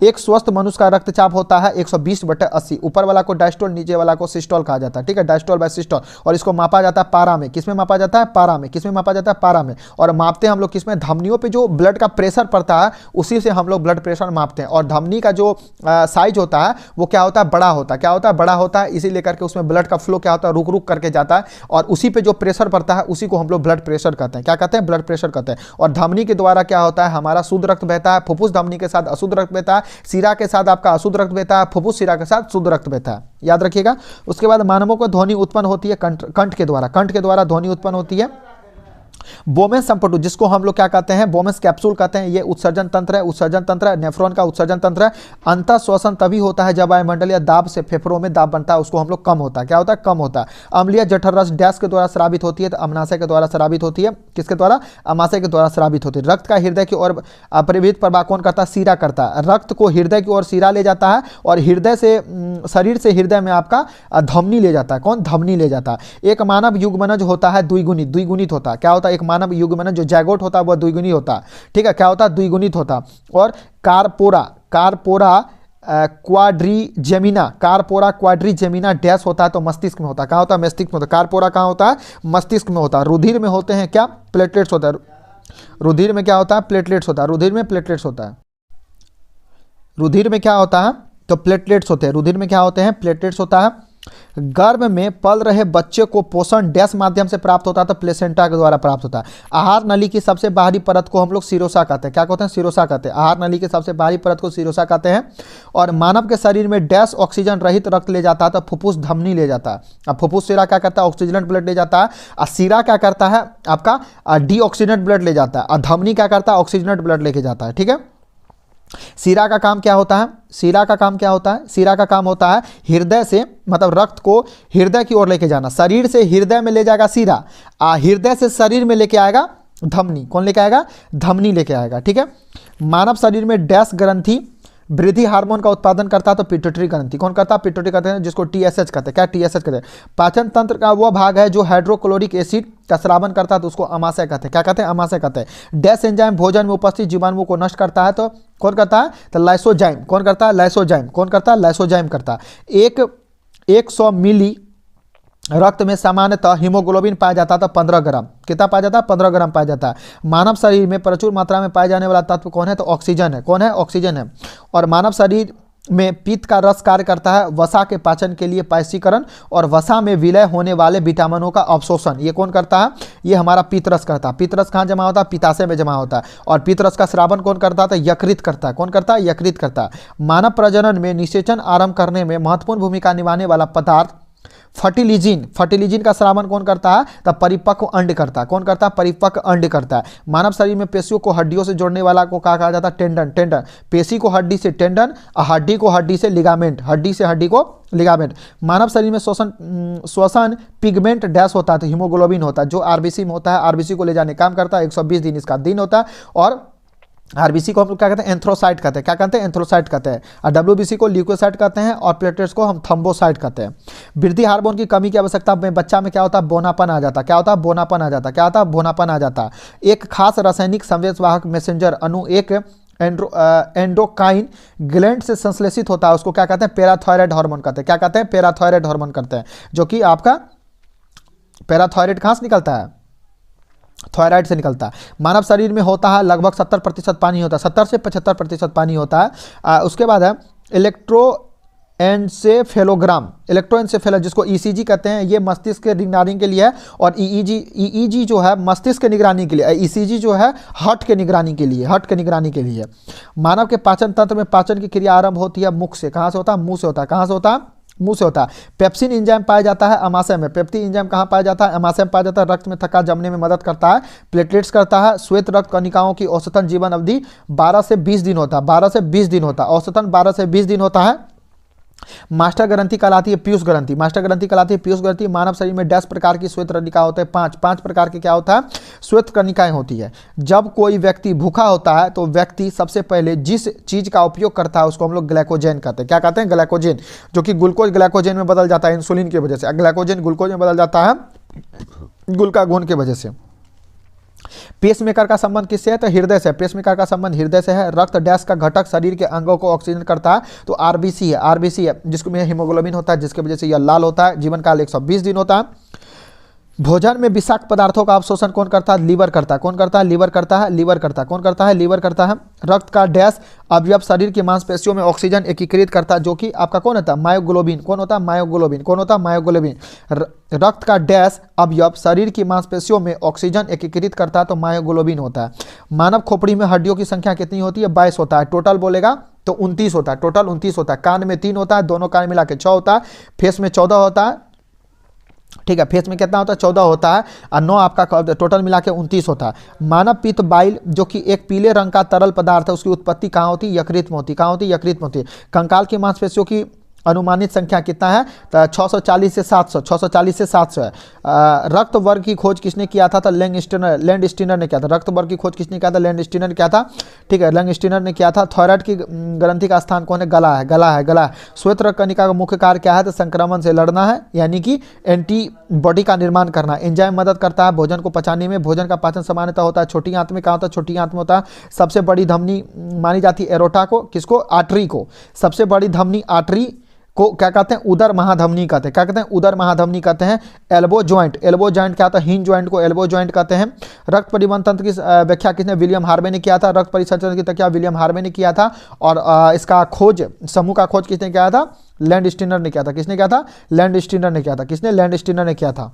एक स्वस्थ मनुष्य का रक्तचाप होता है 120/80, ऊपर वाला को डायस्टोल, नीचे वाला को सिस्टोल कहा जाता है। ठीक है, डायस्टोल बाय सिस्टोल। और इसको मापा जाता है पारा में, किसमें मापा जाता है, पारा में। किसमें मापा जाता है, पारा में। और मापते हैं हम लोग किसमें, धमनियों पे जो ब्लड का प्रेशर पड़ता है उसी से हम लोग ब्लड प्रेशर मापते हैं। और धमनी का जो साइज होता है वो क्या होता है, बड़ा होता है। क्या होता है, बड़ा होता है, इसी लेकर के उसमें ब्लड का फ्लो क्या होता है, रुक रुक करके जाता है। और उसी पे जो प्रेशर पड़ता है उसी को हम लोग ब्लड प्रेशर कहते हैं। क्या कहते हैं, ब्लड प्रेशर कहते हैं। और धमनी के द्वारा क्या होता है, हमारा शुद्ध रक्त बहता है, फुफ्फुस धमनी के साथ अशुद्ध रक्त बहता है, सिरा के साथ आपका अशुद्ध रक्त बहता है, फुफ्फुस सिरा के साथ शुद्ध रक्त बहता है, याद रखिएगा। उसके बाद मानवों को ध्वनि उत्पन्न होती है कंठ के द्वारा, कंठ के द्वारा ध्वनि उत्पन्न होती है। बोमेंस संपटू, जिसको हम लोग क्या कहते हैं, बोमेंस कैप्सूल कहते हैं, ये उत्सर्जन तंत्र है, उत्सर्जन तंत्र है, नेफ्रॉन का उत्सर्जन तंत्र है। अंतः श्वसन तभी होता है जब वायुमंडल या दाब से फेफड़ों में दाब बनता है, उसको हम लोग कम होता है। क्या होता है, कम होता है। अम्लीय जठर रस डैश के द्वारा स्रावित होती है तो अमनाशय के द्वारा स्रावित होती है। किसके द्वारा, अमाशय के द्वारा स्रावित होती है। रक्त का हृदय की ओर परिवृत प्रवाह कौन करता है, सीरा करता है। रक्त को हृदय की ओर सीरा ले जाता है और हृदय से शरीर से हृदय में आपका धमनी ले जाता है। कौन, धमनी ले जाता है। एक मानव युग्मनज होता है द्विगुणित होता है। क्या होता है, एक मानव युग्मनज जो जैगोट होता है वह द्विगुणित होता है। ठीक है, क्या होता है, द्विगुणित होता। और कारपोरा क्वाड्रीजेमिना डैश होता है तो मस्तिष्क में होता है। कहाँ होता है, मस्तिष्क में होता है। कारपोरा कहाँ होता है, मस्तिष्क में होता है। रुधिर में होते हैं क्या, प्लेटलेट्स होता है। रुधिर में क्या होता है, प्लेटलेट्स होता है। रुधिर में प्लेटलेट्स होता है। रुधिर में क्या होता है, तो प्लेटलेट्स होते हैं। रुधिर में क्या होते हैं, प्लेटलेट्स होता है। गर्भ में पल रहे बच्चे को पोषण डैश माध्यम से प्राप्त होता है तो प्लेसेंटा के द्वारा प्राप्त होता है। आहार नली की सबसे बाहरी परत को हम लोग सिरोसा कहते हैं। क्या कहते हैं, सिरोसा कहते हैं। आहार नली की सबसे बाहरी परत को सिरोसा कहते हैं। और मानव के शरीर में डैश ऑक्सीजन रहित रक्त ले जाता है तो फुफ्फुस धमनी ले जाता है। अब फुफ्फुस सिरा क्या करता है, ऑक्सीजनेट ब्लड ले जाता है। और सिरा क्या करता है, आपका डीऑक्सीजनेट ब्लड ले जाता है। और धमनी क्या करता है, ऑक्सीजनेट ब्लड लेके जाता है। ठीक है, सीरा का काम क्या होता है, सीरा का काम क्या होता है, सीरा का काम होता है हृदय से, मतलब रक्त को हृदय की ओर लेके जाना। शरीर से हृदय में ले जाएगा सीरा, हृदय से शरीर में लेके आएगा धमनी। कौन लेके आएगा, धमनी लेके आएगा। ठीक है, मानव शरीर में डैश ग्रंथि वृद्धि हार्मोन का उत्पादन करता है तो पिट्यूटरी ग्रंथि। कौन करता है, पिट्यूटरी कहते हैं, जिसको टीएसएच कहते हैं। क्या, टीएसएच कहते हैं। पाचन तंत्र का वो भाग है जो हाइड्रोक्लोरिक एसिड का स्रावन करता है तो उसको अमाशय कहते हैं। क्या कहते हैं, अमाशय कहते हैं। डैश एंजाइम भोजन में उपस्थित जीवाणुओं को नष्ट करता है तो कौन करता है, तो लाइसोजाइम। कौन करता है, लाइसोजाइम। कौन करता है, लाइसोजाइम करता है। 100 मिली रक्त में सामान्यतः हीमोग्लोबिन पाया जाता था 15 ग्राम। कितना पाया जाता है? 15 ग्राम पाया जाता है। मानव शरीर में प्रचुर मात्रा में पाए जाने वाला तत्व कौन है? तो ऑक्सीजन है। कौन है? ऑक्सीजन है। और मानव शरीर में पित्त का रस कार्य करता है वसा के पाचन के लिए पायसीकरण और वसा में विलय होने वाले विटामिनों का अवशोषण। ये कौन करता है? ये हमारा पित्त रस करता है। पित्त रस कहाँ जमा होता है? पित्ताशय में जमा होता है। और पित्त रस का स्रावन कौन करता है? तो यकृत करता है। कौन करता है? यकृत करता है। मानव प्रजनन में निषेचन आरंभ करने में महत्वपूर्ण भूमिका निभाने वाला पदार्थ फर्टिलिजिन का स्रावन कौन करता है? तब परिपक्व अंड करता है। कौन करता है? परिपक्व अंड करता है। मानव शरीर में पेशियों को हड्डियों से जोड़ने वाला को क्या कहा जाता है? टेंडन। पेशी को हड्डी से टेंडन और हड्डी को हड्डी से लिगामेंट। हड्डी से हड्डी को लिगामेंट। मानव शरीर में श्वसन पिगमेंट डैश होता है तो हीमोग्लोबिन होता है जो आरबीसी में होता है। आरबीसी को ले जाने काम करता है। 120 दिन इसका दिन होता है। और आरबीसी को हम लोग क्या कहते हैं? एंथ्रोसाइट कहते हैं। क्या कहते हैं? एंथ्रोसाइट कहते हैं। और डब्ल्यूबीसी को ल्यूकोसाइट कहते हैं। और प्लेटलेट्स को हम थ्रोम्बोसाइट कहते हैं। वृद्धि हार्मोन की कमी की आवश्यकता में बच्चा में क्या होता है? बोनापन आ जाता है। क्या होता है? बोनापन आ जाता है। क्या होता है? बोनापन आ जाता है। एक खास रासायनिक संदेशवाहक मैसेंजर अणु एक एंडोकाइन ग्लैंड से संश्लेषित होता है। उसको क्या कहते हैं? पैराथायराइड हार्मोन कहते हैं। क्या कहते हैं? पैराथायराइड हार्मोन कहते हैं। जो कि आपका पैराथायराइड कहाँ से निकलता है? थायराइड से निकलता है। मानव शरीर में होता है लगभग 70% पानी होता है। 70 से 75% पानी होता है। उसके बाद है इलेक्ट्रोएन्सेफेलोग्राम जिसको ईसीजी कहते हैं। ये मस्तिष्क के निगरानी के लिए है। और ईईजी जो है मस्तिष्क के निगरानी के लिए। ईसीजी जो है हार्ट के निगरानी के लिए। मानव के पाचन तंत्र में पाचन की क्रिया आरंभ होती है मुख से। कहाँ से होता है? मुंह से होता है। कहाँ से होता है? मुंह से होता है। पेप्सिन एंजाइम पाया जाता है अमाशय में। पेप्सिन एंजाइम कहाँ पाया जाता है? अमाशय में पाया जाता है। रक्त में थक्का जमने में मदद करता है। प्लेटलेट्स करता है। श्वेत रक्त कणिकाओं की औसतन जीवन अवधि 12 से 20 दिन होता है। 12 से 20 दिन होता है। औसतन 12 से 20 दिन होता है। मास्टर ग्रंथि कहलाती है पीयूष ग्रंथि। मानव शरीर में 10 प्रकार की श्वेत कणिका होते हैं। 5 प्रकार के क्या होता है? श्वेत कणिकाएं होती है। जब कोई व्यक्ति भूखा होता है तो व्यक्ति सबसे पहले जिस चीज का उपयोग करता है उसको हम लोग ग्लाइकोजेन कहते हैं। क्या कहते हैं? ग्लाइकोजेन। जो कि ग्लूकोज ग्लाइकोजेन में बदल जाता है इंसुलिन की वजह से। ग्लाइकोजेन ग्लूकोज में बदल जाता है ग्लूकागोन की वजह से। पेसमेकर का संबंध किससे है? तो हृदय से। पेसमेकर का संबंध हृदय से है। रक्त डैश का घटक शरीर के अंगों को ऑक्सीजन करता है तो आरबीसी है जिसको में हीमोग्लोबिन होता है जिसकी वजह से यह लाल होता है। जीवन काल 120 दिन होता है। भोजन में विषाक्त पदार्थों का अवशोषण कौन करता है? लीवर करता है। कौन करता है? लीवर करता है। कौन करता है? लीवर करता है। रक्त का डैश अवयव शरीर की मांसपेशियों में ऑक्सीजन एकीकृत करता है जो कि आपका कौन होता है? मायोग्लोबिन। कौन होता है? मायोग्लोबिन। रक्त का डैश अवयव शरीर की मांसपेशियों में ऑक्सीजन एकीकृत करता है तो मायोग्लोबिन होता है। मानव खोपड़ी में हड्डियों की संख्या कितनी होती है? 22 होता है। टोटल बोलेगा तो 29 होता है। टोटल 29 होता है। कान में 3 होता है। दोनों कान मिला के 6 होता है। फेस में 14 होता है। ठीक है। फेस में कितना होता है? 14 होता है। और 9 आपका टोटल मिला के 29 होता है। मानव पित्त बाइल जो कि एक पीले रंग का तरल पदार्थ है उसकी उत्पत्ति कहाँ होती है? यकृत में होती है। कंकाल की मांसपेशियों की अनुमानित संख्या कितना है? तो 640 से 700 है। रक्त वर्ग की खोज किसने किया था? तो लैंड स्टीनर ने किया था। रक्त वर्ग की खोज किसने किया था? लैंड स्टीनर ने किया था। ठीक है। लैंड स्टीनर ने किया था। थायराइड की ग्रंथि का स्थान कौन है? गला है। श्वेत रक्त कणिका का मुख्य कार्य क्या है? तो संक्रमण से लड़ना है यानी कि एंटीबॉडी का निर्माण करना। एंजाइम मदद करता है भोजन को पचाने में। भोजन का पाचन सामान्यतः होता है छोटी आंत में। कहाँ होता है? छोटी आंत में होता है। सबसे बड़ी धमनी मानी जाती है एरोटा को। किसको? आर्टरी को। सबसे बड़ी धमनी आर्टरी को क्या कहते हैं? उदर महाधमनी कहते हैं। क्या कहते हैं? उदर महाधमनी कहते हैं। एल्बो जॉइंट क्या होता है? हिंज जॉइंट को एल्बो जॉइंट कहते हैं। रक्त परिवहन तंत्र की व्याख्या किसने? विलियम हार्वे ने किया था। रक्त परिसंचरण की व्याख्या विलियम हार्वे ने किया था। और इसका खोज समूह का खोज किसने किया था? लैंड स्टीनर ने किया था। किसने किया था? लैंड स्टीनर ने किया था। किसने? लैंड स्टीनर ने किया था।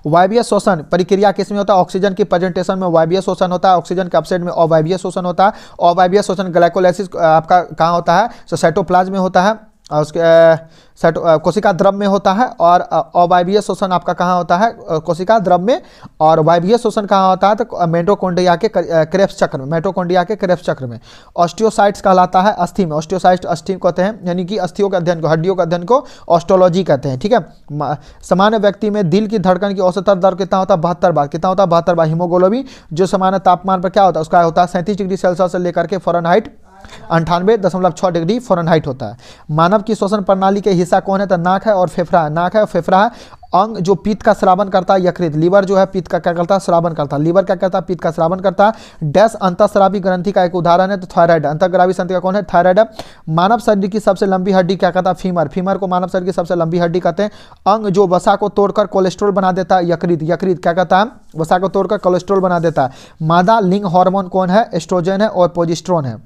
वायवीय शोषण प्रक्रिया किसमें होता है? ऑक्सीजन की प्रेजेंटेशन में वायवीय शोषण होता है। ऑक्सीजन के अपसाइड में अवायवीय शोषण होता है। अवायवीय शोषण ग्लाइकोलाइसिस आपका कहाँ होता है? तो साइटोप्लाज्म में होता है। उसके कोशिका द्रव में होता है। और अवायवीय शोषण आपका कहाँ होता है? कोशिका द्रव में। और वायवीय शोषण कहाँ होता है? तो मिटोकॉन्ड्रिया के क्रेब्स चक्र में। ऑस्टियोसाइट्स कहलाता है अस्थि में। ऑस्टियोसाइट्स अस्थि कहते हैं यानी कि अस्थियों के अध्ययन को, हड्डियों के अध्ययन को ऑस्टोलॉजी कहते हैं। ठीक है। सामान्य व्यक्ति में दिल की धड़कन की औसतन दर कितना होता है? 72 बार। कितना होता है? 72 बार। हीमोग्लोबिन जो सामान्य तापमान पर क्या होता है? उसका होता है 37 डिग्री सेल्सियस से लेकर के फ़ारेनहाइट 98.6 डिग्री फ़ारेनहाइट होता है। मानव की श्वसन प्रणाली के हिस्सा कौन है? तो नाक है और फेफड़ा है। नाक है और फेफड़ा है। अंग जो पित्त का श्रावण करता है यकृत। लीवर जो है पित्त का क्या करता है? श्रावण करता है। लीवर क्या करता है? पित्त का श्रावण करता है। डैश अंतःस्रावी ग्रंथि का एक उदाहरण है तो थायराइड। अंतःस्रावी ग्रंथि का कौन है? थायराइड है। मानव शरीर की सबसे लंबी हड्डी क्या कहता है? फीमर। फीमर को मानव शरीर की सबसे लंबी हड्डी कहते हैं। अंग जो वसा को तोड़कर कोलेस्ट्रॉल बना देता है यकृत। यकृत क्या कहता है? वसा को तोड़कर कोलेस्ट्रॉल बना देता है। मादा लिंग हार्मोन कौन है? एस्ट्रोजन है और प्रोजेस्टेरोन है।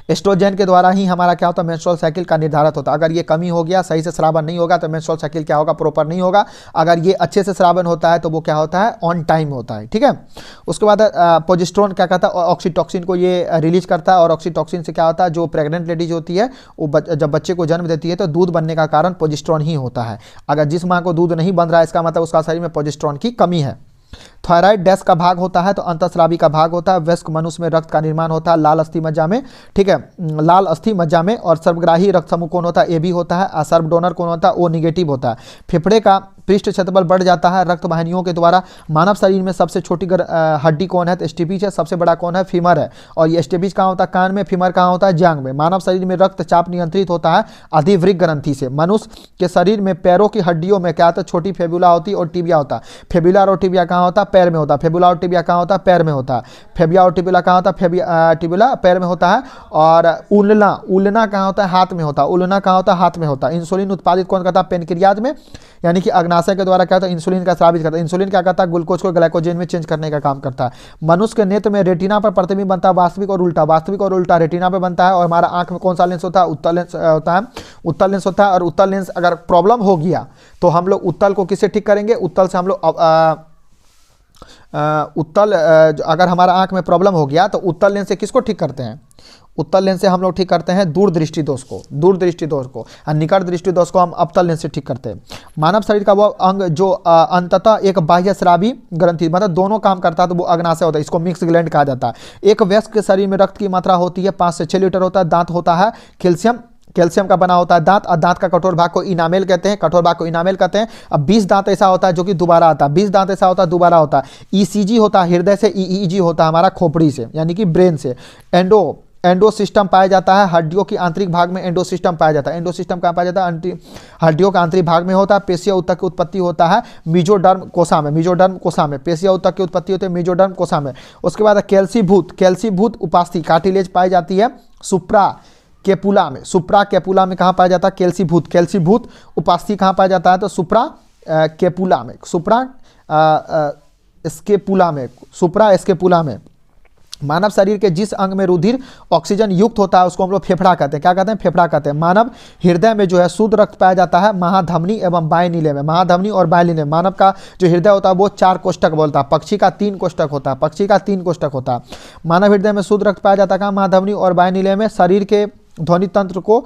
एस्ट्रोजन के द्वारा ही हमारा क्या होता है? मेंस्ट्रुअल साइकिल का निर्धारित होता है। अगर ये कमी हो गया, सही से स्रावन नहीं होगा तो मेंस्ट्रुअल साइकिल क्या होगा? प्रॉपर नहीं होगा। अगर ये अच्छे से स्रावन होता है तो वो क्या होता है? ऑन टाइम होता है। ठीक है। उसके बाद प्रोजेस्टेरोन क्या कहता है? ऑक्सीटॉक्सिन को ये रिलीज करता है और ऑक्सीटॉक्सिन से क्या होता है? जो प्रेग्नेंट लेडीज होती है वो जब बच्चे को जन्म देती है तो दूध बनने का कारण प्रोजेस्टेरोन ही होता है। अगर जिस माँ को दूध नहीं बन रहा है इसका मतलब उसका शरीर में प्रोजेस्टेरोन की कमी है। थायराइड डैश का भाग होता है तो अंतःस्रावी का भाग होता है। वयस्क मनुष्य में रक्त का निर्माण होता है लाल अस्थि मज्जा में। ठीक है, लाल अस्थि मज्जा में। और सर्वग्राही रक्त समूह कौन होता है? ए बी होता है। और सर्व डोनर कौन होता है? ओ निगेटिव होता है। फेफड़े का पृष्ठ क्षेत्रफल बढ़ जाता है रक्त वाहिनियों के द्वारा। मानव शरीर में सबसे छोटी हड्डी कौन है? तो स्टेपिज है। सबसे बड़ा कौन है? फीमर है। और ये स्टेपिज कहाँ होता है? कान में। फीमर कहाँ होता है? जांघ में। मानव शरीर में रक्तचाप नियंत्रित होता है अधिवृक्क ग्रंथि से। मनुष्य के शरीर में पैरों की हड्डियों में क्या होता है? छोटी फेबुला होती है और टिबिया होता है। फेबुलर और टिबिया कहाँ होता है? पैर में होता है। फेबुला और टिबिया कहाँ होता है? पैर में होता है। फेबिया और टिबुला कहाँ होता है? टिबुला पैर में होता है। और उलना कहाँ होता है? हाथ में होता है। उलना कहाँ होता है? हाथ में होता है। इंसुलिन उत्पादित कौन करता है? पेनक्रियाज में, यानी कि अग्नाशय के द्वारा क्या होता है? इंसुलिन का स्रावित करता है। इंसुलिन क्या करता है? ग्लूकोज को ग्लाइकोजन में चेंज करने का काम करता है। मनुष्य के नेत्र में रेटिना पर प्रतिबिंब बनता है वास्तविक और उल्टा। वास्तविक और उल्टा रेटिना पे बनता है। और हमारा आंख में कौन सा लेंस होता है? उत्तल लेंस होता है। उत्तल लेंस होता है। और उत्तल लेंस अगर प्रॉब्लम हो गया तो हम लोग उत्तल को किससे ठीक करेंगे? उत्तल से हम लोग अगर हमारा आंख में प्रॉब्लम हो गया तो उत्तल लेंस से किसको ठीक करते हैं? उत्तल लेंस से हम लोग ठीक करते हैं दूरदृष्टि दोष को। दूरदृष्टि दोष को। और निकट दृष्टि दोष को हम अवतल लेंस से ठीक करते हैं। मानव शरीर का वो अंग जो अंततः एक बाह्य स्रावी ग्रंथि मतलब दोनों काम करता है तो वो अग्नाशय होता है। इसको मिक्स ग्लैंड कहा जाता है। एक वयस्क के शरीर में रक्त की मात्रा होती है 5 से 6 लीटर होता है। दांत होता है कैल्शियम का बना होता है दांत। और दांत का कठोर भाग को इनामेल कहते हैं। कठोर भाग को इनामेल कहते हैं। अब 20 दांत ऐसा होता है जो कि दोबारा आता है। 20 दांत ऐसा होता है दोबारा होता है। ईसीजी होता है हृदय से। ईईजी होता है हमारा खोपड़ी से यानी कि ब्रेन से। एंडो सिस्टम पाया जाता है हड्डियों की आंतरिक भाग में। एंडो सिस्टम पाया जाता है। एंडो सिस्टम कहाँ पाया जाता है? हड्डियों का आंतरिक भाग में होता है। पेशिया ऊतक की उत्पत्ति होता है मेसोडर्म कोशा में। मेसोडर्म कोशा में पेशिया ऊतक की उत्पत्ति होती है मेसोडर्म कोशा में। उसके बाद कैल्सीभूत उपास्थि कार्टिलेज पाई जाती है सुप्रा कैपुला में। सुप्रा कैपुला में कहाँ पाया जाता है? कैल्सीभूत उपास्थि कहाँ पाया जाता है? तो सुप्रा कैपुला में। सुप्रा स्केपुला में। मानव शरीर के जिस अंग में रुधिर ऑक्सीजन युक्त होता है उसको हम लोग फेफड़ा कहते हैं। क्या कहते हैं? फेफड़ा कहते हैं। मानव हृदय में जो है शुद्ध रक्त पाया जाता है महाधमनी एवं बाह्यनीले में। महाधमनी और बाह्यनीले। मानव का जो हृदय होता है वो 4 कोष्ठक बोलता है। पक्षी का 3 कोष्ठक होता है। पक्षी का 3 कोष्ठक होता है। मानव हृदय में शुद्ध रक्त पाया जाता है महाधमनी और बाह्यनीले में। शरीर के ध्वनि तंत्र को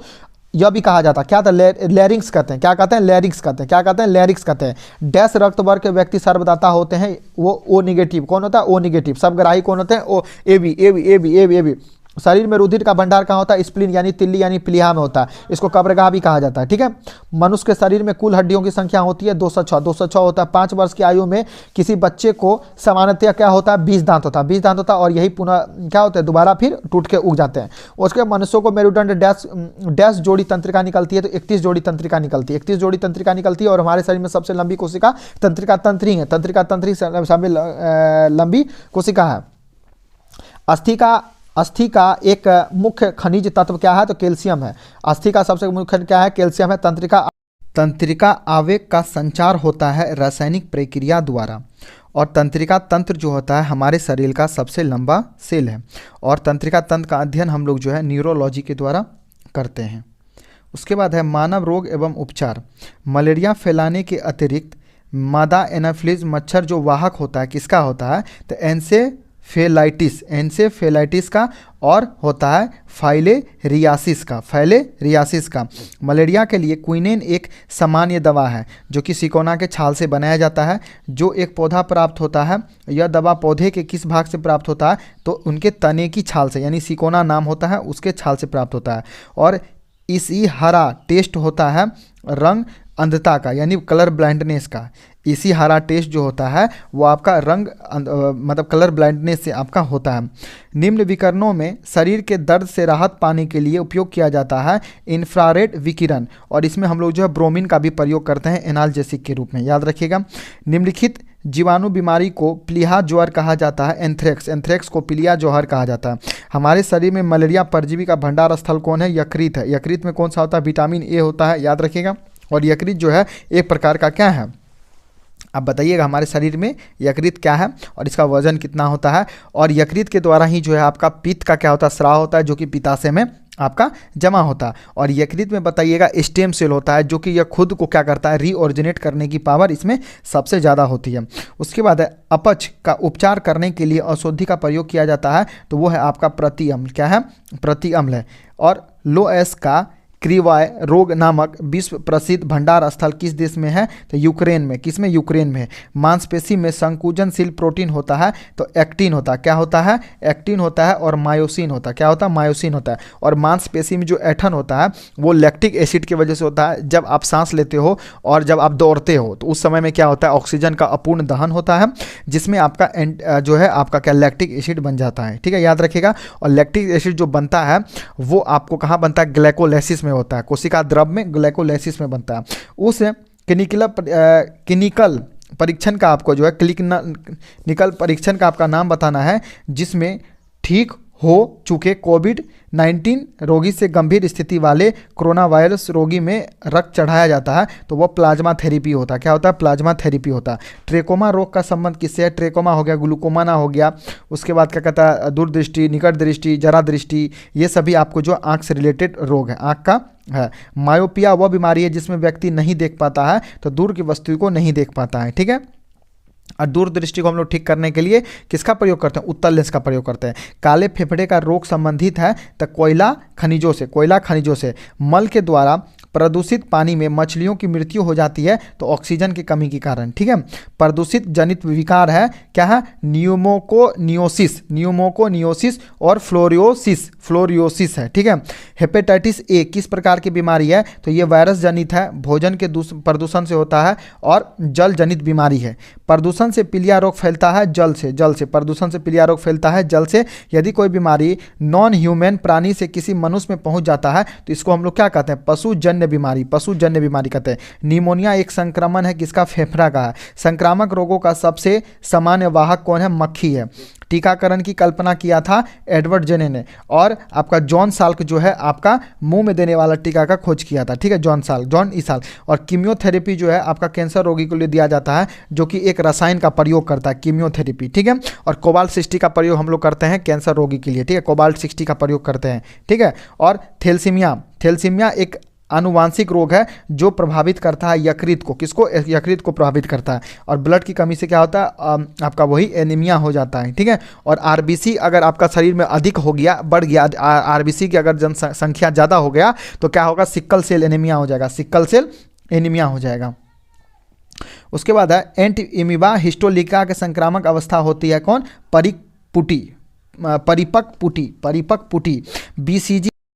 यह भी कहा जाता है क्या? लैरिंग्स कहते हैं। क्या कहते हैं? लैरिंग्स कहते हैं। क्या कहते हैं? लैरिंग्स कहते हैं। डैश रक्त वर्ग के व्यक्ति सर्वदाता होते हैं वो ओ निगेटिव। कौन होता है? ओ निगेटिव। सबग्राही कौन होते हैं? ओ ए बी। शरीर में रुधिर का भंडार कहाँ होता है? स्प्लीन यानी तिल्ली यानी प्लीहा में होता है। इसको कब्रगाह भी कहा जाता है। ठीक है। मनुष्य के शरीर में कुल हड्डियों की संख्या होती है 206 होता है। 5 वर्ष की आयु में किसी बच्चे को सामान्यतः क्या होता है? 20 दांत होता है। 20 दांत होता है और यही पुनः क्या होता है? दोबारा फिर टूट के उग जाते हैं। उसके मनुष्यों को मेरुदंड डैश जोड़ी तंत्रिका निकलती है तो 31 जोड़ी तंत्रिका निकलती है। 31 जोड़ी तंत्रिका निकलती है। और हमारे शरीर में सबसे लंबी कोशिका तंत्रिका तंत्री है। तंत्रिका तंत्री सबसे लंबी कोशिका है। अस्थि का एक मुख्य खनिज तत्व क्या है? तो कैल्शियम है। अस्थि का सबसे मुख्य क्या है? कैल्शियम है। तंत्रिका आवेग का संचार होता है रासायनिक प्रक्रिया द्वारा। और तंत्रिका तंत्र जो होता है हमारे शरीर का सबसे लंबा सेल है। और तंत्रिका तंत्र का अध्ययन हम लोग जो है न्यूरोलॉजी के द्वारा करते हैं। उसके बाद है मानव रोग एवं उपचार। मलेरिया फैलाने के अतिरिक्त मादा एनाफिलीज मच्छर जो वाहक होता है किसका होता है? तो एन्सेफेलाइटिस का। और होता है फाइलेरियासिस का। मलेरिया के लिए क्विनेन एक सामान्य दवा है जो कि सिकोना के छाल से बनाया जाता है जो एक पौधा प्राप्त होता है। यह दवा पौधे के किस भाग से प्राप्त होता है? तो उनके तने की छाल से यानी सिकोना नाम होता है उसके छाल से प्राप्त होता है। और इसी हरा टेस्ट होता है रंग अंधता का यानी कलर ब्लाइंडनेस का। इसी हरा टेस्ट जो होता है वो आपका रंग मतलब कलर ब्लाइंडनेस से आपका होता है। निम्न विकिरणों में शरीर के दर्द से राहत पाने के लिए उपयोग किया जाता है इंफ्रारेड विकिरण, और इसमें हम लोग जो है ब्रोमीन का भी प्रयोग करते हैं एनाल्जेसिक के रूप में, याद रखिएगा। निम्नलिखित जीवाणु बीमारी को प्लीहा ज्वर कहा जाता है एंथ्रेक्स, एंथ्रेक्स को प्लीहा ज्वर कहा जाता है। हमारे शरीर में मलेरिया परजीवी का भंडार स्थल कौन है? यकृत है। यकृत में कौन सा होता है? विटामिन ए होता है, याद रखिएगा। और यकृत जो है एक प्रकार का क्या है, आप बताइएगा हमारे शरीर में यकृत क्या है और इसका वजन कितना होता है। और यकृत के द्वारा ही जो है आपका पित्त का क्या होता है? स्राव होता है, जो कि पित्ताशय में आपका जमा होता है। और यकृत में बताइएगा स्टेम सेल होता है, जो कि यह खुद को क्या करता है? रीओरिजिनेट करने की पावर इसमें सबसे ज़्यादा होती है। उसके बाद है अपच का उपचार करने के लिए औषधि का प्रयोग किया जाता है, तो वो है आपका प्रति अम्ल। क्या है? प्रति अम्ल है। और लोएस का क्रीवाय रोग नामक विश्व प्रसिद्ध भंडार स्थल किस देश में है? तो यूक्रेन में। किस में? यूक्रेन में। मांसपेशी में संकुचनशील प्रोटीन होता है, तो एक्टिन होता है। क्या होता है? एक्टिन होता है। और मायोसिन होता है। क्या होता है? मायोसिन होता है। और मांसपेशी में जो एठन होता है वो लैक्टिक एसिड की वजह से होता है। जब आप सांस लेते हो और जब आप दौड़ते हो तो उस समय में क्या होता है? ऑक्सीजन का अपूर्ण दहन होता है, जिसमें आपका जो है आपका क्या लैक्टिक एसिड बन जाता है। ठीक है, याद रखिएगा। और लैक्टिक एसिड जो बनता है वो आपको कहाँ बनता है? ग्लाइकोलाइसिस में होता है, कोशिका द्रव में ग्लाइकोलाइसिस में बनता है। उस क्लिनिकल परीक्षण का आपको जो है क्लिनिकल परीक्षण का आपका नाम बताना है, जिसमें ठीक हो चुके कोविड-19 रोगी से गंभीर स्थिति वाले कोरोना वायरस रोगी में रक्त चढ़ाया जाता है, तो वह प्लाज्मा थेरेपी होता है। क्या होता है? प्लाज्मा थेरेपी होता है। ट्रेकोमा रोग का संबंध किससे है? ट्रेकोमा हो गया, ग्लूकोमा हो गया, उसके बाद क्या कहता है? दूरदृष्टि, निकट दृष्टि, जरा दृष्टि, ये सभी आपको जो आँख से रिलेटेड रोग है, आँख का है। मायोपिया वह बीमारी है जिसमें व्यक्ति नहीं देख पाता है, तो दूर की वस्तु को नहीं देख पाता है। ठीक है। और दूरदृष्टि को हम लोग ठीक करने के लिए किसका प्रयोग करते हैं? उत्तल लेंस का प्रयोग करते हैं। काले फेफड़े का रोग संबंधित है तो कोयला खनिजों से मल के द्वारा प्रदूषित पानी में मछलियों की मृत्यु हो जाती है, तो ऑक्सीजन की कमी के कारण। ठीक है। प्रदूषित जनित विकार है, क्या है? न्यूमोकोनियोसिस और फ्लोरियोसिस है। ठीक है। हेपेटाइटिस ए किस प्रकार की बीमारी है? तो ये वायरस जनित है, भोजन के प्रदूषण से होता है और जल जनित बीमारी है। प्रदूषण से पीलिया रोग फैलता है जल से प्रदूषण से पीलिया रोग फैलता है जल से। यदि कोई बीमारी नॉन ह्यूमन प्राणी से किसी मनुष्य में पहुंच जाता है तो इसको हम लोग क्या कहते हैं? पशुजन्य बीमारी कहते हैं। निमोनिया एक संक्रमण है, किसका? फेफड़ा का है। संक्रामक रोगों का सबसे सामान्य वाहक कौन है? मक्खी है। टीकाकरण की कल्पना किया था एडवर्ड जेने ने, और आपका जॉन साल्क जो है आपका मुंह में देने वाला टीका का खोज किया था। ठीक है, जॉन ईसाल। और कीमियोथेरेपी जो है आपका कैंसर रोगी को लिए दिया जाता है, जो कि एक रसायन का प्रयोग करता है, कीमियोथेरेपी। ठीक है। और कोबाल्ट 60 का प्रयोग हम लोग करते हैं कैंसर रोगी के लिए। ठीक है, कोबाल्ट 60 का प्रयोग करते हैं। ठीक है। और थैलेसीमिया एक आनुवांशिक रोग है जो प्रभावित करता है यकृत को। किसको? यकृत को प्रभावित करता है। और ब्लड की कमी से क्या होता है? आपका वही एनीमिया हो जाता है। ठीक है। और आरबीसी अगर आपका शरीर में अधिक हो गया, बढ़ गया, आरबीसी की अगर जनसंख्या ज़्यादा हो गया तो क्या होगा? सिक्कल सेल एनीमिया हो जाएगा, हो जाएगा। उसके बाद है एंटीइमीबा हिस्टोलिका के संक्रामक अवस्था होती है कौन? परिपक्व पुटी।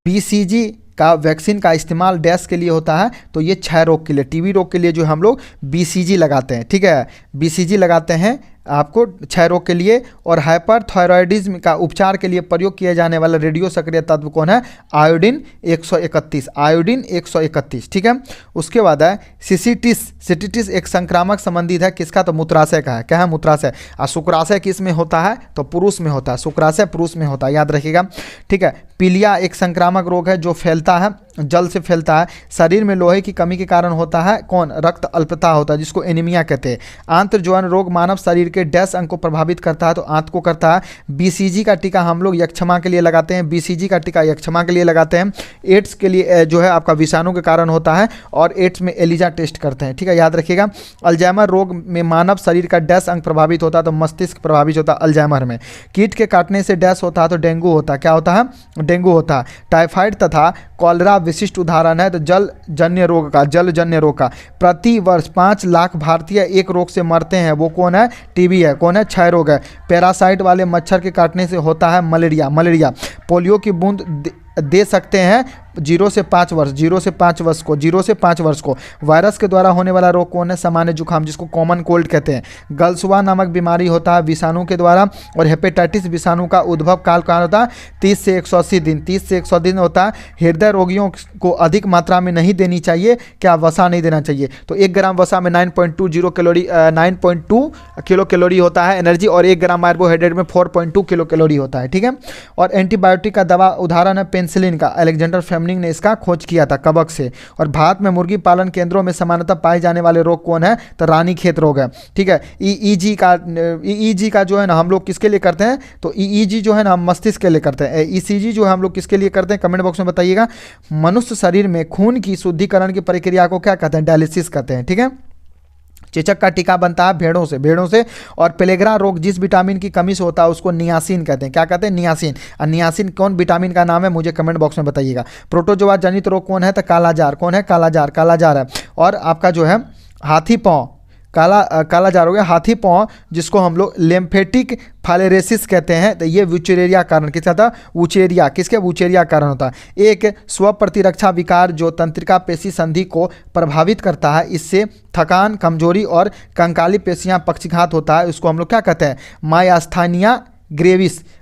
बीसीजी का वैक्सीन का इस्तेमाल डैश के लिए होता है, तो ये क्षय रोग के लिए, टीबी रोग के लिए जो हम लोग बीसीजी लगाते हैं। ठीक है, बीसीजी लगाते हैं आपको क्षय रोग के लिए। और हाइपरथायरॉयडिज्म का उपचार के लिए प्रयोग किया जाने वाला रेडियो सक्रिय तत्व कौन है? आयोडीन 131। ठीक है। उसके बाद है सिटिटिस एक संक्रामक संबंधित है, किसका? तो मूत्राशय का है। क्या है? मूत्राशय। और शुक्राशय किस में होता है? तो पुरुष में होता है, शुक्राशय पुरुष में होता है, याद रखिएगा। ठीक है। पीलिया एक संक्रामक रोग है जो फैलता है, जल से फैलता है। शरीर में लोहे की कमी के कारण होता है कौन? रक्त अल्पता होता है, जिसको एनीमिया कहते हैं। आंत्रज्वलन रोग मानव शरीर के डैश अंग को प्रभावित करता है, तो आंत को करता है। बीसीजी का टीका हम लोग यक्षमा के लिए लगाते हैं, एड्स के लिए जो है आपका विषाणु के कारण होता है, और एड्स में एलिजा टेस्ट करते हैं। ठीक है, याद रखिएगा। अल्जाइमर रोग में मानव शरीर का डैश अंग प्रभावित होता है, तो मस्तिष्क प्रभावित होता है अल्जाइमर में। कीट के काटने से डैश होता है, तो डेंगू होता है। क्या होता है? डेंगू होता है। टाइफाइड तथा कॉलरा विशिष्ट उदाहरण है, तो जलजन्य रोग का। प्रति वर्ष 5 लाख भारतीय एक रोग से मरते हैं, वो कौन है? टीबी है। कौन है? क्षय रोग है। पैरासाइट वाले मच्छर के काटने से होता है मलेरिया। पोलियो की बूंद दे सकते हैं 0 से 5 वर्ष, 0 से 5 वर्ष को वायरस के द्वारा होने वाला रोग कौन है? सामान्य जुकाम, जिसको कॉमन कोल्ड कहते हैं। गलसुआ नामक बीमारी होता है विषाणु के द्वारा। और हेपेटाइटिस विषाणु का उद्भव काल कहाँ होता है? 30 से 180 दिन, 30 से 180 दिन होता है। हृदय रोगियों को अधिक मात्रा में नहीं देनी चाहिए, क्या? वसा नहीं देना चाहिए। तो 1 ग्राम वसा में 9.2 कैलोरी 9.2 किलो कैलोरी होता है एनर्जी, और 1 ग्राम कार्बोहाइड्रेट में 4.2 किलो कैलोरी होता है, ठीक है। और एंटीबायोटिक का दवा उदाहरण है पेनिसिलिन का। अलेक्जेंडर फ्लेमिंग ने इसका खोज किया था कवक से। और भारत में मुर्गी पालन केंद्रों में सामान्यतः पाए जाने वाले रोग कौन है? तो रानीखेत रोग है, ठीक है। ईईजी का जो है ना हम लोग किसके लिए करते हैं? तो ईईजी जो है ना हम मस्तिष्क के लिए करते हैं। ईसीजी जो है हम लोग किसके लिए करते हैं? कमेंट बॉक्स में बताइएगा। मनुष्य शरीर में खून की शुद्धिकरण की प्रक्रिया को क्या कहते हैं? डायलिसिस कहते हैं, ठीक है। चेचक का टीका बनता है भेड़ों से। और पेलेग्रा रोग जिस विटामिन की कमी से होता है उसको नियासिन कहते हैं। क्या कहते हैं? नियासिन। और नियासिन कौन विटामिन का नाम है? मुझे कमेंट बॉक्स में बताइएगा। प्रोटोजोआ जनित रोग कौन है? तो कालाजार। कौन है? कालाजार है। और आपका जो है हाथी पाँव, कालाजार हो गया हाथी पाँव, जिसको हम लोग लिम्फेटिक फाइलेरेसिस कहते हैं। तो ये वुचेरिया कारण किसका था? वुचेरिया। किसके? वुचेरिया कारण होता है। एक स्व प्रतिरक्षा विकार जो तंत्रिका पेशी संधि को प्रभावित करता है, इससे थकान, कमजोरी और कंकाली पेशियां पक्षघात होता है। उसको हम लोग क्या कहते हैं?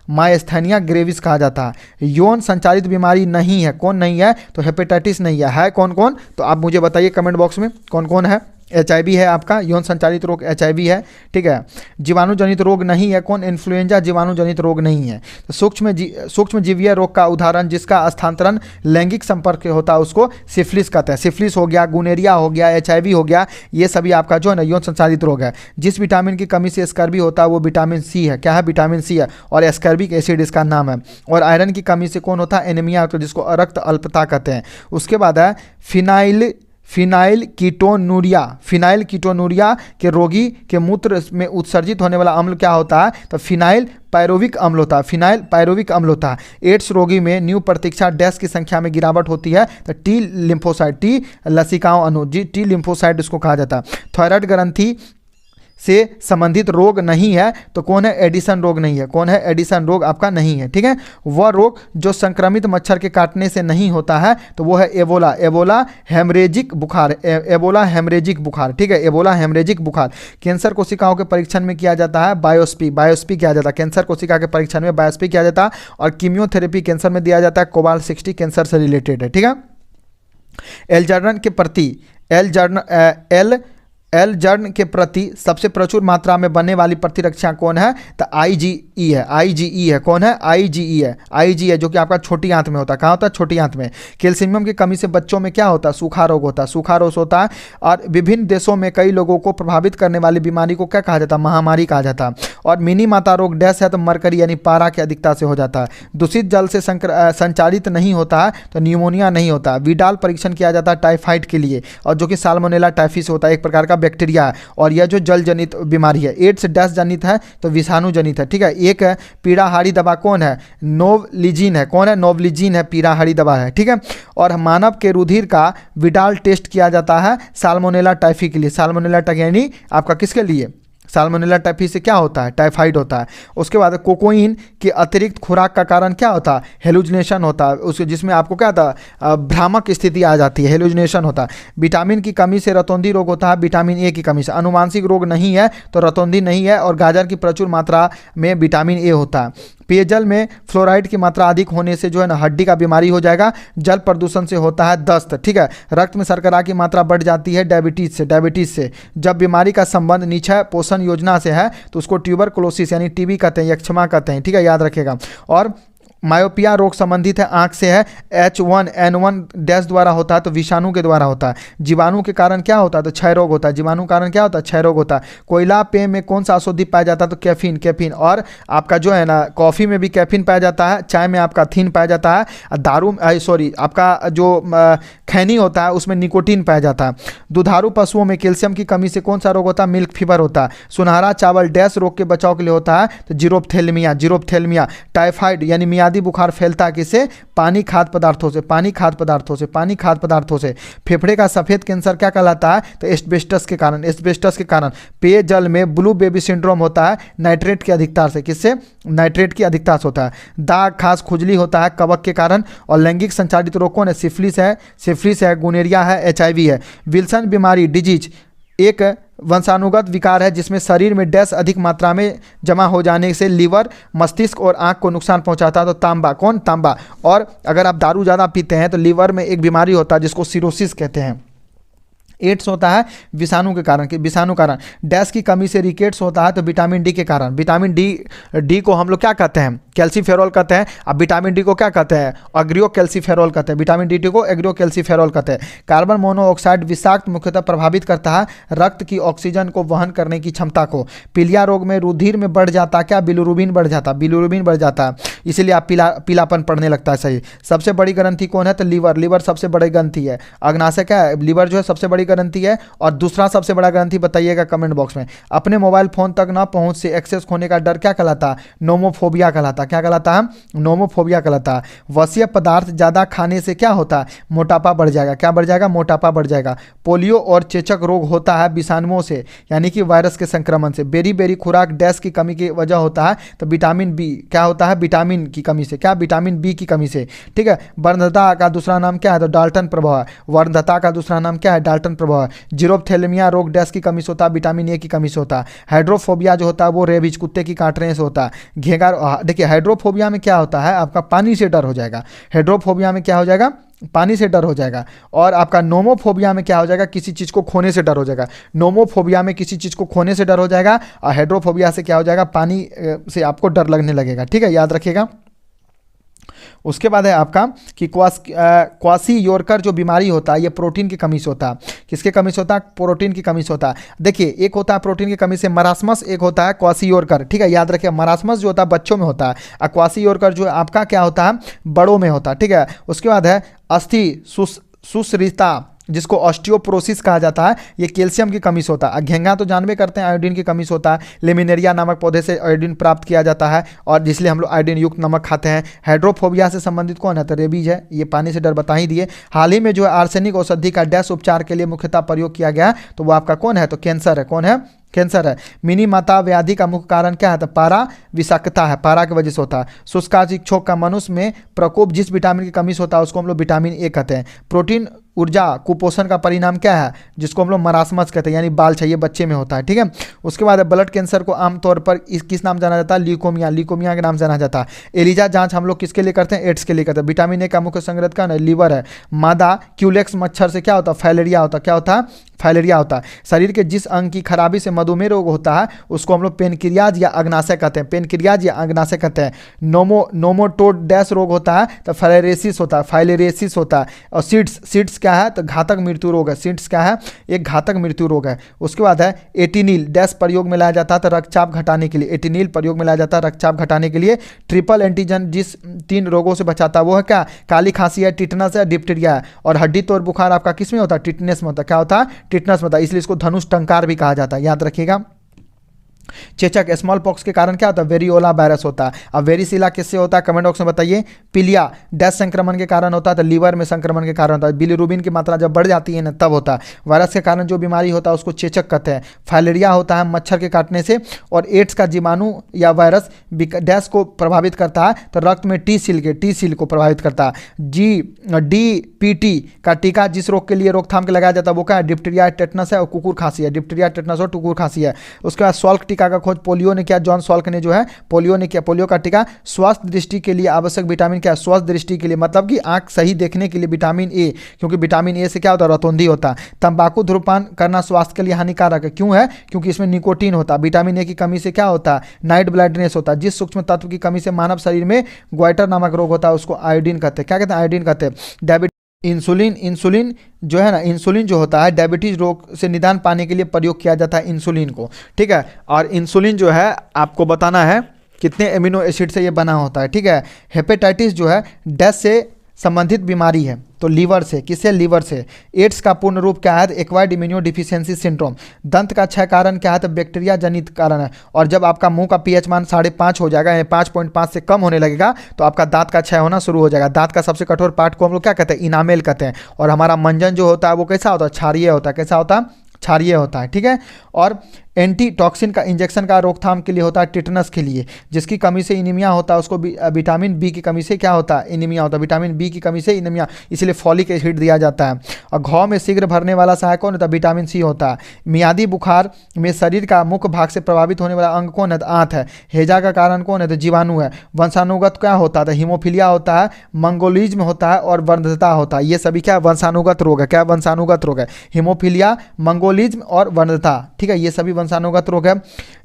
मायस्थानिया ग्रेविस कहा जाता है। यौन संचालित बीमारी नहीं है, कौन नहीं है? तो हेपेटाइटिस नहीं है कौन कौन? तो आप मुझे बताइए कमेंट बॉक्स में कौन कौन है। HIV है आपका, यौन संचालित रोग HIV है, ठीक है। जीवाणु जनित रोग नहीं है कौन? इन्फ्लुएंजा जीवाणु जनित रोग नहीं है। तो सूक्ष्म जीवीय रोग का उदाहरण जिसका स्थानांतरण लैंगिक संपर्क होता है उसको सिफिलिस कहते हैं। सिफिलिस हो गया, गुनेरिया हो गया, HIV हो गया, ये सभी आपका जो है ना यौन संचालित रोग है। जिस विटामिन की कमी से स्कर्वी होता है वो विटामिन C है। क्या है? विटामिन C है। और एस्कर्बिक एसिड इसका नाम है। और आयरन की कमी से कौन होता है? एनीमिया, तो जिसको रक्त अल्पता कहते हैं। उसके बाद है फिनाइल कीटोनूरिया के रोगी के मूत्र में उत्सर्जित होने वाला अम्ल क्या होता है? तो फिनाइल पायरोविक अम्ल होता है। एड्स रोगी में न्यू प्रतीक्षा डैश की संख्या में गिरावट होती है। तो टी लसिकाओं अणु, टी लिम्फोसाइट इसको कहा जाता है। थायराइड ग्रंथि से संबंधित रोग नहीं है तो कौन है? एडिसन रोग नहीं है। कौन है? एडिसन रोग आपका नहीं है, ठीक है। वह रोग जो संक्रमित मच्छर के काटने से नहीं होता है तो वो है एबोला हेमरेजिक बुखार, ठीक है। एबोला हेमरेजिक बुखार। कैंसर कोशिकाओं के परीक्षण में किया जाता है बायोप्सी किया जाता है। कैंसर कोशिका के परीक्षण में बायोप्सी किया जाता है। और कीमियोथेरेपी कैंसर में दिया जाता है। कोबाल्ट 60 कैंसर से रिलेटेड है, ठीक है। एल-जर्न के प्रति सबसे प्रचुर मात्रा में बनने वाली प्रतिरक्षा कौन है? तो IgE है। कौन है? IgE है जो कि आपका छोटी आंत में होता है। कहाँ होता है? छोटी आंत में। कैल्शियम की कमी से बच्चों में क्या होता है? सूखा रोग होता है। और विभिन्न देशों में कई लोगों को प्रभावित करने वाली बीमारी को क्या कहा जाता है? महामारी कहा जाता है। और मिनी माता रोग डैश है तो मरकरी यानी पारा की अधिकता से हो जाता है। दूषित जल से संचालित नहीं होता है तो न्यूमोनिया नहीं होता। विडाल परीक्षण किया जाता है टाइफाइड के लिए, और जो कि साल्मोनेला टाइफी होता है, एक प्रकार का बैक्टीरिया है। और यह जो जल जनित बीमारी है। एड्स डैश जनित है तो विषाणु जनित है, ठीक है। एक पीड़ाहारी दवा कौन है? नोवलिजीन है। कौन है? नोवलिजीन है, पीड़ाहारी दवा है, ठीक है। और मानव के रुधिर का विडाल टेस्ट किया जाता है साल्मोनेला टाइफी के लिए। साल्मोनेला टाइफी यानी आपका किसके लिए? साल्मोनेला टाइफी से क्या होता है? टाइफाइड होता है। उसके बाद कोकोइन के अतिरिक्त खुराक का कारण क्या होता है? हेलुजिनेशन होता है, उसके जिसमें आपको क्या होता है? भ्रामक स्थिति आ जाती है, हेलुजिनेशन होता है। विटामिन की कमी से रतौंधी रोग होता है, विटामिन ए की कमी से। अनुवांशिक रोग नहीं है तो रतौंधी नहीं है। और गाजर की प्रचुर मात्रा में विटामिन ए होता है। पेयजल में फ्लोराइड की मात्रा अधिक होने से जो है ना हड्डी का बीमारी हो जाएगा। जल प्रदूषण से होता है दस्त, ठीक है। रक्त में शर्करा की मात्रा बढ़ जाती है डायबिटीज से। जब बीमारी का संबंध निश्चय पोषण योजना से है तो उसको ट्यूबरकुलोसिस यानी टीबी कहते हैं, यक्षमा कहते हैं, ठीक है, याद रखेगा। और मायोपिया रोग संबंधित है आंख से है। H1N1 डैश द्वारा होता है तो विषाणु के द्वारा होता है। जीवाणु के कारण क्या होता है? तो क्षय रोग होता है। जीवाणु कारण क्या होता है? क्षय रोग होता है। कोयला पेय में कौन सा औषधि पाया जाता है? तो कैफीन। और आपका जो है ना कॉफ़ी में भी कैफीन पाया जाता है, चाय में आपका थीन पाया जाता है, आपका जो खैनी होता है उसमें निकोटीन पाया जाता है। दुधारू पशुओं में कैल्शियम की कमी से कौन सा रोग होता है? मिल्क फीवर होता है। सुनहरा चावल डैश रोग के बचाव के लिए होता है तो जीरोप्थेल्मिया। टाइफाइड यानी बुनियादी बुखार फैलता है किससे? पानी खाद्य पदार्थों से, पानी खाद्य पदार्थों से, पानी खाद्य पदार्थों से। फेफड़े का सफ़ेद कैंसर क्या कहलाता है? तो एस्बेस्टस के कारण, एस्बेस्टस के कारण। पेयजल में ब्लू बेबी सिंड्रोम होता है नाइट्रेट की अधिकता से, किससे? नाइट्रेट की अधिकता से होता है। दाग, खास, खुजली होता है कवक के कारण। और लैंगिक संचारित रोग कौन है? सिफिलिस है, सिफिलिस है, गुनेरिया है, HIV है। विल्सन बीमारी डिजीज एक वंशानुगत विकार है जिसमें शरीर में डैश अधिक मात्रा में जमा हो जाने से लीवर, मस्तिष्क और आंख को नुकसान पहुंचाता है। तो तांबा, कौन? तांबा। और अगर आप दारू ज़्यादा पीते हैं तो लीवर में एक बीमारी होता है जिसको सिरोसिस कहते हैं। एड्स होता है विषाणु के कारण, विषाणु कारण। डैश की कमी से रिकेट्स होता है तो विटामिन डी के कारण। विटामिन डी को हम लोग क्या कहते हैं? कैल्सीफेरॉल कहते हैं। अब विटामिन डी को क्या कहते हैं? एग्रियो कैल्सीफेरॉल कहते हैं। विटामिन डी को एग्रियो कैल्सीफेरॉल कहते हैं। कार्बन मोनोऑक्साइड विषाक्त मुख्यतः प्रभावित करता है रक्त की ऑक्सीजन को वहन करने की क्षमता को। पीलिया रोग में रुधिर में बढ़ जाता है क्या? बिलिरुबिन बढ़ जाता है, बिलिरुबिन बढ़ जाता है, इसीलिए आप पीलापन पड़ने लगता है। सही। सबसे बड़ी ग्रंथि कौन है? तो लीवर, लीवर सबसे बड़ी ग्रंथि है। अग्नाशय क्या है? लीवर जो है सबसे बड़ी ग्रंथि है। और दूसरा सबसे बड़ा ग्रंथि बताइएगा कमेंट बॉक्स में। अपने मोबाइल फोन तक ना पहुंच से एक्सेस खोने का डर क्या कहलाता है? नोमोफोबिया कहलाता है। क्या कहलाता है? नोमोफोबिया कहलाता है। वसीय पदार्थ ज्यादा खाने से क्या होता है? मोटापा बढ़ जाएगा। क्या बढ़ जाएगा? मोटापा बढ़ जाएगा। पोलियो और चेचक रोग होता है विषाणुओं से, यानी कि वायरस के संक्रमण से। बेरी बेरी खुराक डैश की कमी की वजह होता है तो विटामिन बी, क्या होता है? विटामिन की कमी से। क्या? विटामिन बी की कमी से। ठीक है। वर्णता का दूसरा नाम क्या है? तो डाल्टन प्रभाव है। वर्णता का दूसरा नाम क्या है? डाल्टन प्रभाव है। जीरोप्थेलमिया रोग डैश की कमी से होता है, विटामिन ए की कमी से होता है। हाइड्रोफोबिया जो होता है वो रेबीज, कुत्ते की काटने से होता है। घेंगा, देखिए हाइड्रोफोबिया में क्या होता है? आपका पानी से डर हो जाएगा। हाइड्रोफोबिया में क्या हो जाएगा? पानी से डर हो जाएगा। और आपका नोमोफोबिया में क्या हो जाएगा? किसी चीज़ को खोने से डर हो जाएगा। नोमोफोबिया में किसी चीज़ को खोने से डर हो जाएगा और हाइड्रोफोबिया से क्या हो जाएगा? पानी से आपको डर लगने लगेगा। ठीक है, याद रखिएगा। उसके बाद है आपका कि क्वासी योरकर जो बीमारी होता है ये प्रोटीन की कमी से होता है। किसके कमी से होता है? प्रोटीन की कमी से होता है। देखिए एक होता है प्रोटीन की कमी से मरासमस, एक होता है क्वासी योरकर। ठीक है, याद रखिए। मरासमस जो होता है बच्चों में होता है और क्वासी योरकर जो आपका क्या होता है? बड़ों में होता है। ठीक है। उसके बाद है अस्थि सुसरिता जिसको ऑस्टियोपोरोसिस कहा जाता है, ये कैल्शियम की कमी से होता है। घेंगा तो जानबे करते हैं आयोडीन की कमी से होता है। लेमिनेरिया नामक पौधे से आयोडीन प्राप्त किया जाता है और जिसलिए हम लोग आयोडीन युक्त नमक खाते हैं। हाइड्रोफोबिया से संबंधित कौन है? तो रेबीज है। ये पानी से डर बता ही दिए। हाल ही में जो है आर्सेनिक औषधि का डैश उपचार के लिए मुख्यतः प्रयोग किया गया तो वो आपका कौन है? तो कैंसर है। कौन है? कैंसर है। मिनी माता व्याधि का मुख्य कारण क्या है? तो पारा विषाक्तता है, पारा की वजह से होता है। शुष्काचिक छोक का मनुष्य में प्रकोप जिस विटामिन की कमी से होता है उसको हम लोग विटामिन ए कहते हैं। प्रोटीन ऊर्जा कुपोषण का परिणाम क्या है? जिसको हम लोग मरासमस कहते हैं, यानी बाल चाहिए बच्चे में होता है। ठीक है। उसके बाद ब्लड कैंसर को आमतौर पर किस नाम जाना जाता है? ल्यूकोमिया, ल्यूकोमिया के नाम जाना जाता है। एलिजा जांच हम लोग किसके लिए करते हैं? एड्स के लिए करते हैं। विटामिन ए का मुख्य संग्रह कौन है? लीवर है। मादा क्यूलेक्स मच्छर से क्या होता है? फाइलेरिया होता है। क्या होता है? फाइलेरिया होता है। शरीर के जिस अंग की खराबी से मधुमेह रोग होता है उसको हम लोग पेनक्रियाज या अग्नाशय कहते हैं। पेनक्रियाज या अग्नाशय कहते हैं। नोमोटोड डैश रोग होता है तो फाइलेरेसिस होता है, फाइलेरेसिस होता है। और सीड्स क्या है? तो घातक मृत्यु रोग है। सीड्स क्या है? एक घातक मृत्यु रोग है। उसके बाद है एटिनिल डैश प्रयोग में लाया जाता है तो रक्तचाप घटाने के लिए। एटिनिल प्रयोग में लाया जाता है रक्तचाप घटाने के लिए। ट्रिपल एंटीजन जिस 3 रोगों से बचाता है वो है क्या? काली खांसी है, टिटनस है, डिप्टीरिया है। और हड्डी तोड़ बुखार आपका किस में होता है? टिटनेस में होता है। क्या होता है? टिटनस में होता है। इसलिए इसको धनुष टंकार भी कहा जाता है, याद रखिएगा। चेचक स्मॉल पॉक्स के कारण क्या होता है? वेरियोला वायरस होता है। अब वेरिसिला किससे होता है? कमेंट बॉक्स में बताइए। पीलिया डैश संक्रमण के कारण होता है तो लीवर में संक्रमण के कारण होता है। बिलिरुबिन की मात्रा जब बढ़ जाती है ना तब होता है। वायरस के कारण जो बीमारी होता है उसको चेचक कहते हैं। फाइलेरिया होता है मच्छर के काटने से। और एड्स का जीवाणु या वायरस डैश को प्रभावित करता है तो रक्त में टी सील को प्रभावित करता है। DPT का टीका जिस रोग के लिए रोकथाम के लगाया जाता है वो क्या है? डिप्टीरिया, टेटनस है और कुकुर खांसी है। डिप्टीरिया, टेटनस और कुकुर खांसी है। उसके बाद सॉल्क टीका का खोज पोलियो ने किया। जॉन सॉल्क ने जो है पोलियो ने किया। पोलियो का टीका स्वास्थ्य दृष्टि के लिए आवश्यक विटामिन क्या है? स्वास्थ्य दृष्टि के लिए मतलब कि आंख सही देखने के लिए विटामिन ए, क्योंकि विटामिन ए से क्या होता है? रतौंधी होता है। तंबाकू धूम्रपान करना स्वास्थ्य के लिए हानिकारक है। क्यों है? क्योंकि इसमें निकोटीन होता है। विटामिन ए की कमी से क्या होता है? नाइट ब्लाइंडनेस होता है। जिस सूक्ष्म तत्व की कमी से मानव शरीर में ग्वाइटर नामक रोग होता है उसको आयोडीन कहते हैं। क्या कहते हैं? आयोडीन कहते हैं। डायबिटीज इंसुलिन जो है ना, इंसुलिन जो होता है डायबिटीज रोग से निदान पाने के लिए प्रयोग किया जाता है इंसुलिन को। ठीक है। और इंसुलिन जो है आपको बताना है कितने एमिनो एसिड से ये बना होता है। ठीक है। हेपेटाइटिस जो है डैश से संबंधित बीमारी है तो लीवर से, किससे? लीवर से। एड्स का पूर्ण रूप क्या है? तो एक्वायर्ड इम्यूनोडिफिशियेंसी सिंड्रोम। दंत का क्षय कारण क्या है? तो बैक्टीरिया जनित कारण है। और जब आपका मुंह का पीएच मान 5.5 हो जाएगा, यानी 5.5 से कम होने लगेगा, तो आपका दांत का क्षय होना शुरू हो जाएगा। दांत का सबसे कठोर पार्ट को हम लोग क्या कहते हैं? इनामेल कहते हैं। और हमारा मंजन जो होता है वो कैसा होता है? क्षारीय होता है। कैसा होता है? क्षारीय होता है, ठीक है। और एंटी टॉक्सिन का इंजेक्शन का रोकथाम के लिए होता है टिटनस के लिए। जिसकी कमी से इनीमिया होता है उसको विटामिन बी की कमी से क्या होता है? इनीमिया होता है। विटामिन बी की कमी से इनीमिया, इसलिए फॉलिक एसिड दिया जाता है। और घाव में शीघ्र भरने वाला सहायक कौन होता है? विटामिन सी होता है। मियादी बुखार में शरीर का मुख्य भाग से प्रभावित होने वाला अंग कौन है? तो आंत है। हैजा का कारण कौन है? तो जीवाणु है। वंशानुगत क्या होता है? तो हीमोफीलिया होता है, मंगोलिज्म होता है और वर्णता होता है। ये सभी क्या? वंशानुगत रोग है। क्या? वंशानुगत रोग है। हीमोफीलिया, मंगोलिज्म और वर्णता, ठीक है, ये सभी वंशानुगत रोग है।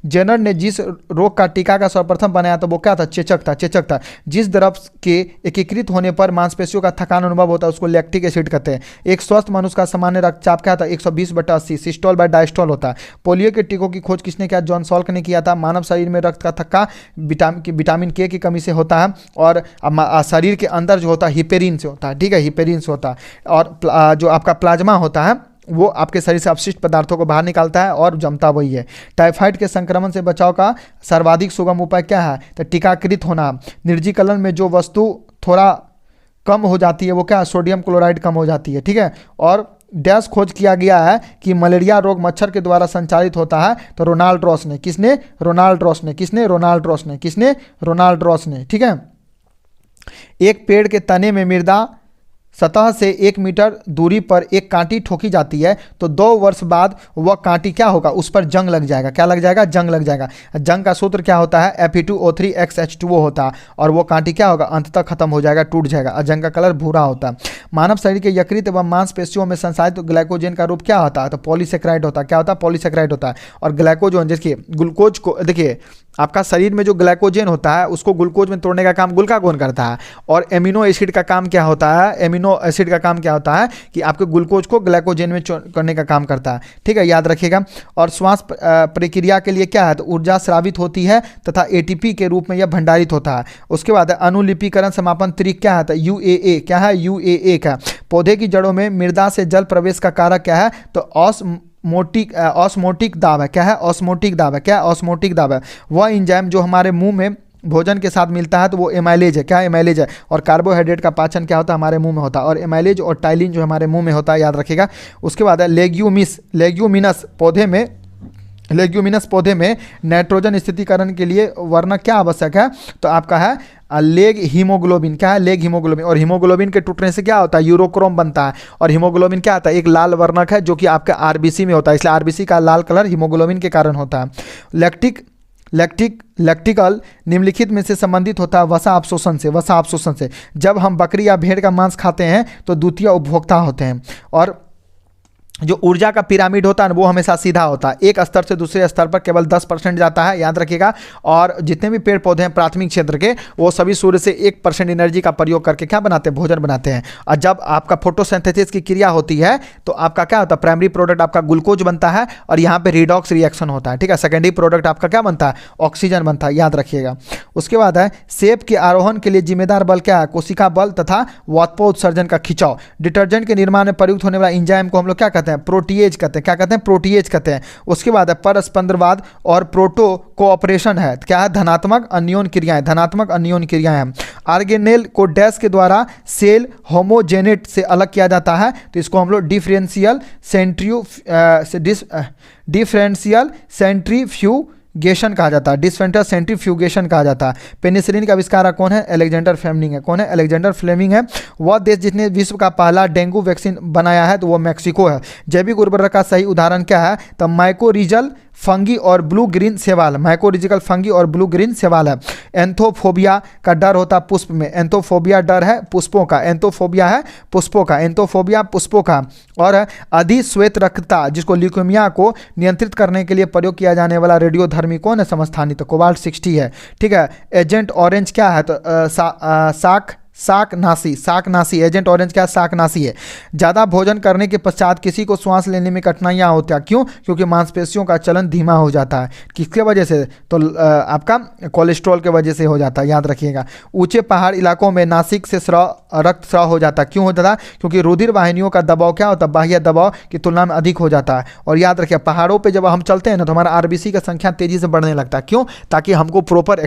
जेनर ने जिस रोग का टीका का सर्वप्रथम बनाया तो वो क्या था? चेचक था। चेचक था। जिस द्रव के एकीकृत होने पर मांसपेशियों का थकान अनुभव होता है उसको लैक्टिक एसिड कहते हैं। एक स्वस्थ मनुष्य का सामान्य रक्तचाप क्या था? 120/80 सिस्टोल बाय डायस्टोल होता है। पोलियो के टीकों की खोज किसने किया? जॉन सॉल्क ने किया था। मानव शरीर में रक्त का थक्का विटामिन के की कमी से होता है। और शरीर के अंदर जो होता है हिपेरिन से होता है, ठीक है, हिपेरिन से होता है। और जो आपका प्लाज्मा होता है वो आपके शरीर से अपशिष्ट पदार्थों को बाहर निकालता है और जमता वही है। टाइफाइड के संक्रमण से बचाव का सर्वाधिक सुगम उपाय क्या है? तो टीकाकृत होना। निर्जीकरण में जो वस्तु थोड़ा कम हो जाती है वो क्या? सोडियम क्लोराइड कम हो जाती है, ठीक है। और डैश खोज किया गया है कि मलेरिया रोग मच्छर के द्वारा संचालित होता है तो रोनाल्ड रॉस ने। किसने? रोनाल्ड रॉस ने। किसने? रोनाल्ड रॉस ने। किसने? रोनाल्ड रॉस ने, ठीक है। एक पेड़ के तने में मृदा सतह से 1 मीटर दूरी पर एक कांटी ठोकी जाती है तो 2 वर्ष बाद वह कांटी क्या होगा? उस पर जंग लग जाएगा। क्या लग जाएगा? जंग लग जाएगा। जंग का सूत्र क्या होता है? Fe2O3XH2O होता है। और वो कांटी क्या होगा? अंततः खत्म हो जाएगा, टूट जाएगा। और जंग का कलर भूरा होता है। मानव शरीर के यकृत एवं मांसपेशियों में संसाधित ग्लाइकोजन का रूप क्या होता है? तो पॉलीसेक्राइड होता है। क्या होता है? पॉलीसेक्राइड होता है। और ग्लाइकोजन, देखिए ग्लूकोज को, देखिए आपका शरीर में जो ग्लाइकोजन होता है उसको ग्लूकोज में तोड़ने का काम ग्लूकागोन करता है। और एमिनो एसिड का काम क्या होता है? एमिनो एसिड का काम क्या होता है कि आपके ग्लूकोज को ग्लाइकोजन में करने का काम करता है, ठीक है, याद रखिएगा। और श्वास प्रक्रिया के लिए क्या है? तो ऊर्जा स्रावित होती है तथा एटीपी के रूप में यह भंडारित होता है। उसके बाद अनुलिपीकरण समापन त्रिक क्या है? तो यूएए। क्या है? यूएए का। पौधे की जड़ों में मृदा से जल प्रवेश का कारक क्या है? तो ऑस्मोटिक दाब है। क्या है? ऑस्मोटिक दाब है। क्या? ऑस्मोटिक दाब है। वह एंजाइम जो हमारे मुंह में भोजन के साथ मिलता है तो वो एमाइलेज है। क्या? एमाइलेज है। और कार्बोहाइड्रेट का पाचन क्या होता है? हमारे मुंह में होता है। और एमाइलेज और टाइलिन जो हमारे मुंह में होता है, याद रखिएगा। उसके बाद है लेग्यूमिनस पौधे में नाइट्रोजन स्थितिकरण के लिए वर्णक क्या आवश्यक है? तो आपका है लेग हीमोग्लोबिन। क्या है? Leg haemoglobin. और हीमोग्लोबिन के टूटने से क्या होता है? यूरोक्रोम बनता है। और हीमोग्लोबिन क्या आता है? एक लाल वर्णक है जो कि आपके आरबीसी में होता है, इसलिए आरबीसी का लाल कलर हीमोग्लोबिन के कारण होता है। लैक्टिकल निम्नलिखित में से संबंधित होता है वसा अवशोषण से। वसा अवशोषण से जब हम बकरी या भेड़ का मांस खाते हैं तो द्वितीय उपभोक्ता होते हैं। और जो ऊर्जा का पिरामिड होता है ना वो हमेशा सीधा होता है, एक स्तर से दूसरे स्तर पर केवल 10% जाता है, याद रखिएगा। और जितने भी पेड़ पौधे हैं प्राथमिक क्षेत्र के वो सभी सूर्य से 1% एनर्जी का प्रयोग करके क्या बनाते हैं? भोजन बनाते हैं। और जब आपका फोटोसिंथेसिस की क्रिया होती है तो आपका क्या होता है? प्राइमरी प्रोडक्ट आपका ग्लूकोज बनता है और यहाँ पे रिडॉक्स रिएक्शन होता है, ठीक है। सेकेंडरी प्रोडक्ट आपका क्या बनता है? ऑक्सीजन बनता है, याद रखिएगा। उसके बाद है सेब के आरोहण के लिए जिम्मेदार बल क्या है? कोशिका बल तथा वाष्पोत्सर्जन का खिंचाव। डिटर्जेंट के निर्माण में प्रयुक्त होने वाला एंजाइम को हम लोग क्या कहते हैं? प्रोटीएज कहते हैं। क्या कहते हैं? प्रोटीएज कहते हैं। उसके बाद है परस्पंद्रवाद और प्रोटो कोऑपरेशन है। क्या है? धनात्मक अन्योन क्रियाएं। धनात्मक अन्योन क्रियाएं हैं। आर्गेनेल को डैश के द्वारा सेल होमोजेनेट से अलग किया जाता है तो इसको हम लोग डिफरेंशियल सेंट्रीफ्यूगेशन कहा जाता है। डिस्फेंटर सेंट्रीफ्यूगेशन कहा जाता है। पेनिसिलिन का आविष्कार कौन है? अलेक्जेंडर फ्लेमिंग है। कौन है? अलेक्जेंडर फ्लेमिंग है। वह देश जिसने विश्व का पहला डेंगू वैक्सीन बनाया है तो वो मैक्सिको है। जैविक उर्वरक का सही उदाहरण क्या है? तो माइकोरिजल फंगी और ब्लू ग्रीन सेवाल। माइकोरिजिकल फंगी और ब्लू ग्रीन सेवाल है। एंथोफोबिया का डर होता पुष्प में। एंथोफोबिया डर है पुष्पों का। एंथोफोबिया है पुष्पों का। एंथोफोबिया पुष्पों का। और अधिश्वेत रक्तता जिसको ल्यूकेमिया को नियंत्रित करने के लिए प्रयोग किया जाने वाला रेडियोधर्मी कौन है? समस्थानी। तो कोबाल्ट 60 है, ठीक है। एजेंट ऑरेंज क्या है? तो शाकनाशी, शाकनाशी एजेंट ऑरेंज क्या है? शाकनाशी है। ज़्यादा भोजन करने के पश्चात किसी को श्वास लेने में कठिनाइयाँ होती हैं, क्यों? क्योंकि मांसपेशियों का चलन धीमा हो जाता है। किसके वजह से? तो आपका कोलेस्ट्रॉल के वजह से हो जाता है, याद रखिएगा। ऊंचे पहाड़ इलाकों में नासिक से रक्त स्राव हो जाता है, क्यों हो जाता है? क्योंकि रुधिर वाहिनियों का दबाव क्या होता है? बाह्य दबाव की तुलना में अधिक हो जाता है। और याद रखिए पहाड़ों पर जब हम चलते हैं ना तो हमारा आरबीसी का संख्या तेजी से बढ़ने लगता है, क्यों? ताकि हमको प्रॉपर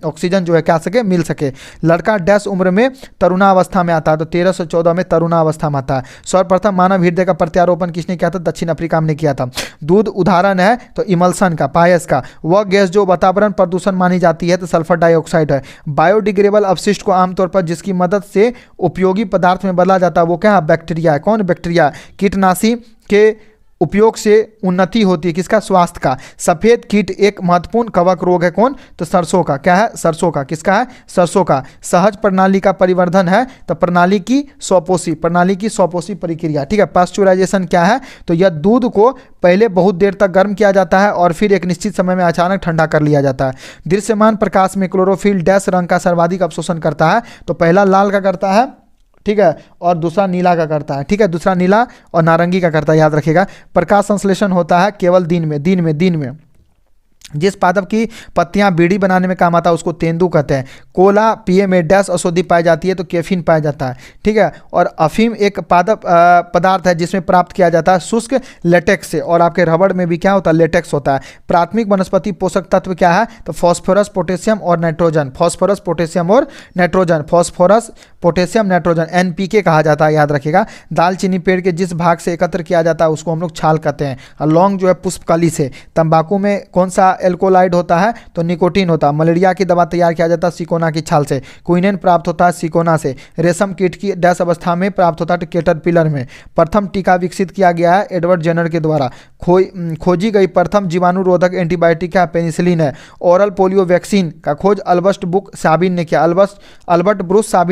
ऑक्सीजन जो है क्या सके, मिल सके। लड़का डैश उम्र में तरुणावस्था में आता है, तो 13 से 14 में तरुणावस्था में आता है। सर्वप्रथम मानव हृदय का प्रत्यारोपण किसने किया था? दक्षिण अफ्रीका ने किया था। दूध उदाहरण है तो इमल्सन का, पायस का। वह गैस जो वातावरण प्रदूषण मानी जाती है तो सल्फर डाइऑक्साइड है। बायोडिग्रेडेबल अपशिष्ट को आमतौर पर जिसकी मदद से उपयोगी पदार्थ में बदला जाता है वो क्या है? बैक्टीरिया है। कौन? बैक्टीरिया। कीटनाशी के उपयोग से उन्नति होती है किसका? स्वास्थ्य का। सफ़ेद कीट एक महत्वपूर्ण कवक रोग है, कौन? तो सरसों का। क्या है? सरसों का। किसका है? सरसों का। सहज प्रणाली का परिवर्धन है तो प्रणाली की स्वपोषी प्रक्रिया, ठीक है। पास्चुराइजेशन क्या है? तो यह दूध को पहले बहुत देर तक गर्म किया जाता है और फिर एक निश्चित समय में अचानक ठंडा कर लिया जाता है। दृश्यमान प्रकाश में क्लोरोफिल डैश रंग का सर्वाधिक अवशोषण करता है, तो पहला लाल का करता है, ठीक है, और दूसरा नीला का करता है, ठीक है। दूसरा नीला और नारंगी का करता है, याद रखिएगा। प्रकाश संश्लेषण होता है केवल दिन में। जिस पादप की पत्तियां बीड़ी बनाने में काम आता है उसको तेंदू कहते हैं। कोला पिए में डैश औषधि पाई जाती है तो कैफीन पाया जाता है, ठीक है। और अफीम एक पदार्थ है जिसमें प्राप्त किया जाता है शुष्क लेटेक्स से, और आपके रबड़ में भी क्या होता है? लेटेक्स होता है। प्राथमिक वनस्पति पोषक तत्व क्या है? तो फास्फोरस, पोटेशियम और नाइट्रोजन। फास्फोरस, पोटेशियम और nitrogen. Phosphorus, potassium, nitrogen, NPK कहा जाता है, याद रखिएगा। दालचीनी पेड़ के जिस भाग से एकत्र किया जाता है उसको हम लोग छाल कहते हैं। और लौंग जो है पुष्पकली से। तंबाकू में कौन सा एल्कोलाइड होता है? तो निकोटीन होता है। मलेरिया की दवा तैयार किया जाता है सिकोना की छाल से। क्विनेन प्राप्त होता है सिकोना से। रेशम कीट की डैश अवस्था में प्राप्त होता है कैटरपिलर में। प्रथम टीका विकसित किया गया है एडवर्ड जेनर के द्वारा। खोजी गई प्रथम जीवाणुरोधक एंटीबायोटिक क्या? पेनिसिलिन है। ओरल पोलियो वैक्सीन का खोज अल्बर्ट ब्रूस साबिन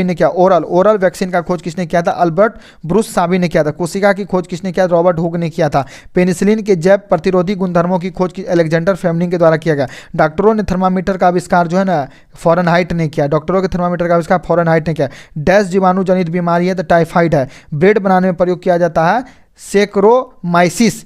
ने किया। ओरल वैक्सीन का खोज किसने किया था? अल्बर्ट ब्रूस साबिन ने किया था। कोशिका की खोज किसने किया? रॉबर्ट हुक ने किया था। पेनिसिलिन के जैव प्रतिरोधी गुणधर्मों की खोज अलेक्जेंडर फ्लेमिंग के द्वारा किया गया। डॉक्टरों ने थर्मामीटर का आविष्कार जो है ना फॉरेनहाइट ने किया। डॉक्टरों के थर्मामीटर का आविष्कार फॉरेनहाइट ने किया। डैश जीवाणु जनित बीमारी है तो टाइफाइड है। ब्रेड बनाने में प्रयोग किया जाता है सेक्रोमाइसिस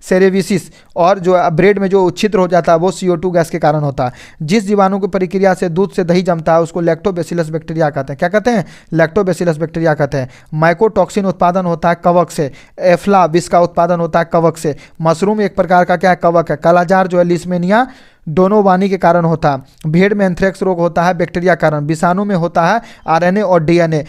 सेरेविसिस, और जो ब्रेड में जो छिद्र हो जाता है वो CO2 गैस के कारण होता है। जिस जीवाणु की प्रक्रिया से दूध से दही जमता है उसको लैक्टोबैसिलस बैक्टीरिया कहते हैं। क्या कहते हैं? लैक्टोबैसिलस बैक्टीरिया कहते हैं। माइकोटॉक्सिन उत्पादन होता है कवक से। एफ्ला विष का उत्पादन होता है कवक से। मशरूम एक प्रकार का क्या है? कवक है। कालाजार जो है लिस्मेनिया डोनोवानी के कारण होता है। भेड़ में एंथ्रेक्स रोग होता है बैक्टीरिया कारण। विषाणु में होता है RNA और DNA।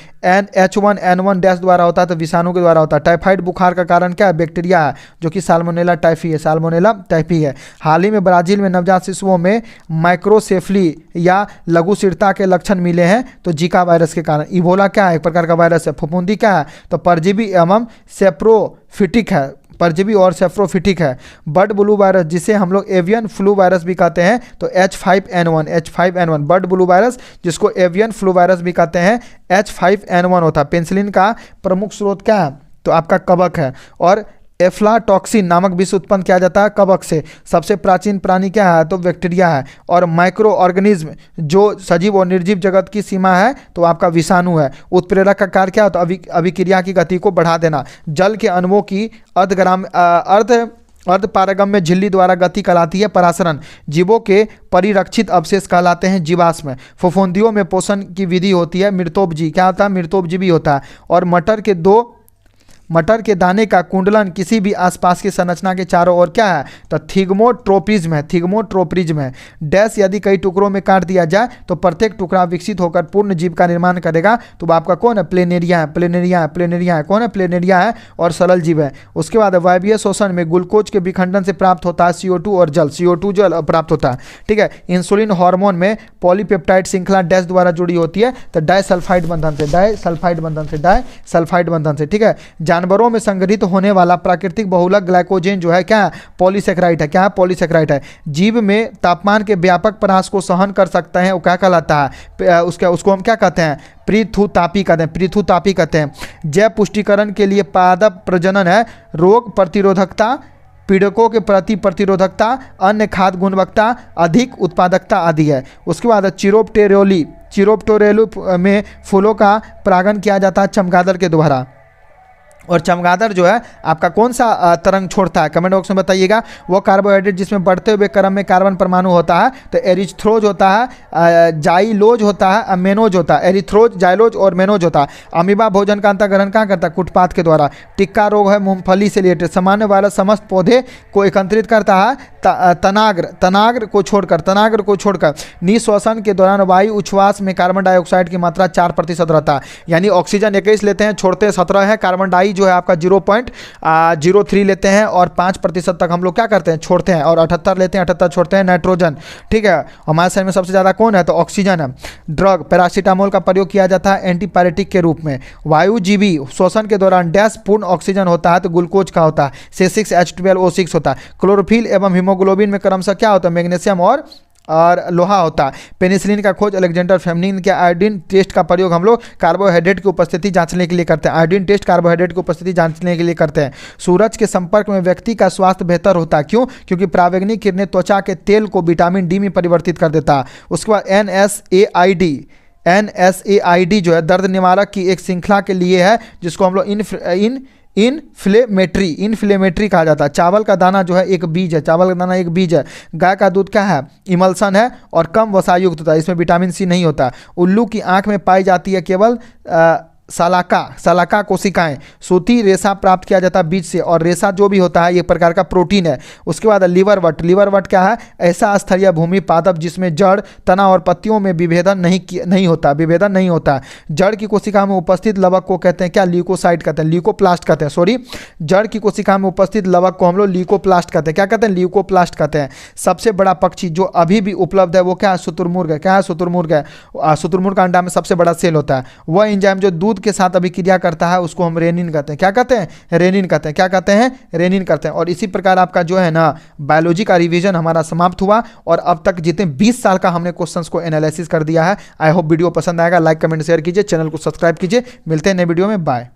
H1N1 डैश द्वारा होता है तो विषाणु के द्वारा होता है। टाइफाइड बुखार का कारण क्या है? बैक्टीरिया है जो कि साल्मोनेला टाइफी है। हाल ही में ब्राजील में नवजात शिशुओं में माइक्रोसेफली या लघुशिरता के लक्षण मिले हैं तो जीका वायरस के कारण। इबोला क्या है? एक प्रकार का वायरस है। फफूंदी क्या है? तो परजीवी एवं सेप्रोफिटिक है। परजीवी और सेफ्रोफिटिक है। बर्ड ब्लू वायरस जिसे हम लोग एवियन फ्लू वायरस भी कहते हैं तो H5N1 बर्ड ब्लू वायरस जिसको एवियन फ्लू वायरस भी कहते हैं H5N1 होता है। पेनिसिलिन का प्रमुख स्रोत क्या है? तो आपका कवक है। और एफ्लाटॉक्सिन नामक विष उत्पन्न किया जाता है कवक से। सबसे प्राचीन प्राणी क्या है? तो बैक्टीरिया है। और माइक्रो ऑर्गेनिज्म जो सजीव और निर्जीव जगत की सीमा है तो आपका विषाणु है। उत्प्रेरक का कार्य क्या होता है? अभिक्रिया की गति को बढ़ा देना। जल के अणुओं की अर्धपारगम्य झिल्ली द्वारा गति कहलाती है परासरण। जीवों के परिरक्षित अवशेष कहलाते हैं जीवाश्म। फफूंदियों में पोषण की विधि होती है मृतोपजी। क्या होता है? मृतोपजीवी होता है। और मटर के दाने का कुंडलन किसी भी आसपास की संरचना के चारों ओर क्या है? तो थिग्मोट्रोपिज्म है। डैश यदि कई टुकड़ों में काट दिया जाए तो प्रत्येक टुकड़ा विकसित होकर पूर्ण जीव का निर्माण करेगा तो आपका कौन है? प्लेनेरिया है। कौन है? प्लेनेरिया है और सरल जीव है। उसके बाद वायवीय शोषण में ग्लूकोज के विखंडन से प्राप्त होता है CO2 और जल प्राप्त होता है, ठीक है। इंसुलिन हार्मोन में पॉलीपेप्टाइड श्रृंखला डैश द्वारा जुड़ी होती है तो डाइसल्फाइड बंधन से, ठीक है। जानवरों में संग्रहित होने वाला प्राकृतिक बहुलक ग्लाइकोजेन जो है क्या है? पॉलीसेकेराइड है। क्या है? पॉलीसेकेराइड है। जीव में तापमान के व्यापक ह्रास को सहन कर सकते हैं वो क्या कहलाता है? उसको हम क्या कहते हैं? पृथुतापी कहते हैं। जैव पुष्टिकरण के लिए पादप प्रजनन है। रोग प्रतिरोधकता पीड़कों के प्रति प्रतिरोधकता, अन्य खाद्य गुणवत्ता, अधिक उत्पादकता आदि है। उसके बाद चिरोप्टेरोली में फूलों का परागण किया जाता है चमगादड़ के द्वारा। और चमगादड़ जो है आपका कौन सा तरंग छोड़ता है, कमेंट बॉक्स में बताइएगा। वो कार्बोहाइड्रेट जिसमें बढ़ते हुए क्रम में कार्बन परमाणु होता है, तो एरिथ्रोज होता है, जाइलोज होता है, मेनोज होता है। एरिथ्रोज, जाइलोज और मेनोज होता है। अमीबा भोजन का अंतर्ग्रहण कहाँ करता है, कुटपाथ के द्वारा। टिक्का रोग है मूंगफली से रिलेटेड। सामान्य वायरस समस्त पौधे को एकत्रित करता है, तनाग्र को छोड़कर। निःश्वसन के दौरान वायु उच्छ्वास में कार्बन डाइऑक्साइड की मात्रा 4% रहता है, यानी ऑक्सीजन 21 लेते हैं, छोड़ते 17 है। कार्बन डाई जो है आपका 0.03 लेते हैं और 5% तक हम लोग क्या करते हैं, छोड़ते हैं। और 78 लेते हैं, 78 छोड़ते हैं। नाइट्रोजन, ठीक है। हमारे शरीर में सबसे ज़्यादा कौन है, तो ऑक्सीजन है। ड्रग पैरासीटामोल का प्रयोग किया जाता है एंटीपायरेटिक के रूप में। वायुजीवी श्वसन के दौरान डैश पूर्ण ऑक्सीजन होता है, तो ग्लूकोज का होता है, C6H12O6 होता है। क्लोरोफिल एवं हीमोग्लोबिन में क्रमशः क्या होता है, मैग्नीशियम और लोहा होता है। पेनिसिलिन का खोज अलेक्जेंडर फ्लेमिंग के आयोडीन टेस्ट का प्रयोग हम लोग कार्बोहाइड्रेट की उपस्थिति जांचने के लिए करते हैं। आयोडीन टेस्ट कार्बोहाइड्रेट की उपस्थिति जांचने के लिए करते हैं। सूरज के संपर्क में व्यक्ति का स्वास्थ्य बेहतर होता है, क्यों, क्योंकि पराबैंगनी किरणें त्वचा के तेल को विटामिन डी में परिवर्तित कर देता है। उसके बाद NSAID जो है दर्द निवारक की एक श्रृंखला के लिए है, जिसको हम लोग इन्फ्लेमेटरी कहा जाता है। चावल का दाना जो है एक बीज है। गाय का दूध क्या है, इमल्सन है और कम वसायुक्त होता है, इसमें विटामिन सी नहीं होता। उल्लू की आंख में पाई जाती है केवल सलाका कोशिकाएं। सूती रेशा प्राप्त किया जाता है बीज से, और रेशा जो भी होता है ये प्रकार का प्रोटीन है। उसके बाद लीवरवट क्या है, ऐसा स्तरीय भूमि पादप जिसमें जड़, तना और पत्तियों में विभेदन नहीं होता। जड़ की कोशिका में उपस्थित लवक को कहते हैं क्या, ल्यूकोसाइट कहते हैं, ल्यूकोप्लास्ट कहते हैं, सॉरी। जड़ की कोशिका में उपस्थित लवक को हम लोग ल्यूकोप्लास्ट कहते हैं, क्या कहते हैं, ल्यूकोप्लास्ट कहते हैं। सबसे बड़ा पक्षी जो अभी भी उपलब्ध है वो क्या है, शुतुरमुर्ग है। क्या है, शुतुरमुर्ग है। शुतुरमुर्ग का अंडा में सबसे बड़ा सेल होता है। वह एंजाइम जो दूध के साथ अभिक्रिया करता है उसको हम रेनिन कहते हैं। क्या कहते हैं, रेनिन कहते हैं। क्या कहते हैं, रेनिन कहते हैं। और इसी प्रकार आपका जो है ना बायोलॉजी का रिवीजन हमारा समाप्त हुआ, और अब तक जितने 20 साल का हमने क्वेश्चंस को एनालिसिस कर दिया है। आई होप वीडियो पसंद आएगा। लाइक कमेंट शेयर कीजिए, चैनल को सब्सक्राइब कीजिए। मिलते हैं नए वीडियो में, बाय।